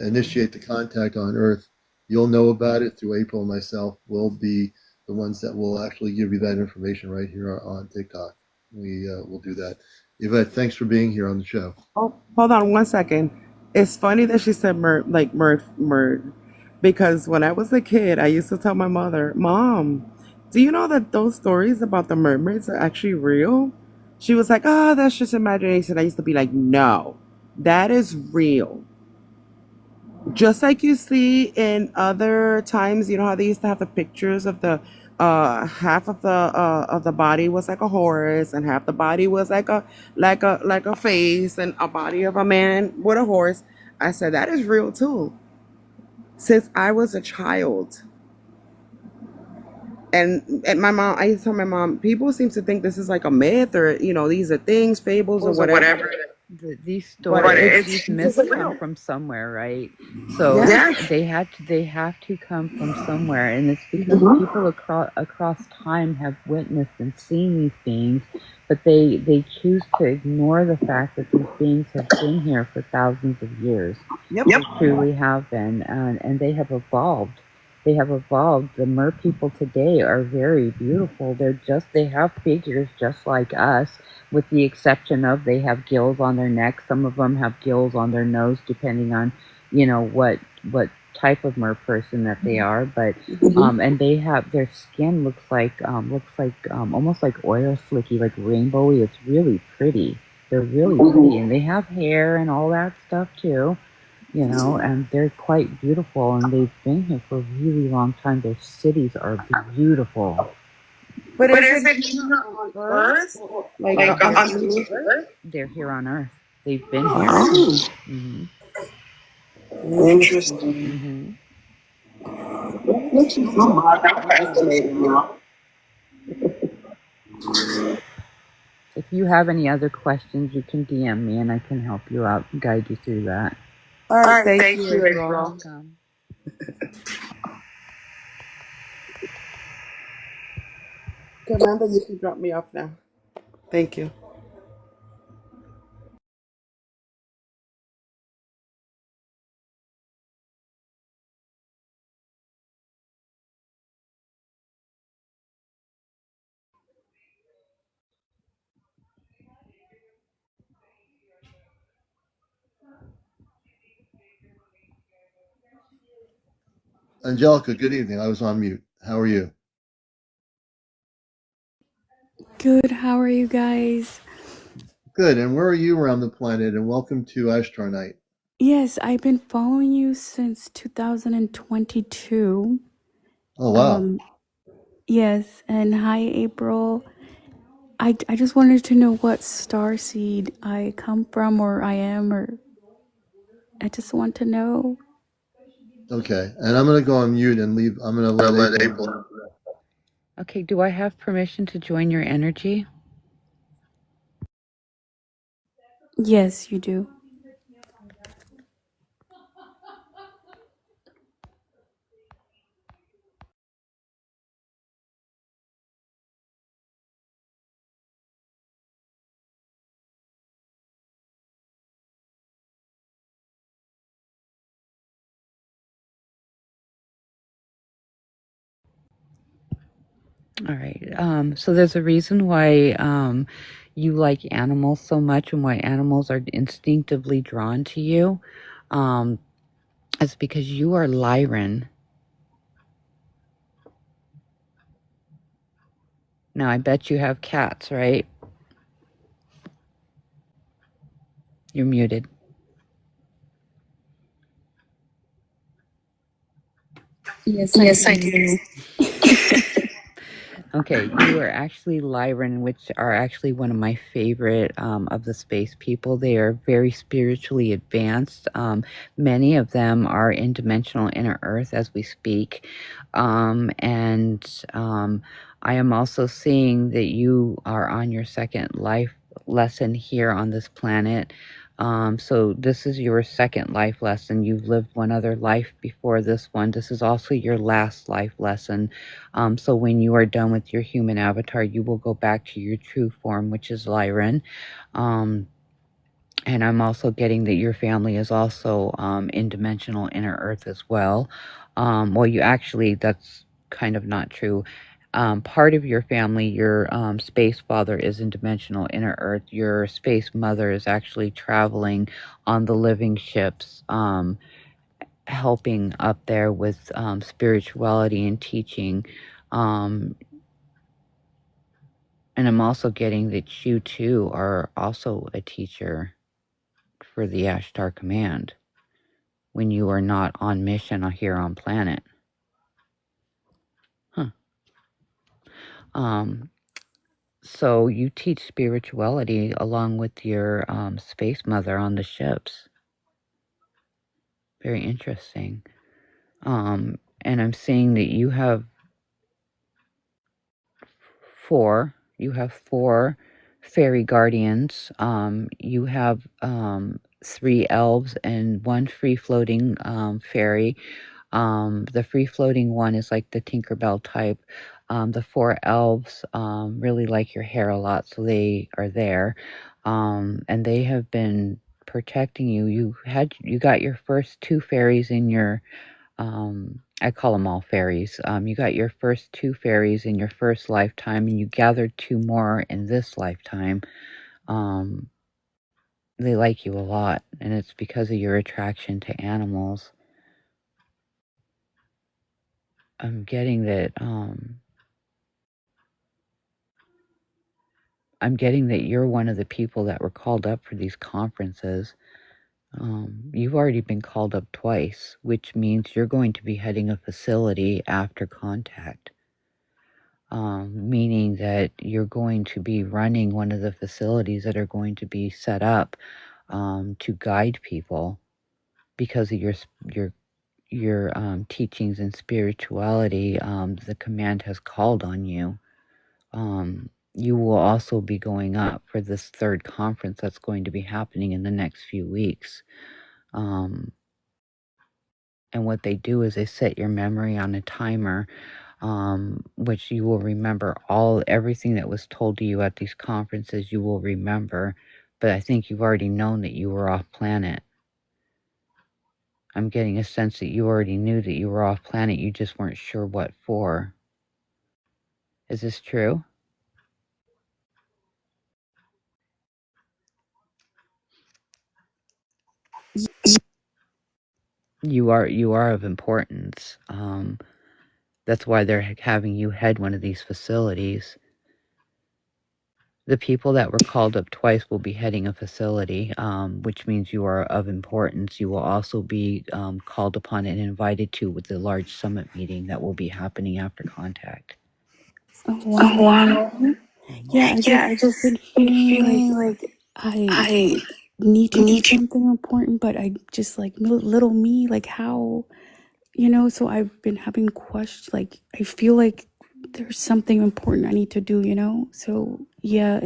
Speaker 1: initiate the contact on Earth. You'll know about it through April and myself. We'll be the ones that will actually give you that information right here on TikTok. We will do that. Yvette, thanks for being here on the show.
Speaker 7: Oh, hold on 1 second. It's funny that she said murd, because when I was a kid, I used to tell my mother, "Mom, do you know that those stories about the mermaids are actually real?" She was like, "Ah, that's just imagination." I used to be like, "No, that is real." Just like you see in other times, you know how they used to have the pictures of the half of the body was like a horse and half the body was like a face and a body of a man with a horse. I said that is real too. Since I was a child. And my mom, I used to tell my mom, people seem to think this is like a myth, or these are things, fables or whatever.
Speaker 3: These
Speaker 7: But
Speaker 3: stories,
Speaker 7: it's
Speaker 3: these myths come
Speaker 7: real.
Speaker 3: from somewhere, right? So
Speaker 7: Yes.
Speaker 3: they have to come from somewhere, and it's because
Speaker 7: Mhm.
Speaker 3: people across time have witnessed and seen these beings, but they choose to ignore the fact that these beings have been here for thousands of years.
Speaker 7: Yep.
Speaker 3: They truly have been, and they have evolved. They have evolved. The mer people today are very beautiful. They have figures just like us, with the exception of they have gills on their neck. Some of them have gills on their nose, depending on, what type of mer person that they are. But and they have their skin looks like almost like oil slicky, like rainbowy. It's really pretty. They're really pretty, and they have hair and all that stuff too. And they're quite beautiful, and they've been here for a really long time. Their cities are beautiful.
Speaker 7: But is it on Earth? Like on
Speaker 3: They're here on Earth. They've been here.
Speaker 7: Oh,
Speaker 3: hmm
Speaker 7: interesting.
Speaker 3: hmm
Speaker 7: Thank you so much. I'm fascinated now.
Speaker 3: If you have any other questions, you can DM me, and I can help you out, guide you through that.
Speaker 7: All
Speaker 3: All
Speaker 7: right,
Speaker 3: right,
Speaker 7: thank
Speaker 3: thank
Speaker 7: you,
Speaker 3: you. You're
Speaker 7: April.
Speaker 3: welcome.
Speaker 7: Commander, you can drop me off now. Thank you.
Speaker 1: Angelica, good evening. I was on mute. How are you?
Speaker 8: Good, how are you guys?
Speaker 1: Good. And where are you around the planet? And welcome to Ashtar Night.
Speaker 8: Yes, I've been following you since 2022.
Speaker 1: Oh, wow.
Speaker 8: Yes, and hi, April. I just wanted to know what star seed I come from, or I am, or I just want to know.
Speaker 1: Okay. And I'm going to go on mute and leave. I'm going to let April.
Speaker 3: Okay, do I have permission to join your energy?
Speaker 8: Yes, you do.
Speaker 3: All right. So there's a reason why you like animals so much, and why animals are instinctively drawn to you. It's because you are Lyran. Now, I bet you have cats, right? You're muted.
Speaker 8: Yes, I do.
Speaker 3: Okay, you are actually Lyran, which are actually one of my favorite of the space people. They are very spiritually advanced. Many of them are in dimensional inner earth as we speak. And I am also seeing that you are on your second life lesson here on this planet. So this is your second life lesson. You've lived one other life before this one. This is also your last life lesson. So when you are done with your human avatar, you will go back to your true form, which is Lyran. And I'm also getting that your family is also in dimensional inner earth as well. Well, that's kind of not true. Part of your family, your space father is in dimensional inner earth. Your space mother is actually traveling on the living ships, helping up there with spirituality and teaching. And I'm also getting that you too are also a teacher for the Ashtar Command when you are not on mission here on planet. Huh. So you teach spirituality along with your space mother on the ships. Very interesting. And I'm seeing that you have four. You have four fairy guardians. You have 3 elves and 1 free-floating fairy. The free-floating one is like the Tinkerbell type. The 4 elves really like your hair a lot, so they are there. And they have been protecting you. You got your first 2 fairies in your I call them all fairies. You got your first 2 fairies in your first lifetime, and you gathered 2 more in this lifetime. They like you a lot, and it's because of your attraction to animals. I'm getting that. I'm getting that you're one of the people that were called up for these conferences. You've already been called up twice, which means you're going to be heading a facility after contact. Meaning that you're going to be running one of the facilities that are going to be set up to guide people because of your teachings and spirituality. The command has called on you. You will also be going up for this 3rd conference that's going to be happening in the next few weeks. And what they do is they set your memory on a timer, which you will remember everything that was told to you at these conferences. You will remember, but I think you've already known that you were off planet. I'm getting a sense that you already knew that you were off planet. You just weren't sure what for. Is this true? You are of importance. That's why they're having you head one of these facilities. The people that were called up twice will be heading a facility, which means you are of importance. You will also be called upon and invited to with the large summit meeting that will be happening after contact.
Speaker 8: Oh
Speaker 4: Oh,
Speaker 8: wow.
Speaker 4: wow.
Speaker 8: Yeah, I
Speaker 4: Yeah, I
Speaker 8: just
Speaker 4: just
Speaker 8: been
Speaker 4: been
Speaker 8: feeling like
Speaker 4: feeling like
Speaker 8: I
Speaker 4: I
Speaker 8: need to do
Speaker 4: need to.
Speaker 8: something important, but I just like little me, like how, so I've been having questions, like I feel like there's something important I need to do. So yeah,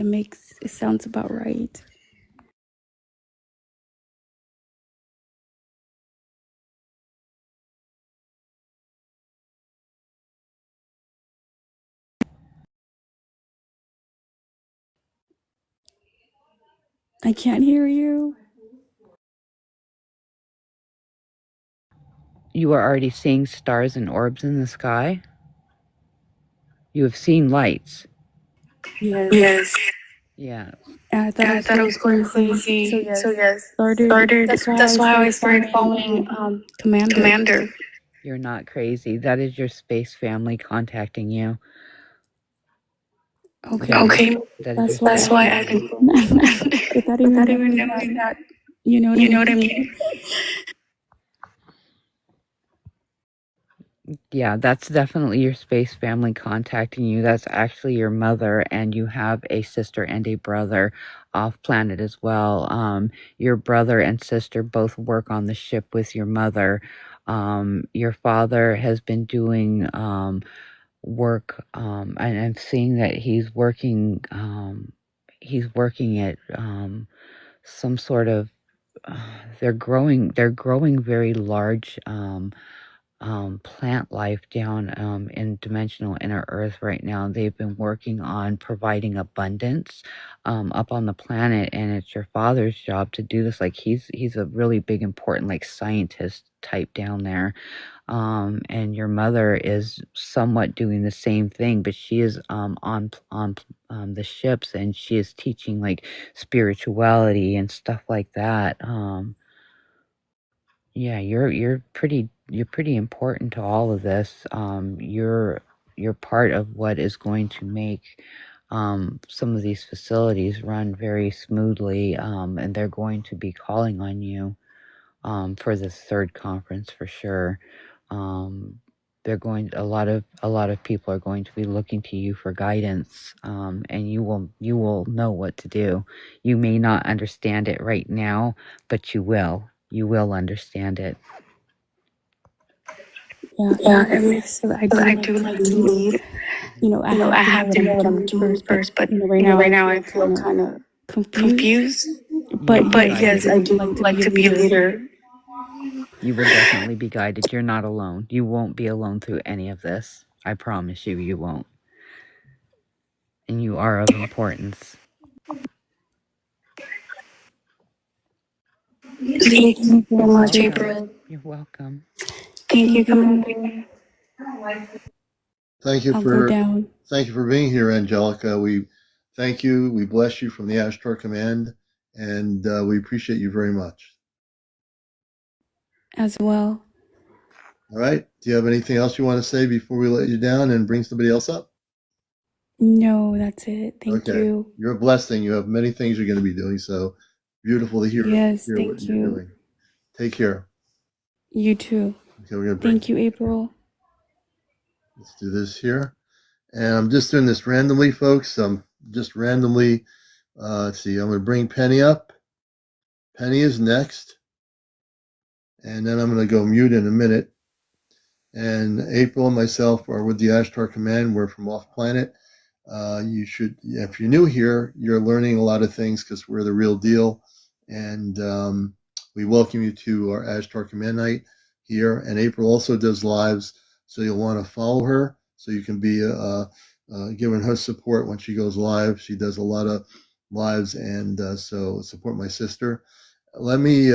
Speaker 8: it sounds about right. I can't hear you.
Speaker 3: You are already seeing stars and orbs in the sky. You have seen lights.
Speaker 8: Yes.
Speaker 4: Yes.
Speaker 3: Yeah.
Speaker 8: I thought I
Speaker 4: I
Speaker 8: was
Speaker 4: thought I
Speaker 8: going
Speaker 4: was going
Speaker 8: crazy. So
Speaker 4: crazy. So
Speaker 8: yes,
Speaker 4: yes,
Speaker 8: started.
Speaker 4: started.
Speaker 8: That's why
Speaker 4: That's
Speaker 8: I
Speaker 4: why I
Speaker 8: started
Speaker 4: started
Speaker 8: following
Speaker 4: following
Speaker 8: Commander.
Speaker 4: Commander.
Speaker 3: You're not crazy. That is your space family contacting you.
Speaker 8: Okay.
Speaker 4: Okay.
Speaker 3: That is
Speaker 8: That's
Speaker 3: your
Speaker 8: why
Speaker 3: space
Speaker 8: I've been
Speaker 4: I've been
Speaker 8: without even
Speaker 4: without even
Speaker 8: knowing that.
Speaker 4: knowing that.
Speaker 8: You know what I
Speaker 4: You know what I
Speaker 8: mean?
Speaker 4: mean?
Speaker 3: Yeah, that's definitely your space family contacting you. That's actually your mother, and you have a sister and a brother off planet as well. Your brother and sister both work on the ship with your mother. Your father has been doing work, and I'm seeing that he's working. He's working at some sort of. They're growing. They're growing very large. plant life down in dimensional inner earth right now. They've been working on providing abundance up on the planet, and it's your father's job to do this. Like he's a really big important like scientist type down there, and your mother is somewhat doing the same thing, but she is on the ships, and she is teaching like spirituality and stuff like that. Yeah, you're pretty important to all of this. You're part of what is going to make some of these facilities run very smoothly, and they're going to be calling on you for this third conference for sure. They're going a lot of people are going to be looking to you for guidance, and you will know what to do. You may not understand it right now, but you will understand it.
Speaker 8: Yeah,
Speaker 4: Yeah,
Speaker 8: every so I do
Speaker 4: I
Speaker 8: like
Speaker 4: do
Speaker 8: to
Speaker 4: like to
Speaker 8: lead.
Speaker 4: lead.
Speaker 8: I
Speaker 4: I
Speaker 8: have to know
Speaker 4: have
Speaker 8: what
Speaker 4: to
Speaker 8: I'm
Speaker 4: know what I'm
Speaker 8: doing
Speaker 4: doing
Speaker 8: first, but
Speaker 4: first, but
Speaker 8: right now
Speaker 4: right
Speaker 8: I
Speaker 4: now
Speaker 8: feel
Speaker 4: I feel
Speaker 8: kind of
Speaker 4: kind of
Speaker 8: confused.
Speaker 4: confused.
Speaker 8: But
Speaker 3: But
Speaker 8: yes, I
Speaker 4: Yes, I
Speaker 8: do
Speaker 4: do
Speaker 8: like to
Speaker 4: like
Speaker 8: be a
Speaker 4: to be a
Speaker 8: leader.
Speaker 4: leader.
Speaker 3: You will definitely be guided. You're not alone. You won't be alone through any of this. I promise you, you won't. And you are of importance.
Speaker 8: Thank
Speaker 4: Thank
Speaker 8: you
Speaker 4: you
Speaker 8: so
Speaker 4: so
Speaker 8: much,
Speaker 4: much,
Speaker 8: April.
Speaker 4: April.
Speaker 3: You're welcome.
Speaker 4: Thank you,
Speaker 8: Thank you.
Speaker 4: Commander.
Speaker 1: Thank you
Speaker 8: I'll go
Speaker 1: for
Speaker 8: down
Speaker 1: being here, Angelica. We thank you. We bless you from the Ashtar Command, and we appreciate you very much.
Speaker 8: as well.
Speaker 1: All right. Do you have anything else you want to say before we let you down and bring somebody else up?
Speaker 8: No, that's it. Thank
Speaker 1: Okay.
Speaker 8: you.
Speaker 1: You're a blessing. You have many things you're going to be doing. So beautiful to hear
Speaker 8: Yes,
Speaker 1: what
Speaker 8: thank
Speaker 1: you're
Speaker 8: you.
Speaker 1: doing. Take care.
Speaker 8: You too.
Speaker 1: Okay, we're going to bring.
Speaker 8: Thank you, April.
Speaker 1: Let's do this here. And I'm just doing this randomly, folks. I'm just randomly. Let's see. I'm going to bring Penny up. Penny is next. And then I'm going to go mute in a minute. And April and myself are with the Ashtar Command. We're from off planet. You should, if you're new here, you're learning a lot of things because we're the real deal. And we welcome you to our Ashtar Command Night here. And April also does lives, so you'll want to follow her so you can be giving her support when she goes live. She does a lot of lives, and so support my sister. Let me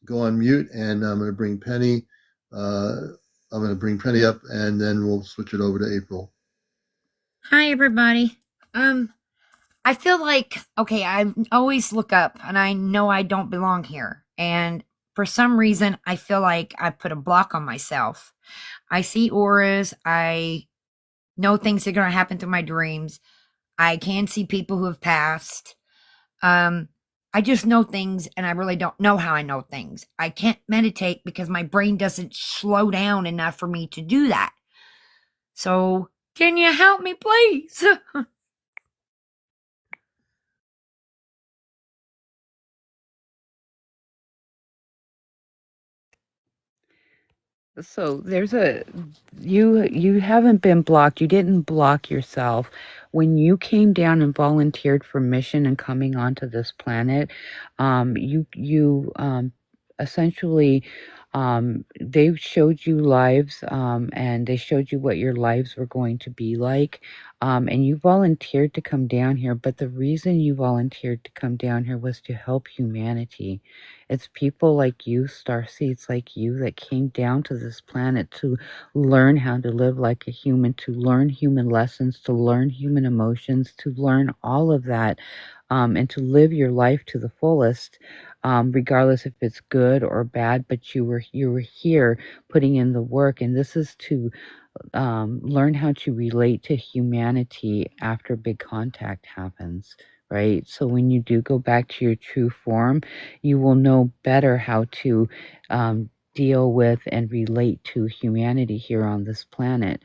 Speaker 1: go on mute, and I'm going to bring Penny. I'm going to bring Penny up, and then we'll switch it over to April.
Speaker 9: Hi, everybody. I feel like, okay, I always look up and I know I don't belong here. And for some reason, I feel like I put a block on myself. I see auras. I know things are going to happen through my dreams. I can see people who have passed. I just know things and I really don't know how I know things. I can't meditate because my brain doesn't slow down enough for me to do that. So, can you help me, please?
Speaker 3: So you haven't been blocked. You didn't block yourself. When you came down and volunteered for mission and coming onto this planet, you essentially they showed you lives, and they showed you what your lives were going to be like. And you volunteered to come down here, but the reason you volunteered to come down here was to help humanity. It's people like you, starseeds like you, that came down to this planet to learn how to live like a human, to learn human lessons, to learn human emotions, to learn all of that, and to live your life to the fullest, regardless if it's good or bad. But you were here putting in the work, and this is to learn how to relate to humanity after big contact happens, right? So when you do go back to your true form, you will know better how to deal with and relate to humanity here on this planet.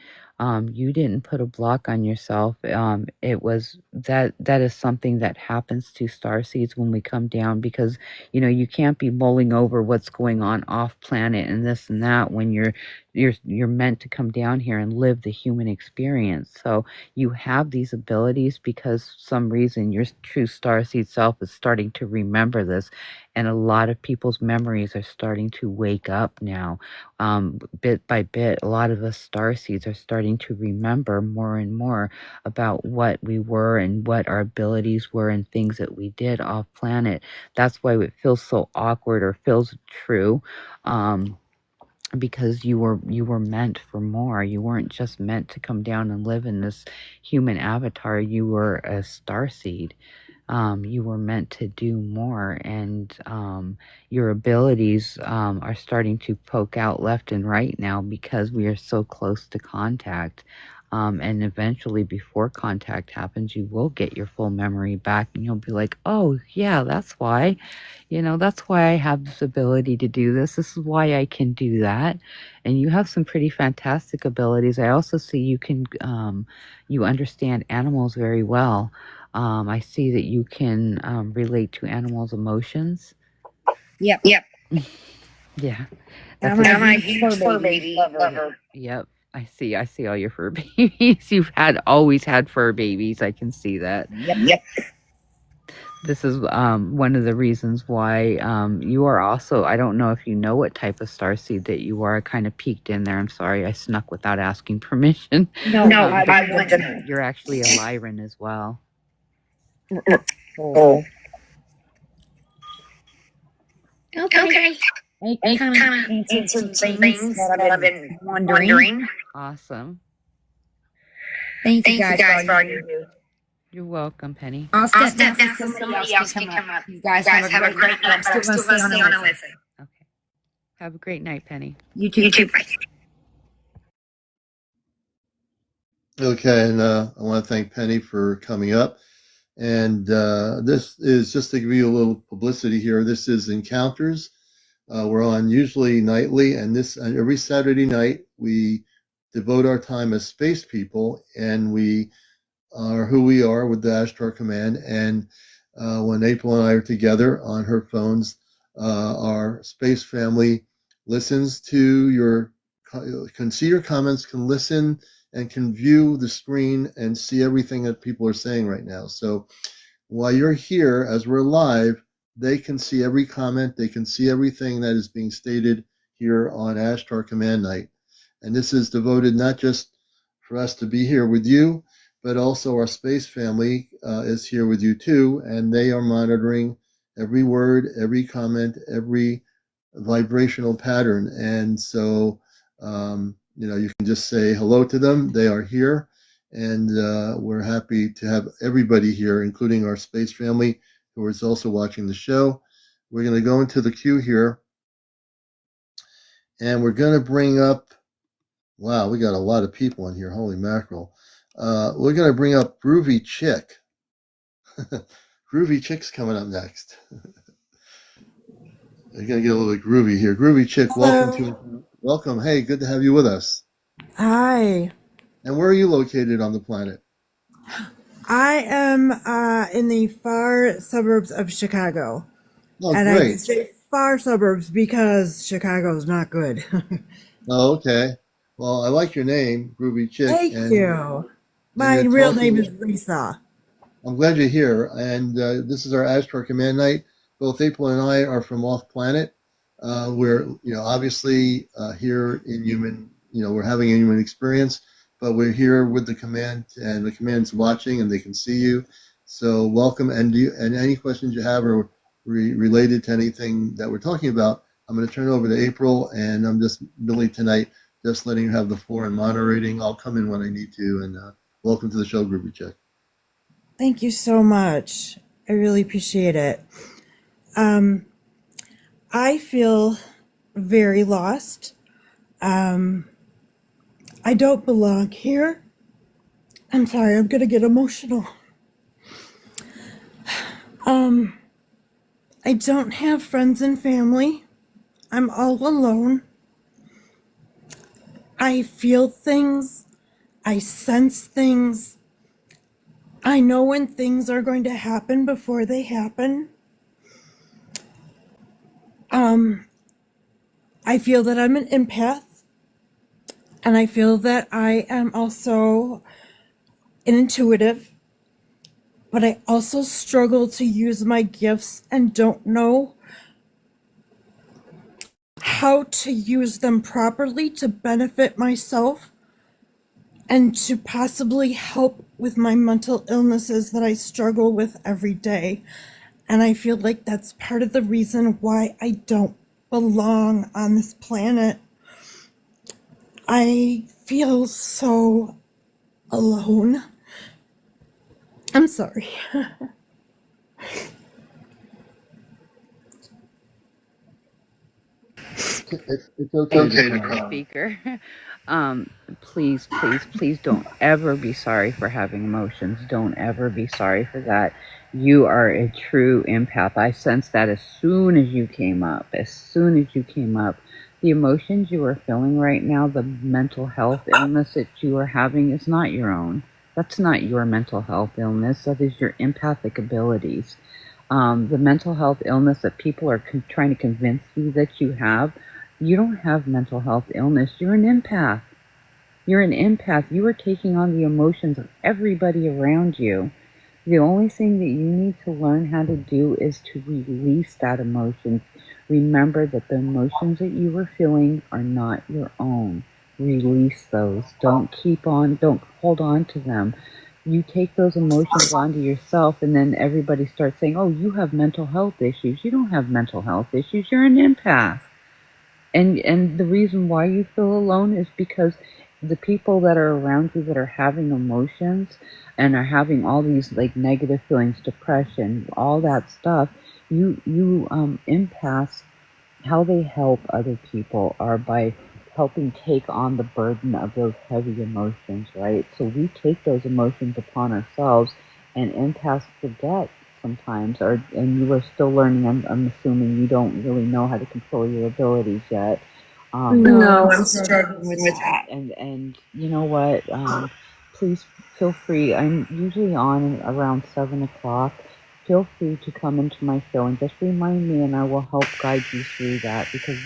Speaker 3: You didn't put a block on yourself. It was that is something that happens to starseeds when we come down, because you can't be mulling over what's going on off planet and this and that when you're meant to come down here and live the human experience. So you have these abilities because for some reason your true starseed self is starting to remember this, and a lot of people's memories are starting to wake up now. Bit by bit, a lot of us starseeds are starting to remember more and more about what we were and what our abilities were and things that we did off planet. That's why it feels so awkward or feels true. Because you were meant for more. You weren't just meant to come down and live in this human avatar. You were a starseed. You were meant to do more, and your abilities are starting to poke out left and right now because we are so close to contact. And eventually, before contact happens, you will get your full memory back, and you'll be like, oh, yeah, that's why. That's why I have this ability to do this. This is why I can do that. And you have some pretty fantastic abilities. I also see you understand animals very well. I see that you can relate to animals' emotions.
Speaker 9: Yep.
Speaker 3: Yeah.
Speaker 9: I'm a huge fur baby lover.
Speaker 3: Yep. I see all your fur babies. You've always had fur babies. I can see that.
Speaker 9: Yep.
Speaker 3: This is one of the reasons why you are also, I don't know if you know what type of starseed that you are. I kind of peeked in there. I'm sorry. I snuck without asking permission.
Speaker 9: No, I wouldn't.
Speaker 3: You're actually a Lyran as well.
Speaker 9: Oh. Okay. I kind of answered some things that I've been wondering.
Speaker 3: Awesome.
Speaker 9: Thank you guys for all you do.
Speaker 3: You're welcome, Penny.
Speaker 9: I'll step down so somebody else can come up. You guys have a great night. I'm still going to stay on and listen.
Speaker 3: Okay. Have a great night, Penny.
Speaker 9: You too. Bye.
Speaker 1: Okay, and I want to thank Penny for coming up. And this is just to give you a little publicity here. This is Encounters. We're on usually nightly, and every Saturday night we devote our time as space people, and we are who we are with the Ashtar Command. And when April and I are together on her phones, our space family listens to can see your comments, can listen, and can view the screen and see everything that people are saying right now. So while you're here, as we're live, they can see every comment, they can see everything that is being stated here on Ashtar Command Night. And this is devoted not just for us to be here with you, but also our space family is here with you too, and they are monitoring every word, every comment, every vibrational pattern. And so, you can just say hello to them. They are here, and we're happy to have everybody here, including our space family, who is also watching the show. We're going to go into the queue here, and we're going to bring up, wow, we got a lot of people in here. Holy mackerel. We're going to bring up Groovy Chick. Groovy Chick's coming up next. We're going to get a little bit groovy here. Groovy Chick,
Speaker 10: Hello.
Speaker 1: welcome. Hey, good to have you with us.
Speaker 10: Hi.
Speaker 1: And where are you located on the planet?
Speaker 10: I am in the far suburbs of Chicago.
Speaker 1: Oh,
Speaker 10: and
Speaker 1: great.
Speaker 10: I say far suburbs because Chicago's not good.
Speaker 1: Oh, okay. Well, I like your name, Groovy Chick.
Speaker 10: Thank you. My
Speaker 1: you're
Speaker 10: real name is Lisa.
Speaker 1: I'm glad you're here. And this is our Ashtar Command Night. Both April and I are from off planet. We're, obviously here in human, we're having a human experience, but we're here with the command, and the command's watching, and they can see you. So welcome. And any questions you have are related to anything that we're talking about, I'm going to turn it over to April, and I'm just really tonight just letting her have the floor and moderating. I'll come in when I need to. And welcome to the show, Groovy Chick.
Speaker 10: Thank you so much. I really appreciate it. I feel very lost. I don't belong here. I'm sorry, I'm gonna get emotional. I don't have friends and family. I'm all alone. I feel things I sense things. I know when things are going to happen before they happen. I feel that I'm an empath, and I feel that I am also an intuitive, but I also struggle to use my gifts and don't know how to use them properly to benefit myself and to possibly help with my mental illnesses that I struggle with every day. And I feel like that's part of the reason why I don't belong on this planet. I feel so alone. I'm sorry.
Speaker 1: It's okay to
Speaker 4: Okay to
Speaker 1: cry.
Speaker 4: cry.
Speaker 3: Speaker. Um, please, please, please don't ever be sorry for having emotions. Don't ever be sorry for that. You are a true empath. I sensed that as soon as you came up. As soon as you came up, the emotions you are feeling right now, the mental health illness that you are having is not your own. That's not your mental health illness. That is your empathic abilities. The mental health illness that people are trying to convince you that you don't have mental health illness. You're an empath. You're an empath. You are taking on the emotions of everybody around you. The only thing that you need to learn how to do is to release that emotion. Remember that the emotions that you are feeling are not your own. Release those. Don't hold on to them. You take those emotions onto yourself, and then everybody starts saying, oh, you have mental health issues. You don't have mental health issues. You're an empath. And the reason why you feel alone is because the people that are around you that are having emotions and are having all these like negative feelings, depression, all that stuff, you empaths, how they help other people are by helping take on the burden of those heavy emotions, right? So we take those emotions upon ourselves, and empaths forget sometimes, and you are still learning. I'm assuming you don't really know how to control your abilities yet.
Speaker 10: No,
Speaker 6: No,
Speaker 10: I'm
Speaker 6: I'm
Speaker 10: struggling
Speaker 6: struggling
Speaker 10: with
Speaker 6: with
Speaker 10: that.
Speaker 6: that.
Speaker 3: And you know what? Please feel free. I'm usually on around 7 o'clock. Feel free to come into my show and just remind me, and I will help guide you through that, because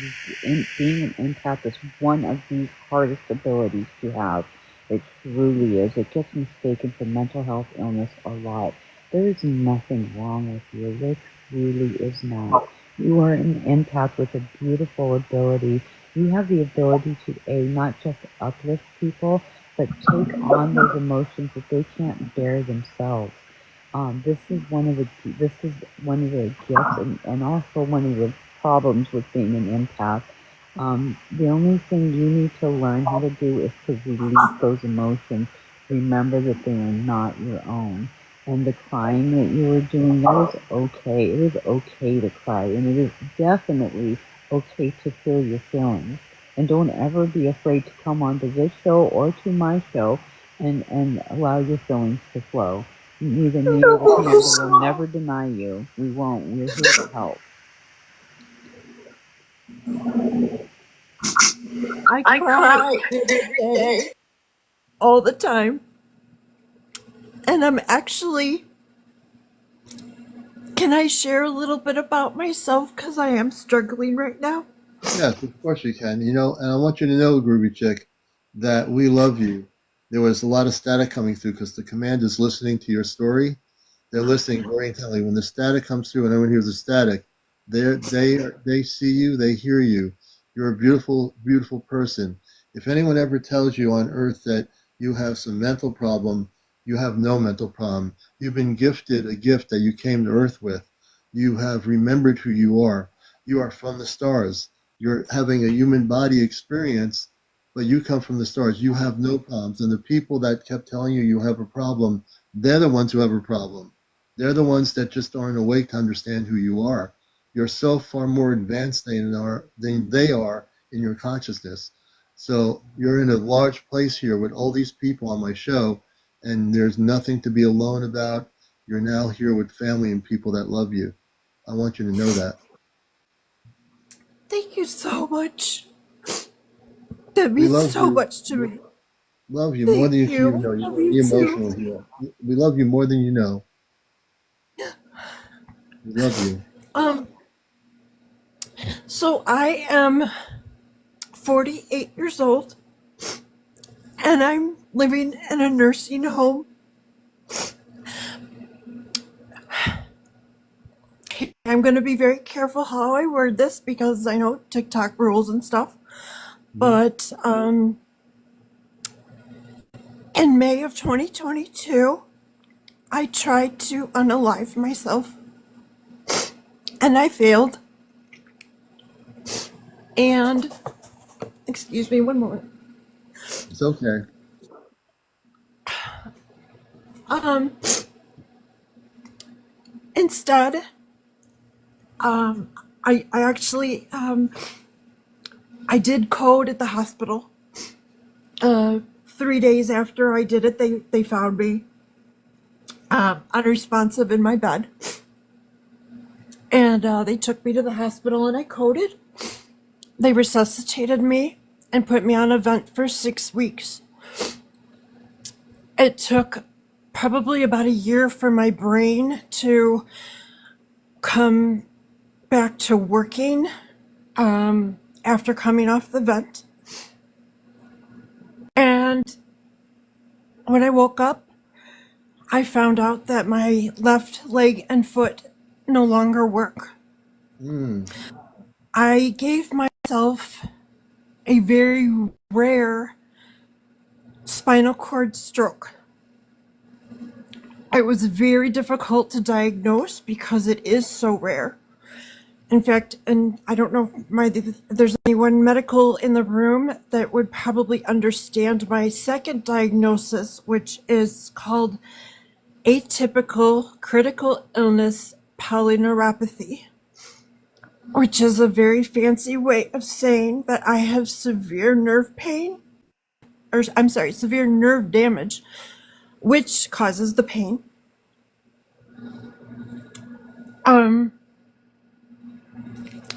Speaker 3: being an empath is one of the hardest abilities to have. It truly is. It gets mistaken for mental health illness a lot. There is nothing wrong with you. There truly is not. You are an empath with a beautiful ability. You have the ability to not just uplift people, but take on those emotions that they can't bear themselves. This is one of the gifts, and also one of the problems with being an empath. The only thing you need to learn how to do is to release those emotions. Remember that they are not your own. And the crying that you were doing, that is okay. It is okay to cry, and it is definitely okay to feel your feelings. And don't ever be afraid to come onto this show or to my show and allow your feelings to flow. Neither me or the commander will never deny you. We won't. We're here to help.
Speaker 10: I
Speaker 6: I
Speaker 10: cry
Speaker 6: cry
Speaker 10: every
Speaker 6: every
Speaker 10: day,
Speaker 6: day.
Speaker 10: all the time. And I'm actually, can I share a little bit about myself? Because I am struggling right now.
Speaker 1: Yes, of course you can. And I want you to know, Groovy Chick, that we love you. There was a lot of static coming through because the command is listening to your story. They're listening very intently. When the static comes through and everyone hears the static, they see you, they hear you. You're a beautiful, beautiful person. If anyone ever tells you on earth that you have some mental problem, you have no mental problem. You've been gifted a gift that you came to earth with. You have remembered who you are. You are from the stars. You're having a human body experience, but you come from the stars. You have no problems. And the people that kept telling you you have a problem, they're the ones who have a problem. They're the ones that just aren't awake to understand who you are. You're so far more advanced than they are in your consciousness. So you're in a large place here with all these people on my show, and there's nothing to be alone about. You're now here with family and people that love you. I want you to know that.
Speaker 10: Thank you so much. That
Speaker 1: We
Speaker 10: means
Speaker 1: love
Speaker 10: so
Speaker 1: you.
Speaker 10: much to me.
Speaker 1: Love you more than
Speaker 10: Thank
Speaker 1: you
Speaker 10: you.
Speaker 1: know.
Speaker 10: Love
Speaker 1: You're
Speaker 10: you too.
Speaker 1: emotional here. We love you more than you know. We love you.
Speaker 10: Um, so I am 48 years old and I'm living in a nursing home. I'm going to be very careful how I word this because I know TikTok rules and stuff. But in May of 2022, I tried to unalive myself and I failed. And, excuse me one moment.
Speaker 1: It's okay.
Speaker 10: Um, Instead, I actually, I did code at the hospital. 3 days after I did it, they found me unresponsive in my bed. And they took me to the hospital and I coded. They resuscitated me and put me on a vent for 6 weeks. It took probably about a year for my brain to come back to working after coming off the vent. And when I woke up, I found out that my left leg and foot no longer work. I gave myself a very rare spinal cord stroke. It was very difficult to diagnose because it is so rare. In fact, and I don't know if there's anyone medical in the room that would probably understand my second diagnosis, which is called atypical critical illness polyneuropathy, which is a very fancy way of saying that I have severe nerve pain, or I'm sorry, severe nerve damage, which causes the pain.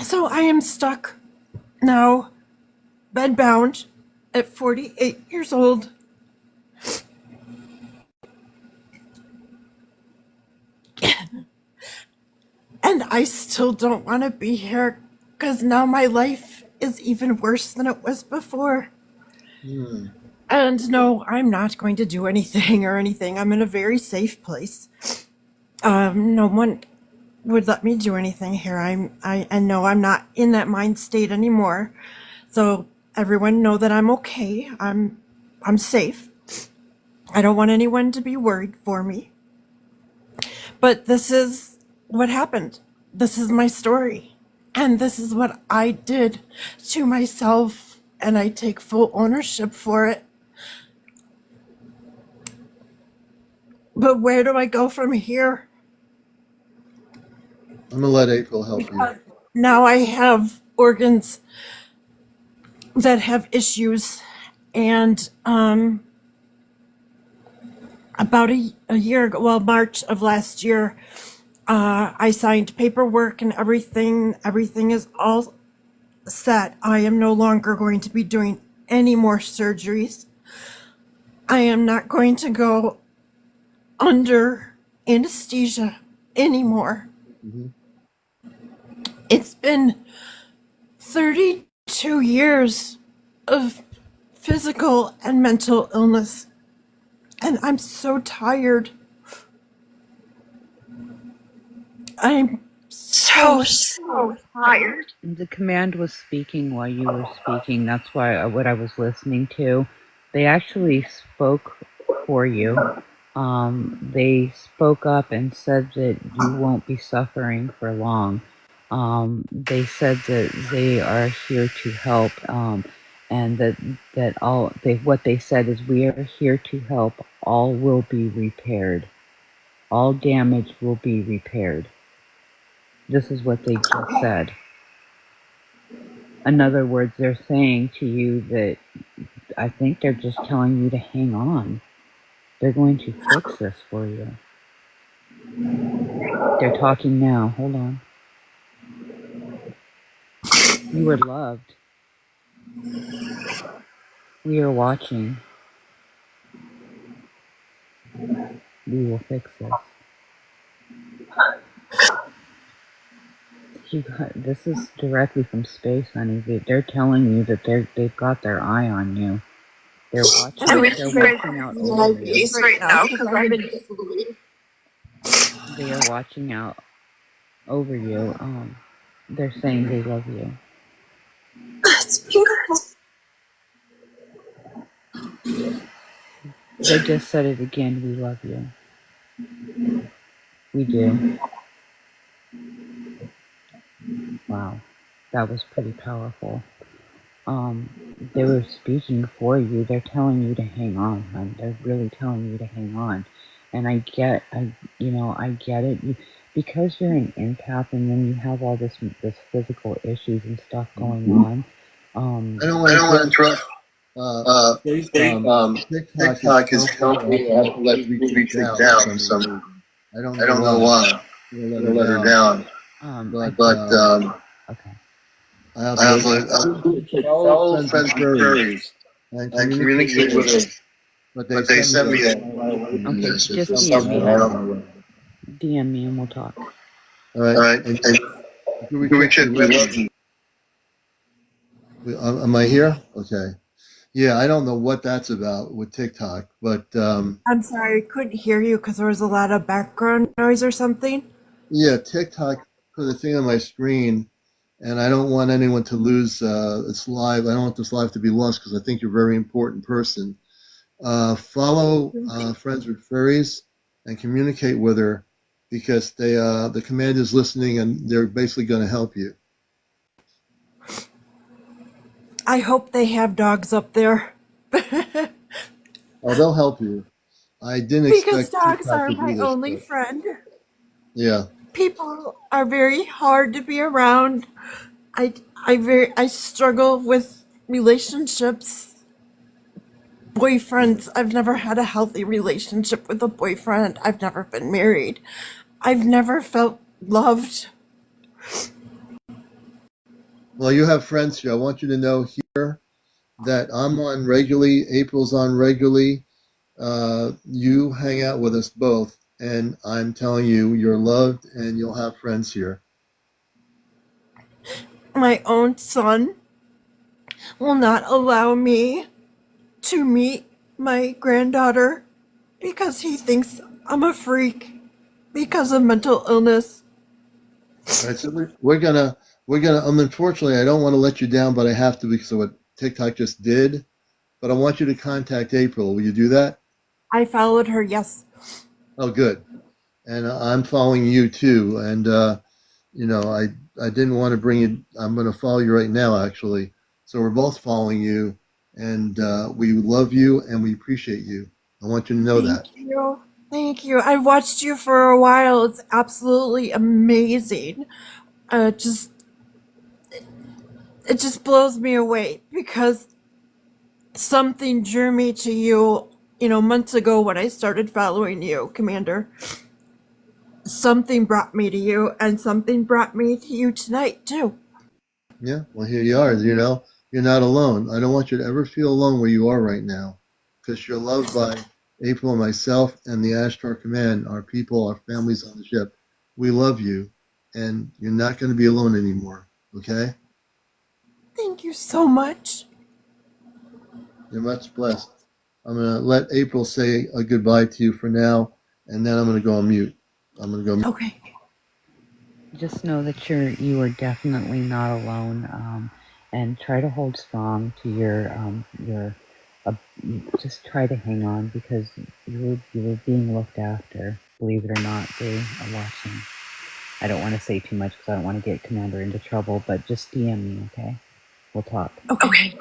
Speaker 10: So I am stuck now, bedbound, at 48 years old. And I still don't want to be here because now my life is even worse than it was before. And no, I'm not going to do anything or anything. I'm in a very safe place. No one would let me do anything here. I know I'm not in that mind state anymore. So everyone know that I'm okay. I'm safe. I don't want anyone to be worried for me. But this is what happened. This is my story. And this is what I did to myself, and I take full ownership for it. But where do I go from here?
Speaker 1: I'm gonna let April help you.
Speaker 10: Now I have organs that have issues, and about a year ago, well, March of last year, I signed paperwork and everything. Everything is all set. I am no longer going to be doing any more surgeries. I am not going to go under anesthesia anymore. It's been 32 years of physical and mental illness, and I'm so tired. I'm so tired.
Speaker 3: The command was speaking while you were speaking. That's why what I was listening to. They actually spoke for you. They spoke up and said that you won't be suffering for long. They said that they are here to help, and what they said is, we are here to help. All will be repaired. All damage will be repaired. This is what they just said. In other words, they're saying to you that I think they're just telling you to hang on. They're going to fix this for you. They're talking now. Hold on. You are loved. We are watching. We will fix this. This is directly from space, honey. They're telling you that they've got their eye on you. They're watching.
Speaker 10: I wish
Speaker 3: They're
Speaker 10: you guys
Speaker 3: watching
Speaker 10: could
Speaker 3: out
Speaker 10: see my
Speaker 3: over you.
Speaker 10: face right now because I'm in disbelief.
Speaker 3: They are watching out over you. They're saying they love you.
Speaker 10: It's beautiful.
Speaker 3: They just said it again. We love you. We do. Wow, that was pretty powerful. They were speaking for you. They're telling you to hang on, hon. They're really telling you to hang on. And I get it. Because you're an empath, and then you have all this physical issues and stuff going on.
Speaker 1: I don't want
Speaker 4: I
Speaker 1: to
Speaker 4: don't want to
Speaker 1: interrupt.
Speaker 4: interrupt.
Speaker 1: TikTok is
Speaker 4: TikTok is
Speaker 1: telling me I have to let
Speaker 4: movie
Speaker 1: Ruby
Speaker 4: take
Speaker 1: take down
Speaker 4: down
Speaker 1: for some reason. I don't
Speaker 4: I
Speaker 1: know
Speaker 4: don't know
Speaker 1: why.
Speaker 4: why.
Speaker 1: I'm
Speaker 4: I'm
Speaker 1: gonna
Speaker 4: gonna
Speaker 1: let
Speaker 4: let
Speaker 1: her
Speaker 4: her
Speaker 1: down.
Speaker 4: down.
Speaker 3: Okay.
Speaker 1: I have
Speaker 4: I have
Speaker 1: to
Speaker 4: follow
Speaker 1: follow friends
Speaker 4: friends
Speaker 1: with
Speaker 4: with
Speaker 1: furries
Speaker 4: furries
Speaker 1: and
Speaker 4: and
Speaker 1: communicate
Speaker 4: communicate
Speaker 1: with
Speaker 4: with
Speaker 1: them.
Speaker 4: them,
Speaker 1: But they
Speaker 4: but they
Speaker 1: send me
Speaker 4: sent me
Speaker 1: a
Speaker 4: a
Speaker 3: Okay,
Speaker 1: message
Speaker 3: just
Speaker 1: or
Speaker 3: DM
Speaker 1: something. I
Speaker 3: me.
Speaker 1: don't know what.
Speaker 3: DM me and we'll talk.
Speaker 1: All right.
Speaker 4: All right,
Speaker 1: And
Speaker 4: and
Speaker 1: Ruby
Speaker 4: Movie
Speaker 1: check,
Speaker 4: Chick,
Speaker 1: we
Speaker 4: we
Speaker 1: love
Speaker 4: love
Speaker 1: you.
Speaker 4: you.
Speaker 1: Am I here? Okay. Yeah, I don't know what that's about with TikTok, but
Speaker 10: I'm sorry, I couldn't hear you because there was a lot of background noise or something.
Speaker 1: yeah, TikTok put a thing on my screen, and I don't want anyone to lose its live. I don't want this live to be lost because I think you're a very important person. Follow Friends with Furries and communicate with her because the command is listening and they're basically going to help you.
Speaker 10: I hope they have dogs up there.
Speaker 1: Oh, they'll help you. I didn't
Speaker 10: Because
Speaker 1: expect
Speaker 10: dogs
Speaker 1: TikTok
Speaker 10: are
Speaker 1: to do
Speaker 10: my
Speaker 1: this,
Speaker 10: only
Speaker 1: but
Speaker 10: friend.
Speaker 1: yeah.
Speaker 10: People are very hard to be around. I struggle with relationships. Boyfriends. I've never had a healthy relationship with a boyfriend. I've never been married. I've never felt loved.
Speaker 1: Well, you have friends here. I want you to know here that I'm on regularly. April's on regularly. You hang out with us both, and I'm telling you, you're loved, and you'll have friends here.
Speaker 10: My own son will not allow me to meet my granddaughter because he thinks I'm a freak because of mental illness.
Speaker 1: All right, so we're gonna. Unfortunately, I don't want to let you down, but I have to because of what TikTok just did. But I want you to contact April. Will you do that?
Speaker 10: I followed her, yes.
Speaker 1: Oh, good. And I'm following you too. And I didn't want to bring you. I'm going to follow you right now, actually. So we're both following you, and we love you and we appreciate you. I want you to know that.
Speaker 10: Thank you. Thank you. I've watched you for a while. It's absolutely amazing. Uh, just it just blows me away because something drew me to you, months ago when I started following you, Commander. Something brought me to you, and something brought me to you tonight, too.
Speaker 1: Yeah. Well, here you are. You're not alone. I don't want you to ever feel alone where you are right now, because you're loved by April and myself and the Ashtar Command, our people, our families on the ship. We love you, and you're not going to be alone anymore. Okay?
Speaker 10: Thank you so much.
Speaker 1: You're much blessed. I'm going to let April say a goodbye to you for now, and then I'm going to go on mute. I'm going to go mute.
Speaker 10: Okay.
Speaker 3: Just know that you are definitely not alone, and try to hold strong to your. Just try to hang on because you were being looked after. Believe it or not, they are watching. I don't want to say too much because I don't want to get Commander into trouble, but just DM me, okay? We'll talk.
Speaker 10: Okay.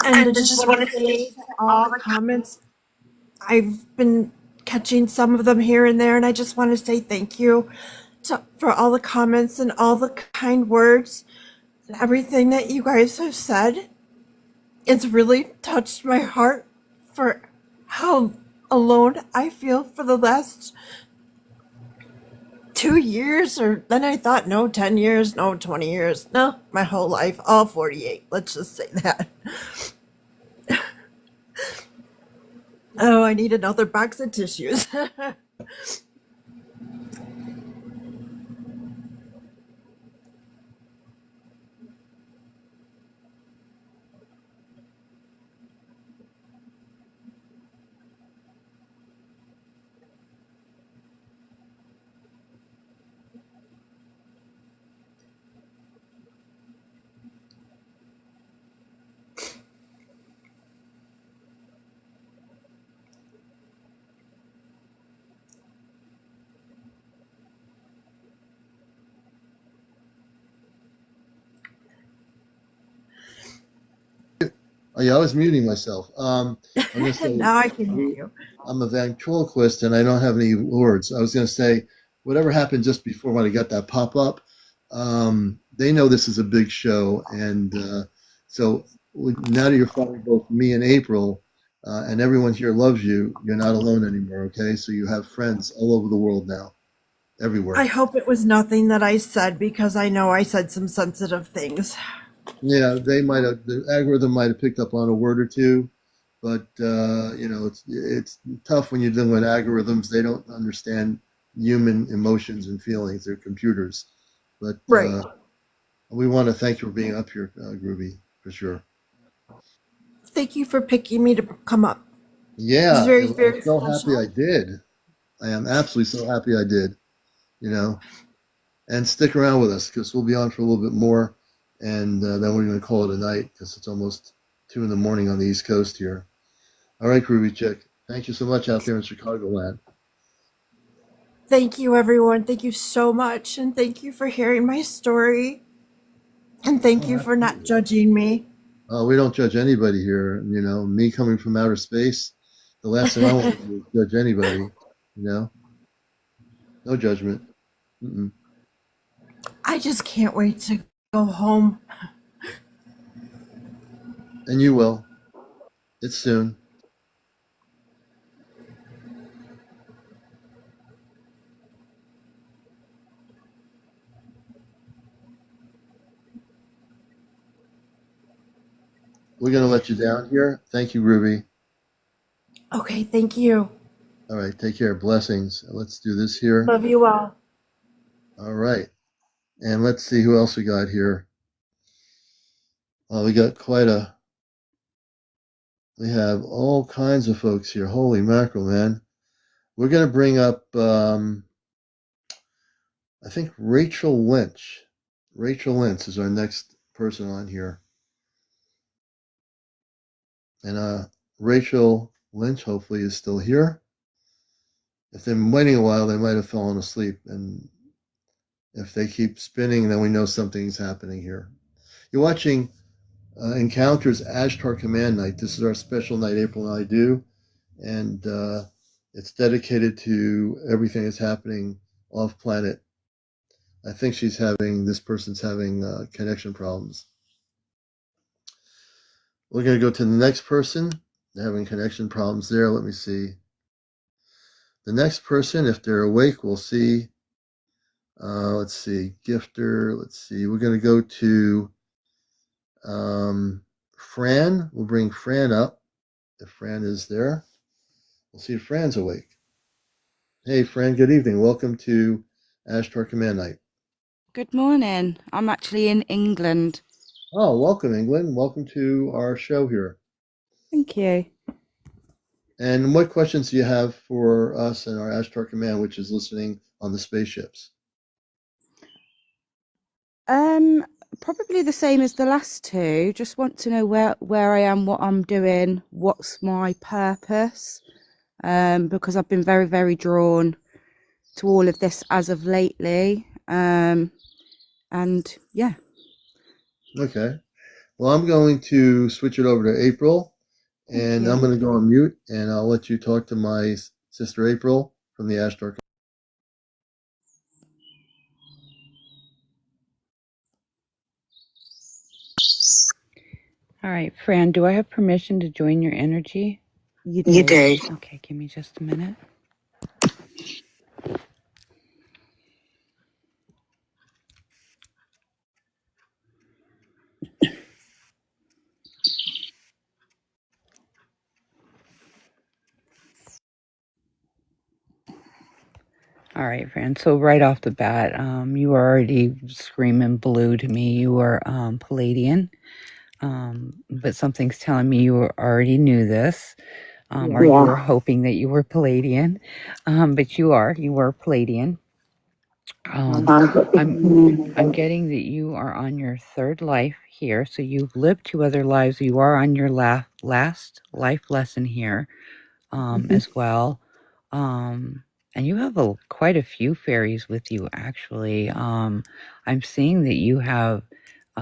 Speaker 10: And I just want to say to all the comments, I've been catching some of them here and there, and I just want to say thank you for all the comments and all the kind words and everything that you guys have said. It's really touched my heart for how alone I feel for the last 2 years, or then I thought, no, 10 years, no, 20 years, no, my whole life, all 48. Let's just say that. Oh, I need another box of tissues.
Speaker 1: Oh yeah, I was muting myself. I'm gonna say
Speaker 10: Now I can hear you.
Speaker 1: I'm a ventriloquist and I don't have any words. I was gonna say whatever happened just before when I got that pop up. They know this is a big show, and so now that you're following both me and April, and everyone here loves you, you're not alone anymore. Okay, so you have friends all over the world now,
Speaker 10: I
Speaker 1: everywhere.
Speaker 10: hope it was nothing that I said because I know I said some sensitive things.
Speaker 1: Yeah, the algorithm might have picked up on a word or two, but it's tough when you're dealing with algorithms. They don't understand human emotions and feelings. They're computers. But
Speaker 10: Right.
Speaker 1: we want to thank you for being up here, Groovy, for sure.
Speaker 10: Thank you for picking me to come up. It's
Speaker 1: Yeah,
Speaker 10: very,
Speaker 1: I'm
Speaker 10: very
Speaker 1: so happy I
Speaker 10: special.
Speaker 1: did. I am absolutely so happy I did. You know, and stick around with us because we'll be on for a little bit more, and then we're going to call it a night because it's almost 2 in the morning on the East Coast here. All right, Groovy Chick. Thank you so much out there in Chicagoland.
Speaker 10: Thank you, everyone. Thank you so much. And thank you for hearing my story. And thank
Speaker 1: Oh,
Speaker 10: you for not
Speaker 1: absolutely.
Speaker 10: judging me.
Speaker 1: We don't judge anybody here. You know, me coming from outer space, the last thing I want to do is judge anybody. You know, no judgment. Mm-mm.
Speaker 10: I just can't wait to go home.
Speaker 1: And you will. It's soon. We're going to let you down here. Thank you, Ruby.
Speaker 10: Okay, thank you.
Speaker 1: All right, take care. Blessings. Let's do this here.
Speaker 10: Love you all.
Speaker 1: All right. And let's see who else we got here. We got we have all kinds of folks here. Holy mackerel, man. We're going to bring up, I think, Rachel Lynch. Rachel Lynch is our next person on here. And Rachel Lynch hopefully is still here. If they've been waiting a while, they might have fallen asleep. And if they keep spinning, then we know something's happening here. You're watching Encounters Ashtar Command Night. This is our special night April and I do. And it's dedicated to everything that's happening off planet. I think this person's having connection problems. We're going to go to the next person. They're having connection problems there. Let me see. The next person, if they're awake, we'll see. Let's see. Gifter. Let's see. We're going to go to Fran. We'll bring Fran up if Fran is there. We'll see if Fran's awake. Hey, Fran, good evening. Welcome to Ashtar Command Night.
Speaker 11: Good morning. I'm actually in England.
Speaker 1: Oh, welcome, England. Welcome to our show here.
Speaker 11: Thank you.
Speaker 1: And what questions do you have for us and our Ashtar Command, which is listening on the spaceships?
Speaker 11: Probably the same as the last two. Just want to know where I am, what I'm doing, what's my purpose. Because I've been very, very drawn to all of this as of lately. And yeah.
Speaker 1: Okay. Well, I'm going to switch it over to April, and I'm going to go on mute, and I'll let you talk to my sister April from the Ashtar.
Speaker 3: All right, Fran, do I have permission to join your energy?
Speaker 11: You do.
Speaker 3: Okay, give me just a minute. All right, Fran. So right off the bat, you were already screaming blue to me. You were Palladian, but something's telling me you already knew this, or you were hoping that you were Palladian, but you were Palladian. I'm getting that you are on your third life here, so you've lived 2 other lives. You are on your last life lesson here, as well. And you have quite a few fairies with you, actually. I'm seeing that you have 2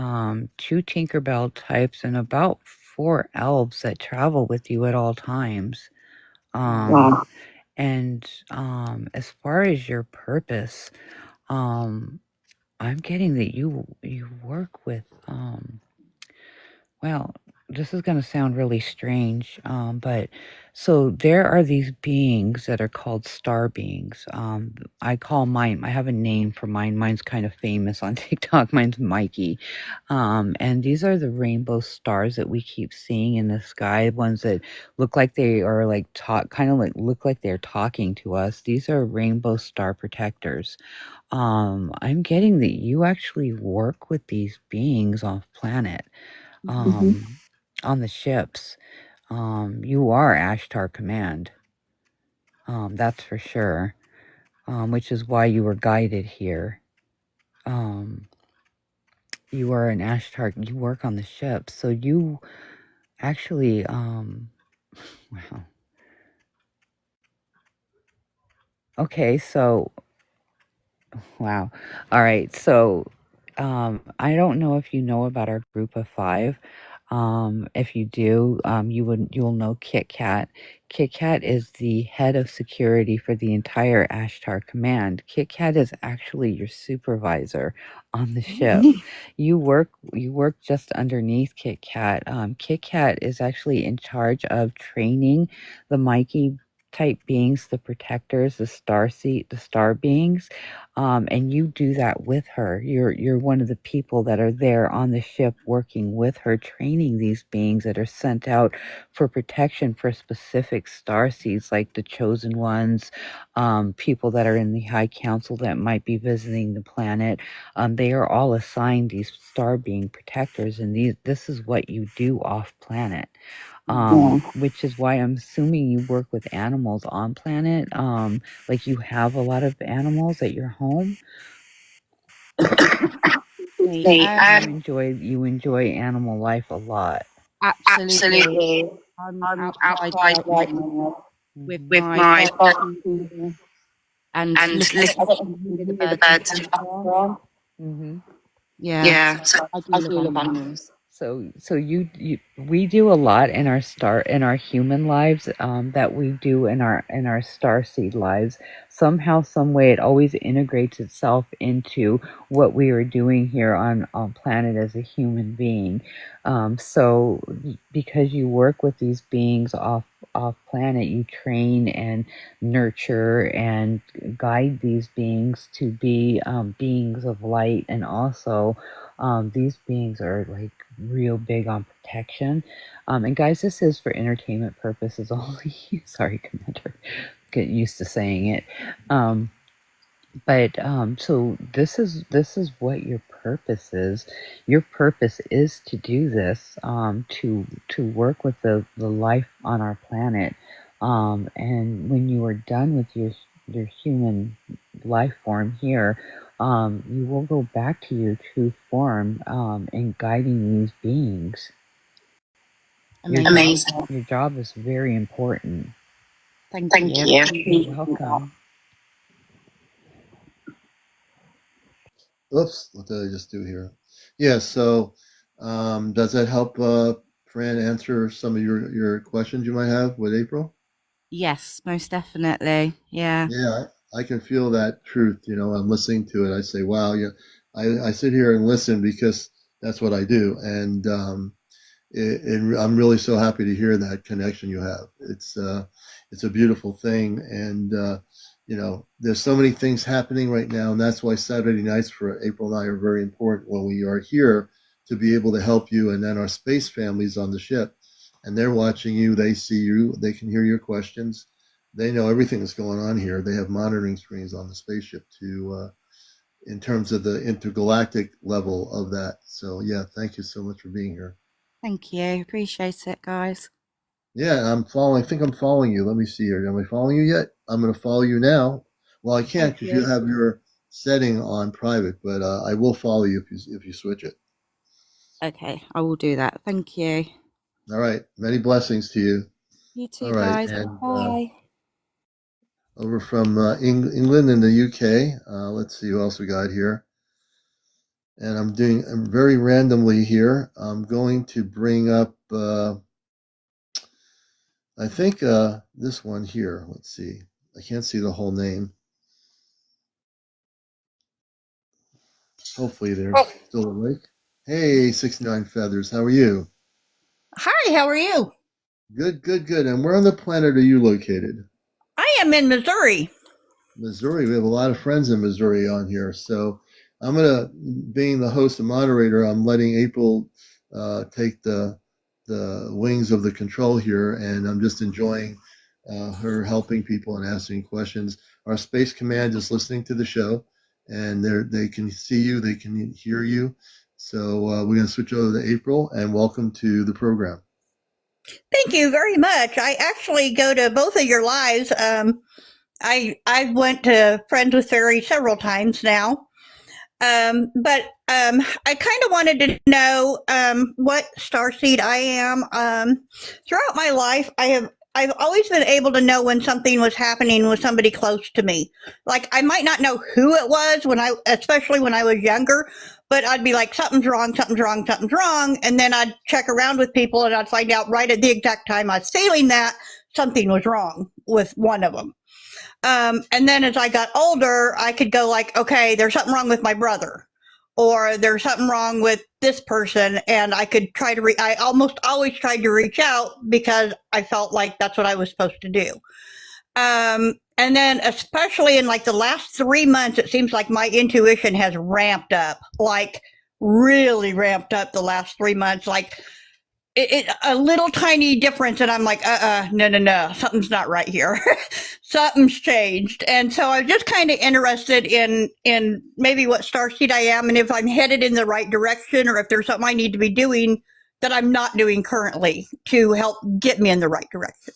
Speaker 3: Tinkerbell types and about 4 elves that travel with you at all times. Wow. And as far as your purpose, I'm getting that you work with well, this is going to sound really strange, but so there are these beings that are called star beings. I call mine, I have a name for mine. Mine's kind of famous on TikTok. Mine's Mikey. And these are the rainbow stars that we keep seeing in the sky, ones that look like they are like kind of like look like they're talking to us. These are rainbow star protectors. I'm getting that you actually work with these beings off planet. On the ships. You are Ashtar Command. That's for sure. Which is why you were guided here. You are an Ashtar. You work on the ship, so you actually. Wow. Okay, so. Wow. All right, so. I don't know if you know about our group of 5. If you do, you'll know Kit Kat. Kit Kat is the head of security for the entire Ashtar Command. Kit Kat is actually your supervisor on the ship. You work just underneath Kit Kat. Kit Kat is actually in charge of training the Mikey type beings, the protectors, the star beings. And you do that with her. You're one of the people that are there on the ship working with her, training these beings that are sent out for protection for specific star seeds, like the chosen ones, people that are in the High Council that might be visiting the planet. They are all assigned these star being protectors, and this is what you do off planet. Which is why I'm assuming you work with animals on planet. Like you have a lot of animals at your home.
Speaker 11: Me,
Speaker 3: You enjoy animal life a lot.
Speaker 11: absolutely.
Speaker 3: Absolutely.
Speaker 11: I'm
Speaker 3: I'm
Speaker 11: outside
Speaker 3: outside
Speaker 11: right
Speaker 3: right
Speaker 11: now
Speaker 3: now
Speaker 11: with
Speaker 3: with
Speaker 11: my
Speaker 3: my
Speaker 11: phone and
Speaker 3: and
Speaker 11: listen
Speaker 3: listen
Speaker 11: to
Speaker 3: to
Speaker 11: the
Speaker 3: the
Speaker 11: birds in the
Speaker 3: birds in the
Speaker 11: background.
Speaker 3: background. Mm-hmm.
Speaker 11: Yeah,
Speaker 3: Yeah,
Speaker 11: so
Speaker 3: so
Speaker 11: I do
Speaker 3: I
Speaker 11: love
Speaker 3: do love
Speaker 11: animals.
Speaker 3: animals. So we do a lot in our human lives, that we do in our star seed lives. Somehow, some way, it always integrates itself into what we are doing here on planet as a human being. So because you work with these beings off planet, you train and nurture and guide these beings to be beings of light, and also these beings are like real big on protection. And guys, this is for entertainment purposes only. Sorry, Commander, get used to saying it. But so this is what your purpose is. Your purpose is to do this, to work with the life on our planet. And when you are done with your human life form here, you will go back to your true form, in guiding these beings.
Speaker 11: Amazing.
Speaker 3: Your job is very important.
Speaker 11: Thank
Speaker 3: Thank
Speaker 11: you.
Speaker 3: you. You're welcome.
Speaker 1: Oops, what did I just do here? Yeah, so does that help, Fran, answer some of your questions you might have with April?
Speaker 11: Yes, most definitely. Yeah.
Speaker 1: Yeah, I can feel that truth. I'm listening to it. I say, wow, yeah, I sit here and listen because that's what I do. And I'm really so happy to hear that connection you have. It's a beautiful thing. And, there's so many things happening right now. And that's why Saturday nights for April and I are very important when we are here to be able to help you. And then our space families on the ship, and they're watching you, they see you, they can hear your questions. they know everything that's going on here. They have monitoring screens on the spaceship to in terms of the intergalactic level of that. So yeah, thank you so much for being here.
Speaker 11: Thank you. Appreciate it, guys.
Speaker 1: Yeah, I'm following. I think I'm following you. Let me see here. Am I following you yet? I'm going to follow you now. Well, I can't
Speaker 11: Thank
Speaker 1: because you
Speaker 11: you.
Speaker 1: have your setting on private, but I will follow you if you switch it.
Speaker 11: Okay, I will do that. Thank you.
Speaker 1: All right. Many blessings to you.
Speaker 11: You too,
Speaker 1: All right,
Speaker 11: guys.
Speaker 1: and
Speaker 11: Bye.
Speaker 1: over from England and the UK. Let's see who else we got here. And I'm very randomly here. I'm going to bring up, I think this one here. Let's see. I can't see the whole name. Hopefully they're still awake. Hey, 69 Feathers. How are you?
Speaker 12: Hi, how are you?
Speaker 1: Good, good, good. And where on the planet are you located?
Speaker 12: I am in Missouri.
Speaker 1: Missouri. We have a lot of friends in Missouri on here. So I'm being the host and moderator, I'm letting April take the wings of the control here, and I'm just enjoying her helping people and asking questions. Our Space Command is listening to the show, and they can see you, they can hear you. So we're going to switch over to April, and welcome to the program.
Speaker 12: Thank you very much. I actually go to both of your lives. I went to Friends with Fairy several times now. But I kind of wanted to know what starseed I am. Throughout my life, I've always been able to know when something was happening with somebody close to me. Like I might not know who it was especially when I was younger, but I'd be like, something's wrong, something's wrong, something's wrong, and then I'd check around with people, and I'd find out right at the exact time I was feeling that something was wrong with one of them. And then as I got older, I could go like, okay, there's something wrong with my brother, or there's something wrong with this person. And I could I almost always tried to reach out because I felt like that's what I was supposed to do. And then especially in like the last 3 months, it seems like my intuition has ramped up, like really ramped up the last 3 months. Like a little tiny difference, and I'm like, no, something's not right here. Something's changed. And so I'm just kind of interested in maybe what starseed I am, and if I'm headed in the right direction, or if there's something I need to be doing that I'm not doing currently to help get me in the right direction.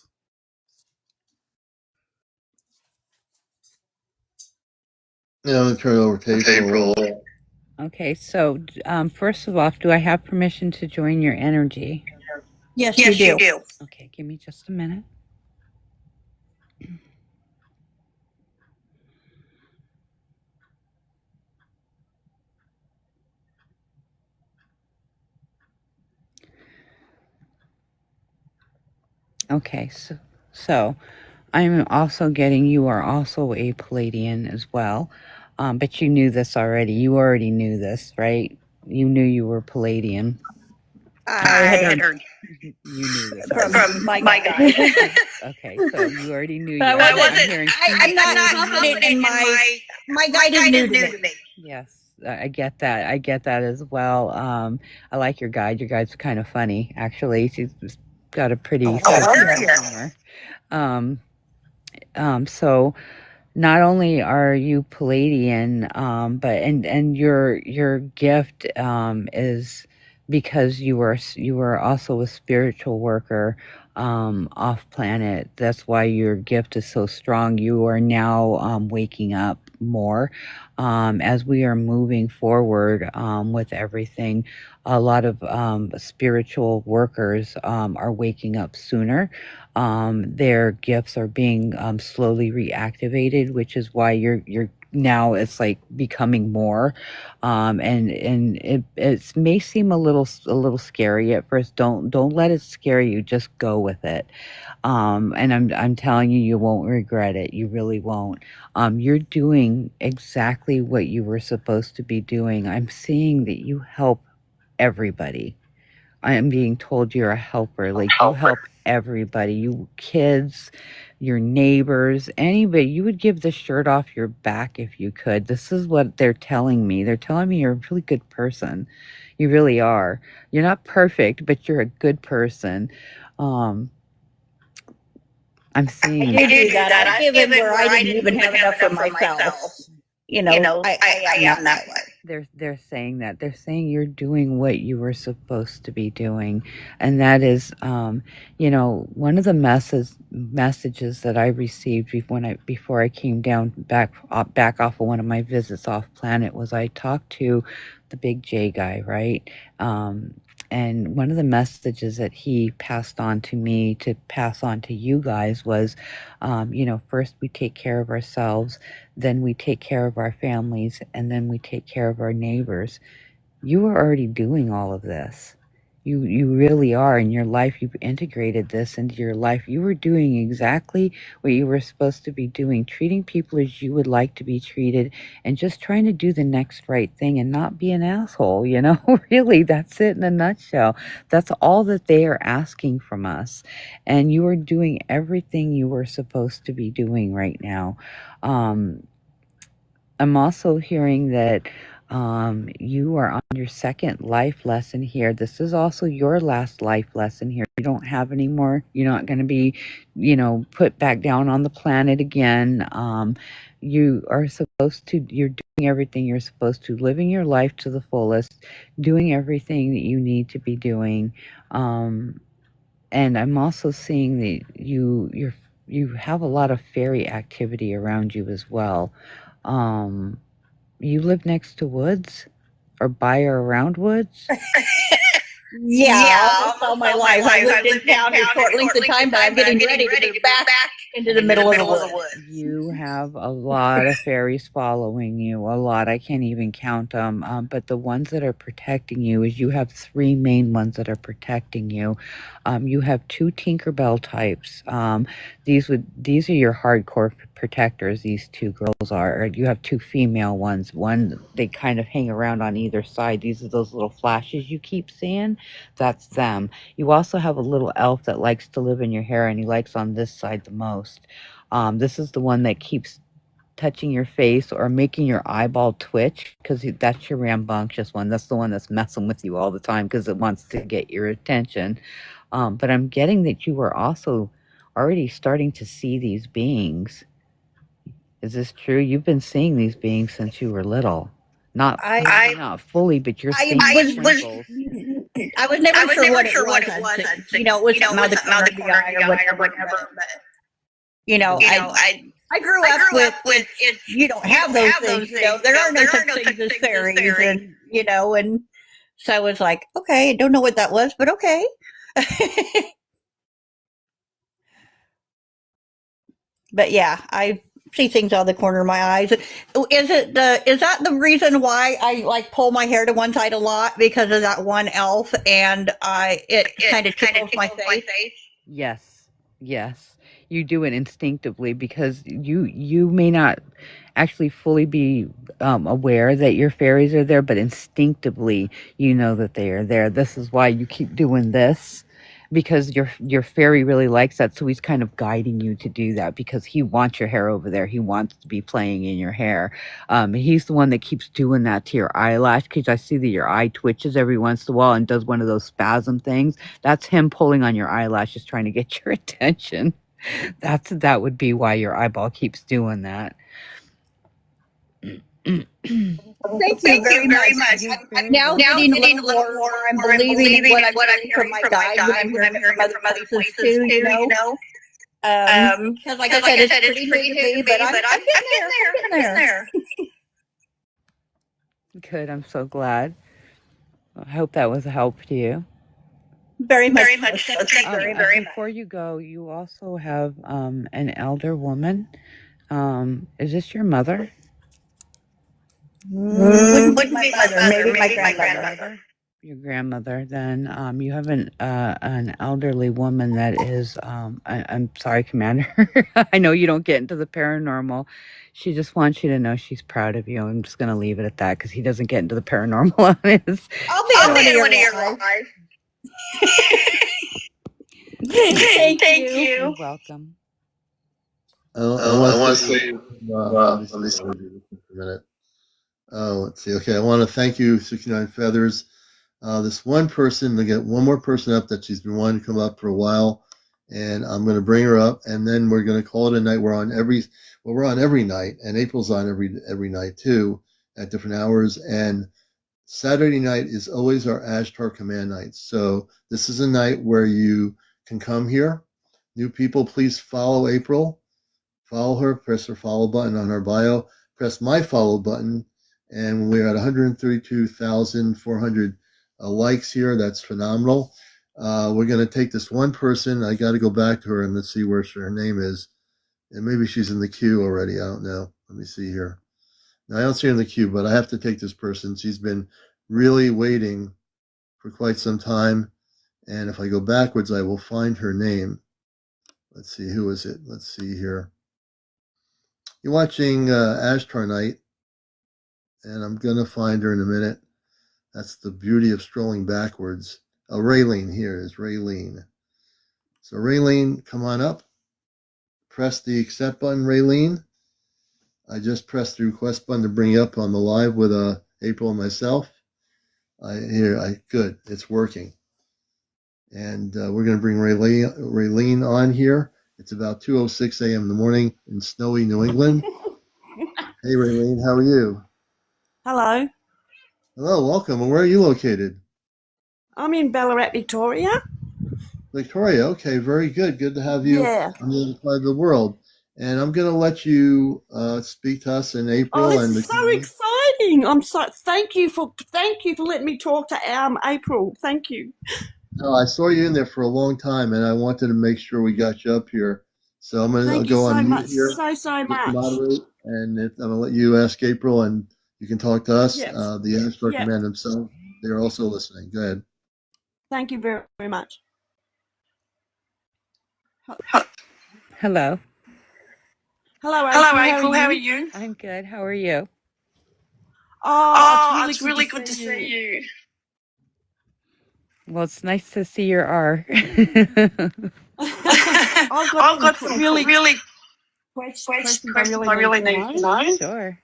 Speaker 1: Yeah, I'm going to turn it over to April.
Speaker 3: Okay, so first of all, do I have permission to join your energy?
Speaker 12: Yes, you do.
Speaker 3: Okay, give me just a minute. Okay, so I'm also getting you are also a Palladian as well, but you knew this already. You already knew this, right? You knew you were Palladian.
Speaker 12: I had heard.
Speaker 3: You knew this
Speaker 12: from my guy.
Speaker 3: Okay, so you already knew.
Speaker 12: But I'm not confident in my guide is new to me.
Speaker 3: Yes, I get that. I get that as well. I like your guide. Your guide's kind of funny, actually. She's got a pretty sense of humor. So not only are you Palladian, but and your gift is because you were also a spiritual worker off planet. That's why your gift is so strong. You are now waking up more as we are moving forward with everything. A lot of spiritual workers are waking up sooner. Their gifts are being slowly reactivated, which is why you're now it's like becoming more, and it may seem a little scary at first. Don't let it scare you. Just go with it. And I'm telling you, you won't regret it. You really won't. You're doing exactly what you were supposed to be doing. I'm seeing that you help everybody. I am being told you're a helper. Like you help everybody, you kids, your neighbors, anybody. You would give the shirt off your back if you could. This is what they're telling me. They're telling me you're a really good person. You really are. You're not perfect, but you're a good person. I'm seeing
Speaker 12: I did do that. I've given where I didn't even have enough for myself. I am that way.
Speaker 3: they're saying that. They're saying you're doing what you were supposed to be doing. And that is one of the messages that I received before I came down back off of one of my visits off planet was I talked to the big J guy, right? And one of the messages that he passed on to me to pass on to you guys was, first we take care of ourselves, then we take care of our families, and then we take care of our neighbors. You are already doing all of this. You really are. In your life, you've integrated this into your life. You were doing exactly what you were supposed to be doing, treating people as you would like to be treated, and just trying to do the next right thing and not be an asshole, Really, that's it in a nutshell. That's all that they are asking from us. And you are doing everything you were supposed to be doing right now. I'm also hearing that you are on your second life lesson here. This is also your last life lesson here. You don't have any more. You're not going to be, put back down on the planet again. You're doing everything you're supposed to, living your life to the fullest, doing everything that you need to be doing. And I'm also seeing that you have a lot of fairy activity around you as well. You live next to woods or by or around woods?
Speaker 12: Yeah, almost all my life. I lived in town a short length of time, but I'm getting ready to move back into the middle of the woods.
Speaker 3: You have a lot of fairies following you, a lot. I can't even count them. But the ones that are protecting you is you have 3 main ones that are protecting you. You have 2 Tinkerbell types. These are your hardcore protectors. These 2 girls are. Or you have 2 female ones. One they kind of hang around on either side. These are those little flashes you keep seeing. That's them. You also have a little elf that likes to live in your hair, and he likes on this side the most. This is the one that keeps touching your face or making your eyeball twitch, because that's your rambunctious one. That's the one that's messing with you all the time because it wants to get your attention. But I'm getting that you were also already starting to see these beings. Is this true? You've been seeing these beings since you were little. Not fully, but you're seeing sprinkles.
Speaker 12: I was never sure what it was. It was something out of the corner of the eye or whatever. I grew up with you don't have those things. There are no such things as fairies, and so I was like, okay, I don't know what that was, but okay. But yeah, I see things out of the corner of my eyes. Is that the reason why I pull my hair to one side a lot, because of that one elf, and it kind of tickles my face?
Speaker 3: Yes. You do it instinctively because you may not actually fully be aware that your fairies are there, but instinctively you know that they are there. This is why you keep doing this, because your fairy really likes that, so he's kind of guiding you to do that because he wants your hair over there. He wants to be playing in your hair. He's the one that keeps doing that to your eyelash, because I see that your eye twitches every once in a while and does one of those spasm things. That's him pulling on your eyelashes, trying to get your attention. That would be why your eyeball keeps doing that.
Speaker 12: Thank you very much. I'm now getting a little more. I'm believing in what I'm hearing from my guide, when I'm hearing it from other places too. Because like I said, it's pretty new to me, but I'm getting there.
Speaker 3: Good. I'm so glad. I hope that was a help to you.
Speaker 12: Very much. Thank you very much.
Speaker 3: Before you go, you also have an elder woman. Is this your mother?
Speaker 12: Wouldn't be my mother, maybe my grandmother.
Speaker 3: Your grandmother. Then you have an elderly woman that is. I'm sorry, Commander. I know you don't get into the paranormal. She just wants you to know she's proud of you. I'm just going to leave it at that because he doesn't get into the paranormal on his.
Speaker 12: I'll be in one of your lives. Thank you.
Speaker 3: You're welcome.
Speaker 1: I want to say, for a minute. Let's see. Okay, I want to thank you, 69 Feathers. This one person, to get one more person up that she's been wanting to come up for a while, and I'm going to bring her up, and then we're going to call it a night. We're on every night, and April's on every night too, at different hours. And Saturday night is always our Ashtar Command night. So this is a night where you can come here. New people, please follow April. Follow her, press her follow button on her bio, press my follow button, and we're at 132,400 likes here. That's phenomenal. We're going to take this one person. I got to go back to her and let's see where her name is. And maybe she's in the queue already. I don't know. Let me see here. Now, I don't see her in the queue, but I have to take this person. She's been really waiting for quite some time. And if I go backwards, I will find her name. Let's see. Who is it? Let's see here. You're watching Ashtar Night, and I'm going to find her in a minute. That's the beauty of strolling backwards. Oh, Raylene, here is Raylene. So Raylene, come on up. Press the accept button, Raylene. I just pressed the request button to bring you up on the live with April and myself. Good, it's working. And we're going to bring Raylene on here. It's about 2:06 a.m. in the morning in snowy New England. Hey, Raylene, how are you?
Speaker 13: Hello,
Speaker 1: Hello, welcome. And where are you located?
Speaker 13: I'm in Ballarat, Victoria.
Speaker 1: Victoria, okay, very good. Good to have you
Speaker 13: Yeah.
Speaker 1: on the other side of the world. And I'm going to let you speak to us in
Speaker 13: Oh,
Speaker 1: April.
Speaker 13: this
Speaker 1: And
Speaker 13: is so exciting! Thank you for letting me talk to April. Thank you.
Speaker 1: I saw you in there for a long time, and I wanted to make sure we got you up here. So I'm going to
Speaker 13: Thank you
Speaker 1: go
Speaker 13: so
Speaker 1: on
Speaker 13: much,
Speaker 1: mute here,
Speaker 13: so
Speaker 1: just
Speaker 13: much.
Speaker 1: moderate, and I'm going to let you ask April, and you can talk to us.
Speaker 13: Yes.
Speaker 1: The Ashtar
Speaker 13: Yep.
Speaker 1: Command themselves, they're also listening. Go ahead.
Speaker 13: Thank you very, very much.
Speaker 3: Hello.
Speaker 13: Hello, April. How are you?
Speaker 3: I'm good. How are you?
Speaker 13: Oh, it's really good to see you.
Speaker 3: Well, it's nice to see your R.
Speaker 13: I've got some really questions I really need to know.
Speaker 3: Sure.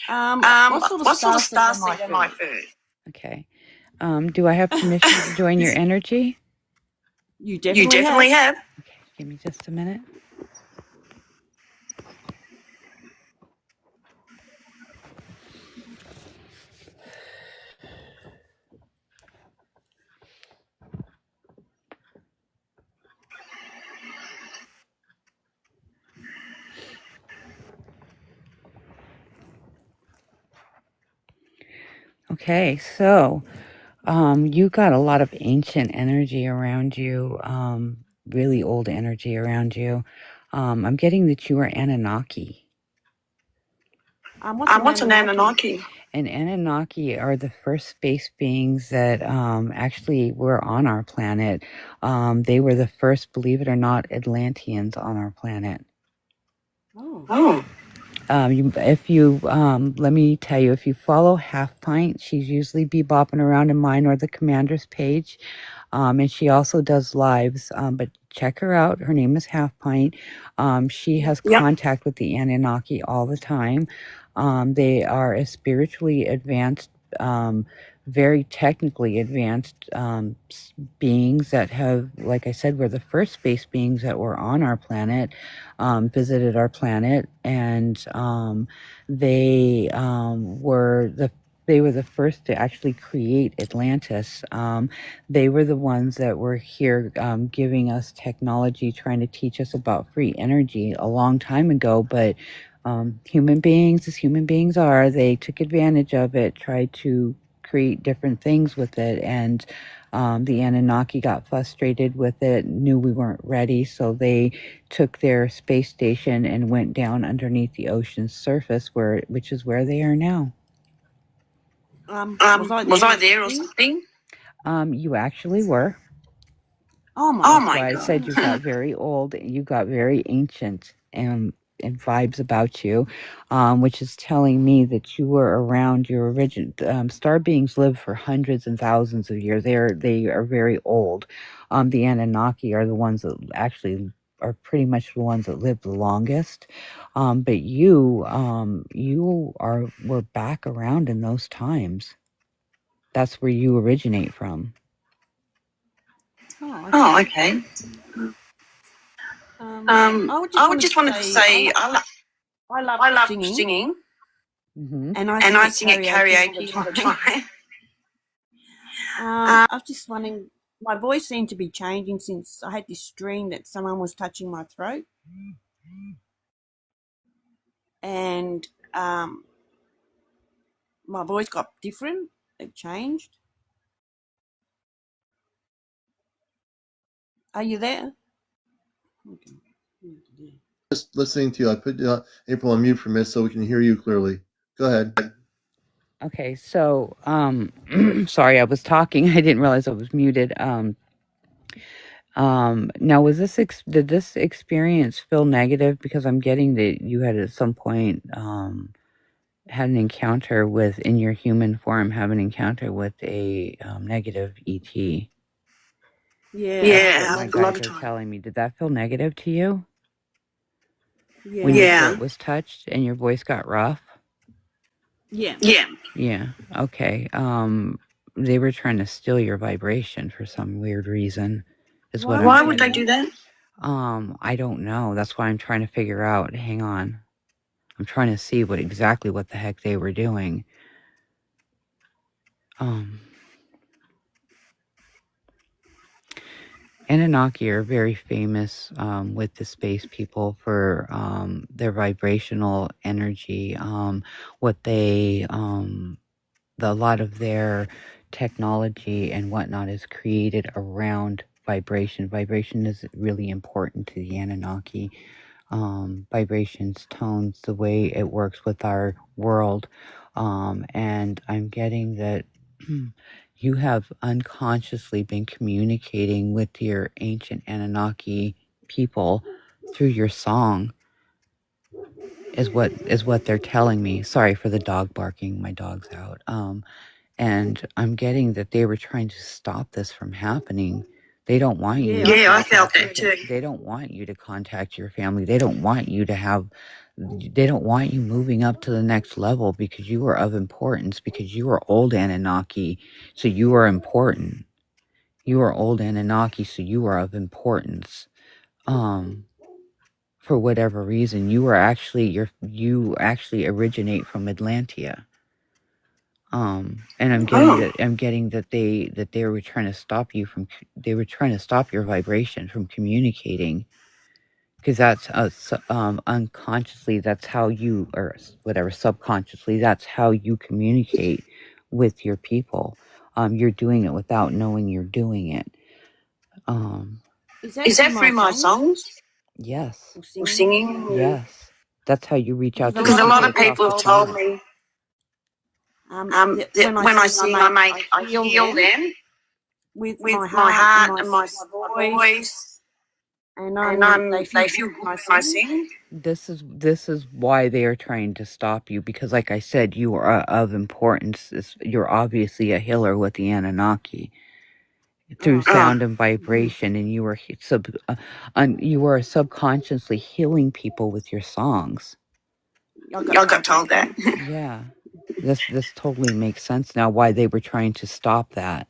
Speaker 13: What sort of star seed am I first?
Speaker 3: Okay. Do I have permission to join your energy?
Speaker 13: You definitely have.
Speaker 3: Okay, give me just a minute. Okay, so you got a lot of ancient energy around you, really old energy around you. I'm getting that you are Anunnaki.
Speaker 13: What's an Anunnaki?
Speaker 3: And Anunnaki are the first space beings that actually were on our planet. They were the first, believe it or not, Atlanteans on our planet.
Speaker 13: Oh.
Speaker 3: Let me tell you, if you follow Half Pint, she's usually be bopping around in mine or the commander's page. And she also does lives, but check her out. Her name is Half Pint. She has contact with the Anunnaki all the time. They are a spiritually advanced, very technically advanced beings that have, like I said, were the first space beings that were on our planet, visited our planet, and they were the first to actually create Atlantis. They were the ones that were here giving us technology, trying to teach us about free energy a long time ago, but human beings, as human beings are, they took advantage of it, tried to create different things with it, and the Anunnaki got frustrated with it, knew we weren't ready, so they took their space station and went down underneath the ocean's surface, which is where they are now.
Speaker 13: Was I there or something?
Speaker 3: You actually were.
Speaker 13: Oh my
Speaker 3: That's
Speaker 13: God.
Speaker 3: why I said you got very old, you got very ancient, and vibes about you, which is telling me that you were around your original. Star beings live for hundreds and thousands of years. They are very old. The Anunnaki are the ones that actually are pretty much the ones that live the longest. But you were back around in those times. That's where you originate from.
Speaker 13: Oh, Oh, okay. I would just wanted to say I love singing, and I sing at karaoke all the time. I was just wondering, my voice seemed to be changing since I had this dream that someone was touching my throat, and my voice got different. It changed. Are you there? Okay.
Speaker 1: Just listening to you. I put April on mute for a minute so we can hear you clearly. Go ahead.
Speaker 3: Okay, so sorry, I was talking. I didn't realize I was muted. Now was this did this experience feel negative? Because I'm getting that you had at some point had an encounter with, in your human form, have an encounter with a negative ET.
Speaker 13: Yeah,
Speaker 3: My
Speaker 13: a lot
Speaker 3: guides
Speaker 13: of
Speaker 3: are
Speaker 13: time.
Speaker 3: telling me. Did that feel negative to you?
Speaker 13: Yeah.
Speaker 3: When your throat was touched and your voice got rough?
Speaker 13: Yeah.
Speaker 3: Yeah. Okay. They were trying to steal your vibration for some weird reason. Is what
Speaker 13: Why
Speaker 3: I'm
Speaker 13: would they
Speaker 3: getting.
Speaker 13: do that?
Speaker 3: I don't know. That's why I'm trying to figure out. Hang on. I'm trying to see exactly what the heck they were doing. Anunnaki are very famous with the space people for their vibrational energy. What they, a lot of their technology and whatnot is created around vibration. Vibration is really important to the Anunnaki. Vibrations, tones, the way it works with our world. And I'm getting that you have unconsciously been communicating with your ancient Anunnaki people through your song, is what they're telling me. Sorry for the dog barking. My dog's out. And I'm getting that they were trying to stop this from happening. They don't want you.
Speaker 13: Yeah, I felt that too.
Speaker 3: They don't want you to contact your family. They don't want you to have. They don't want you moving up to the next level because you are of importance. Because you are old Anunnaki, so you are important. You are old Anunnaki, so you are of importance. For whatever reason, you actually originate from Atlantia. And I'm getting that they were trying to stop you from. They were trying to stop your vibration from communicating, because that's unconsciously. That's how you, or whatever, subconsciously. That's how you communicate with your people. You're doing it without knowing you're doing it.
Speaker 13: Is that through my songs?
Speaker 3: Yes.
Speaker 13: Or singing?
Speaker 3: Yes. That's how you reach out to
Speaker 13: Because a lot of
Speaker 3: across
Speaker 13: people
Speaker 3: the
Speaker 13: have told
Speaker 3: planet.
Speaker 13: me that when I sing, I heal them with my heart and my voice, and they feel good when I sing.
Speaker 3: This is why they are trying to stop you, because like I said, you are of importance. You're obviously a healer with the Anunnaki through sound and vibration, and you are subconsciously healing people with your songs.
Speaker 13: I got told that.
Speaker 3: Yeah. This totally makes sense now why they were trying to stop that.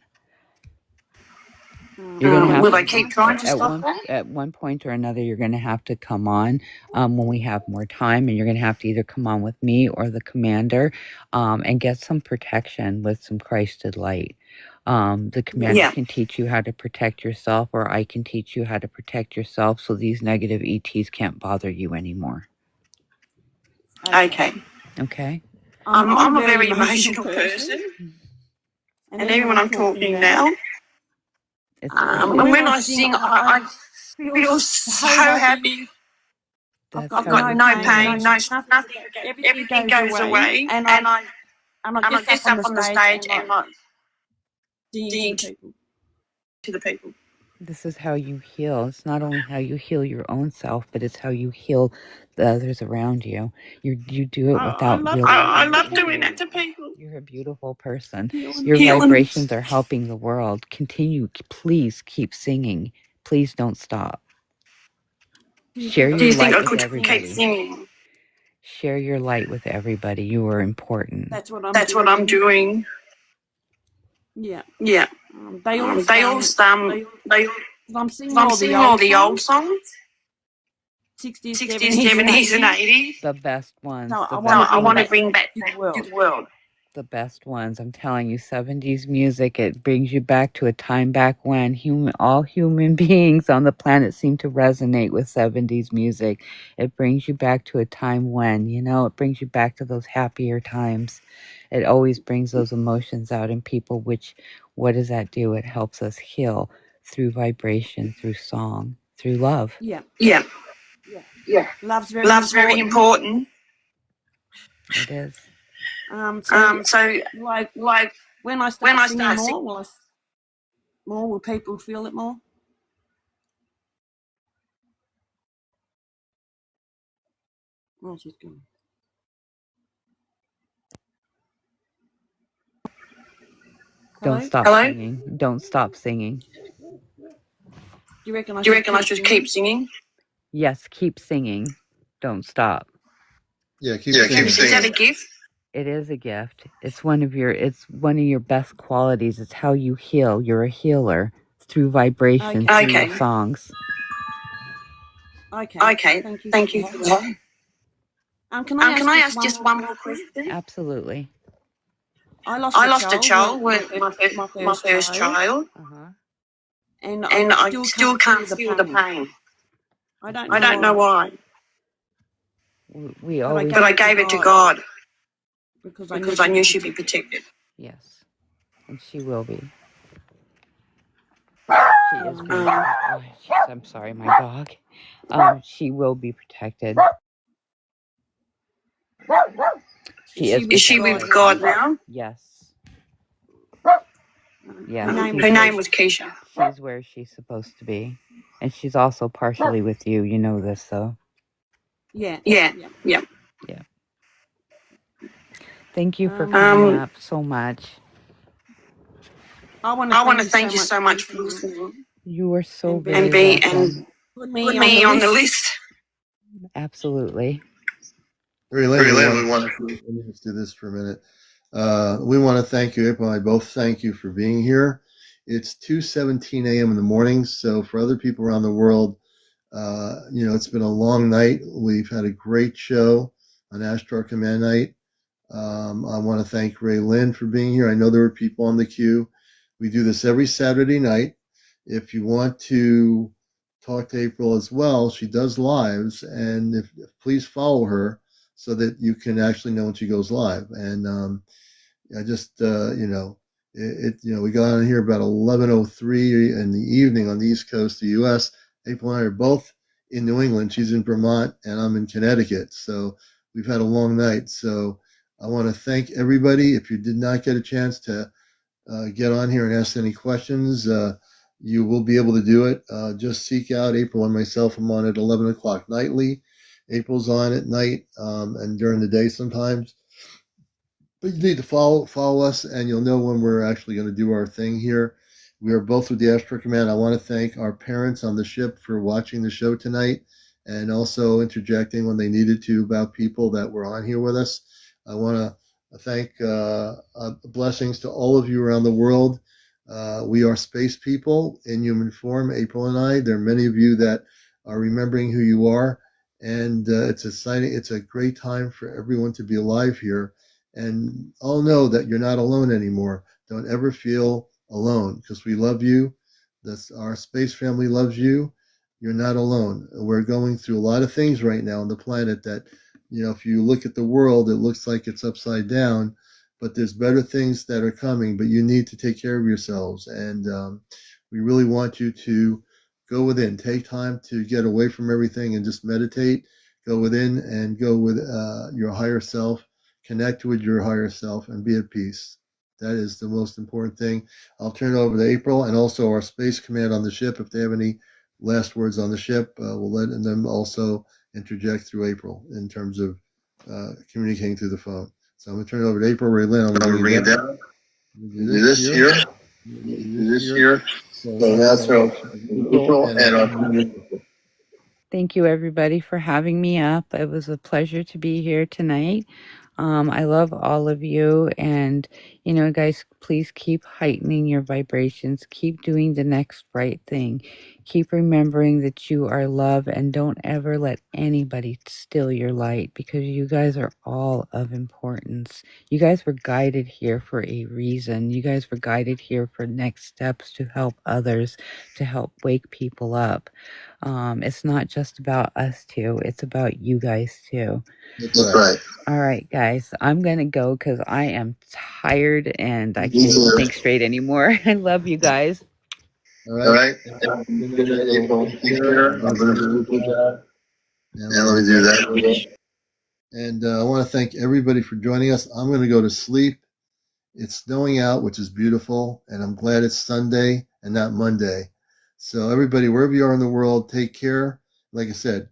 Speaker 3: You're gonna have
Speaker 13: Will
Speaker 3: to,
Speaker 13: they keep trying to stop that?
Speaker 3: at one point or another, you're gonna have to come on when we have more time, and you're gonna have to either come on with me or the commander, and get some protection with some Christed light. The commander can teach you how to protect yourself, or I can teach you how to protect yourself, so these negative ETs can't bother you anymore.
Speaker 13: Okay.
Speaker 3: Okay.
Speaker 13: I'm a very emotional person, and even when I'm talking now, and when I sing, I feel so happy. I've got no pain, no nothing. Everything goes away, and I just up on the stage and I sing to the people.
Speaker 3: This is how you heal. It's not only how you heal your own self, but it's how you heal the others around you. You do it without really.
Speaker 13: I love doing that to people.
Speaker 3: You're a beautiful person. Your vibrations are helping the world. Continue. Please keep singing. Please don't stop. Share your light with everybody.
Speaker 13: Keep singing?
Speaker 3: Share your light with everybody. You are important.
Speaker 13: That's what I'm doing. Yeah. They all I'm singing all the old songs, 60s, 70s, and 80s.
Speaker 3: The best ones.
Speaker 13: So
Speaker 3: the
Speaker 13: I want to
Speaker 3: best
Speaker 13: bring back to the world.
Speaker 3: The best ones. I'm telling you, 70s music, it brings you back to a time back when all human beings on the planet seem to resonate with 70s music. It brings you back to a time when, it brings you back to those happier times. It always brings those emotions out in people, which, what does that do? It helps us heal through vibration, through song, through love.
Speaker 13: Yeah.
Speaker 12: Yeah.
Speaker 13: Yeah. Love's very important.
Speaker 3: It is.
Speaker 13: So like when I start singing more, will people feel it more? Oh, she's gone.
Speaker 3: Don't stop singing. Don't stop singing.
Speaker 13: Do you reckon I should keep singing?
Speaker 3: Yes, keep singing. Don't stop.
Speaker 1: Yeah, keep singing.
Speaker 13: Is that a gift?
Speaker 3: It is a gift. It's one of your best qualities. It's how you heal. You're a healer through vibration, through your songs.
Speaker 13: Okay. Thank you for that. Can I ask just one more question?
Speaker 3: Absolutely.
Speaker 13: I lost a child with my first child. And I still can't feel the pain. I don't know why. But I gave it to God because I knew she'd be protected.
Speaker 3: Yes, and she will be. She is being I'm sorry, my dog. She will be protected.
Speaker 13: Is she with God now?
Speaker 3: Yes. Yes.
Speaker 13: Her name was Keisha.
Speaker 3: She's where she's supposed to be. And she's also partially with you. You know this, though.
Speaker 13: Yeah.
Speaker 3: Thank you for coming up so much.
Speaker 13: I want to thank you so much for listening.
Speaker 3: You are so very welcome.
Speaker 13: Put me on the list.
Speaker 3: Absolutely.
Speaker 1: Let me just do this for a minute. We want to thank you, April and I both thank you for being here. It's 2:17 a.m. in the morning, so for other people around the world, it's been a long night. We've had a great show on Ashtar Command night. I want to thank Ray Lynn for being here. I know there were people on the queue. We do this every Saturday night. If you want to talk to April as well, she does lives, and if please follow her so that you can actually know when she goes live. And I just we got on here about 11:03 in the evening on the East Coast of the U.S. April and I are both in New England. She's in Vermont, and I'm in Connecticut. So we've had a long night. So I want to thank everybody. If you did not get a chance to get on here and ask any questions, you will be able to do it. Just seek out April and myself. I'm on at 11 o'clock nightly. April's on at night and during the day sometimes. But you need to follow us, and you'll know when we're actually going to do our thing here. We are both with the Ashtar Command. I want to thank our parents on the ship for watching the show tonight and also interjecting when they needed to about people that were on here with us. I want to thank blessings to all of you around the world. We are space people in human form, April and I. There are many of you that are remembering who you are, and it's exciting. It's a great time for everyone to be alive here. And all know that you're not alone anymore. Don't ever feel alone because we love you. Our space family loves you. You're not alone. We're going through a lot of things right now on the planet that, if you look at the world, it looks like it's upside down, but there's better things that are coming, but you need to take care of yourselves. And we really want you to go within, take time to get away from everything and just meditate, go within and go with your higher self. Connect with your higher self and be at peace. That is the most important thing. I'll turn it over to April and also our Space Command on the ship. If they have any last words on the ship, we'll let them also interject through April in terms of communicating through the phone. So I'm going to turn it over to April. Ray Lynn, I'm going to bring it down.
Speaker 4: Do this here. Do this here. So that's April and our.
Speaker 3: Thank you, everybody, for having me up. It was a pleasure to be here tonight. I love all of you. And, guys, please keep heightening your vibrations. Keep doing the next right thing. keep remembering that you are loved, and don't ever let anybody steal your light, because you guys are all of importance. You guys were guided here for a reason. You guys were guided here for next steps to help others, to help wake people up. It's not just about us two, it's about you guys too.
Speaker 1: That's right.
Speaker 3: All right, guys, I'm going to go because I am tired and I can't even think straight anymore. I love you guys.
Speaker 1: All right.
Speaker 4: All right.
Speaker 1: Good
Speaker 4: Good
Speaker 1: night,
Speaker 4: night,
Speaker 1: April.
Speaker 4: April. Take care. I'm going to do a good job.
Speaker 1: And
Speaker 4: And let me do that.
Speaker 1: And I want to thank everybody for joining us. I'm going to go to sleep. It's snowing out, which is beautiful, and I'm glad it's Sunday and not Monday. So everybody, wherever you are in the world, take care. Like I said,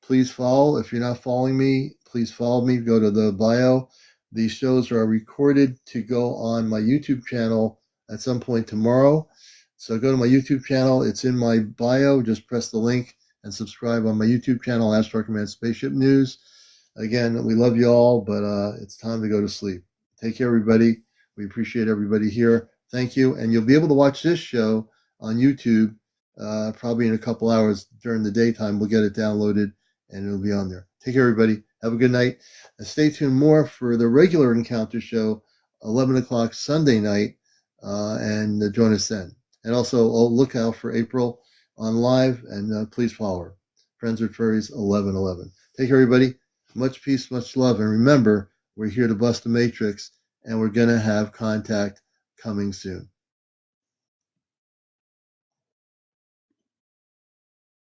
Speaker 1: please follow. If you're not following me, please follow me. Go to the bio. These shows are recorded to go on my YouTube channel at some point tomorrow. So go to my YouTube channel. It's in my bio. Just press the link and subscribe on my YouTube channel, Ashtar Command Spaceship News. Again, we love you all, but it's time to go to sleep. Take care, everybody. We appreciate everybody here. Thank you. And you'll be able to watch this show on YouTube probably in a couple hours during the daytime. We'll get it downloaded and it'll be on there. Take care, everybody. Have a good night. And stay tuned more for the regular Encounter show, 11 o'clock Sunday night, and join us then. And also, look out for April on live, and please follow her. Friends with Furries 1111. Take care, everybody. Much peace, much love. And remember, we're here to bust the matrix, and we're going to have contact coming soon.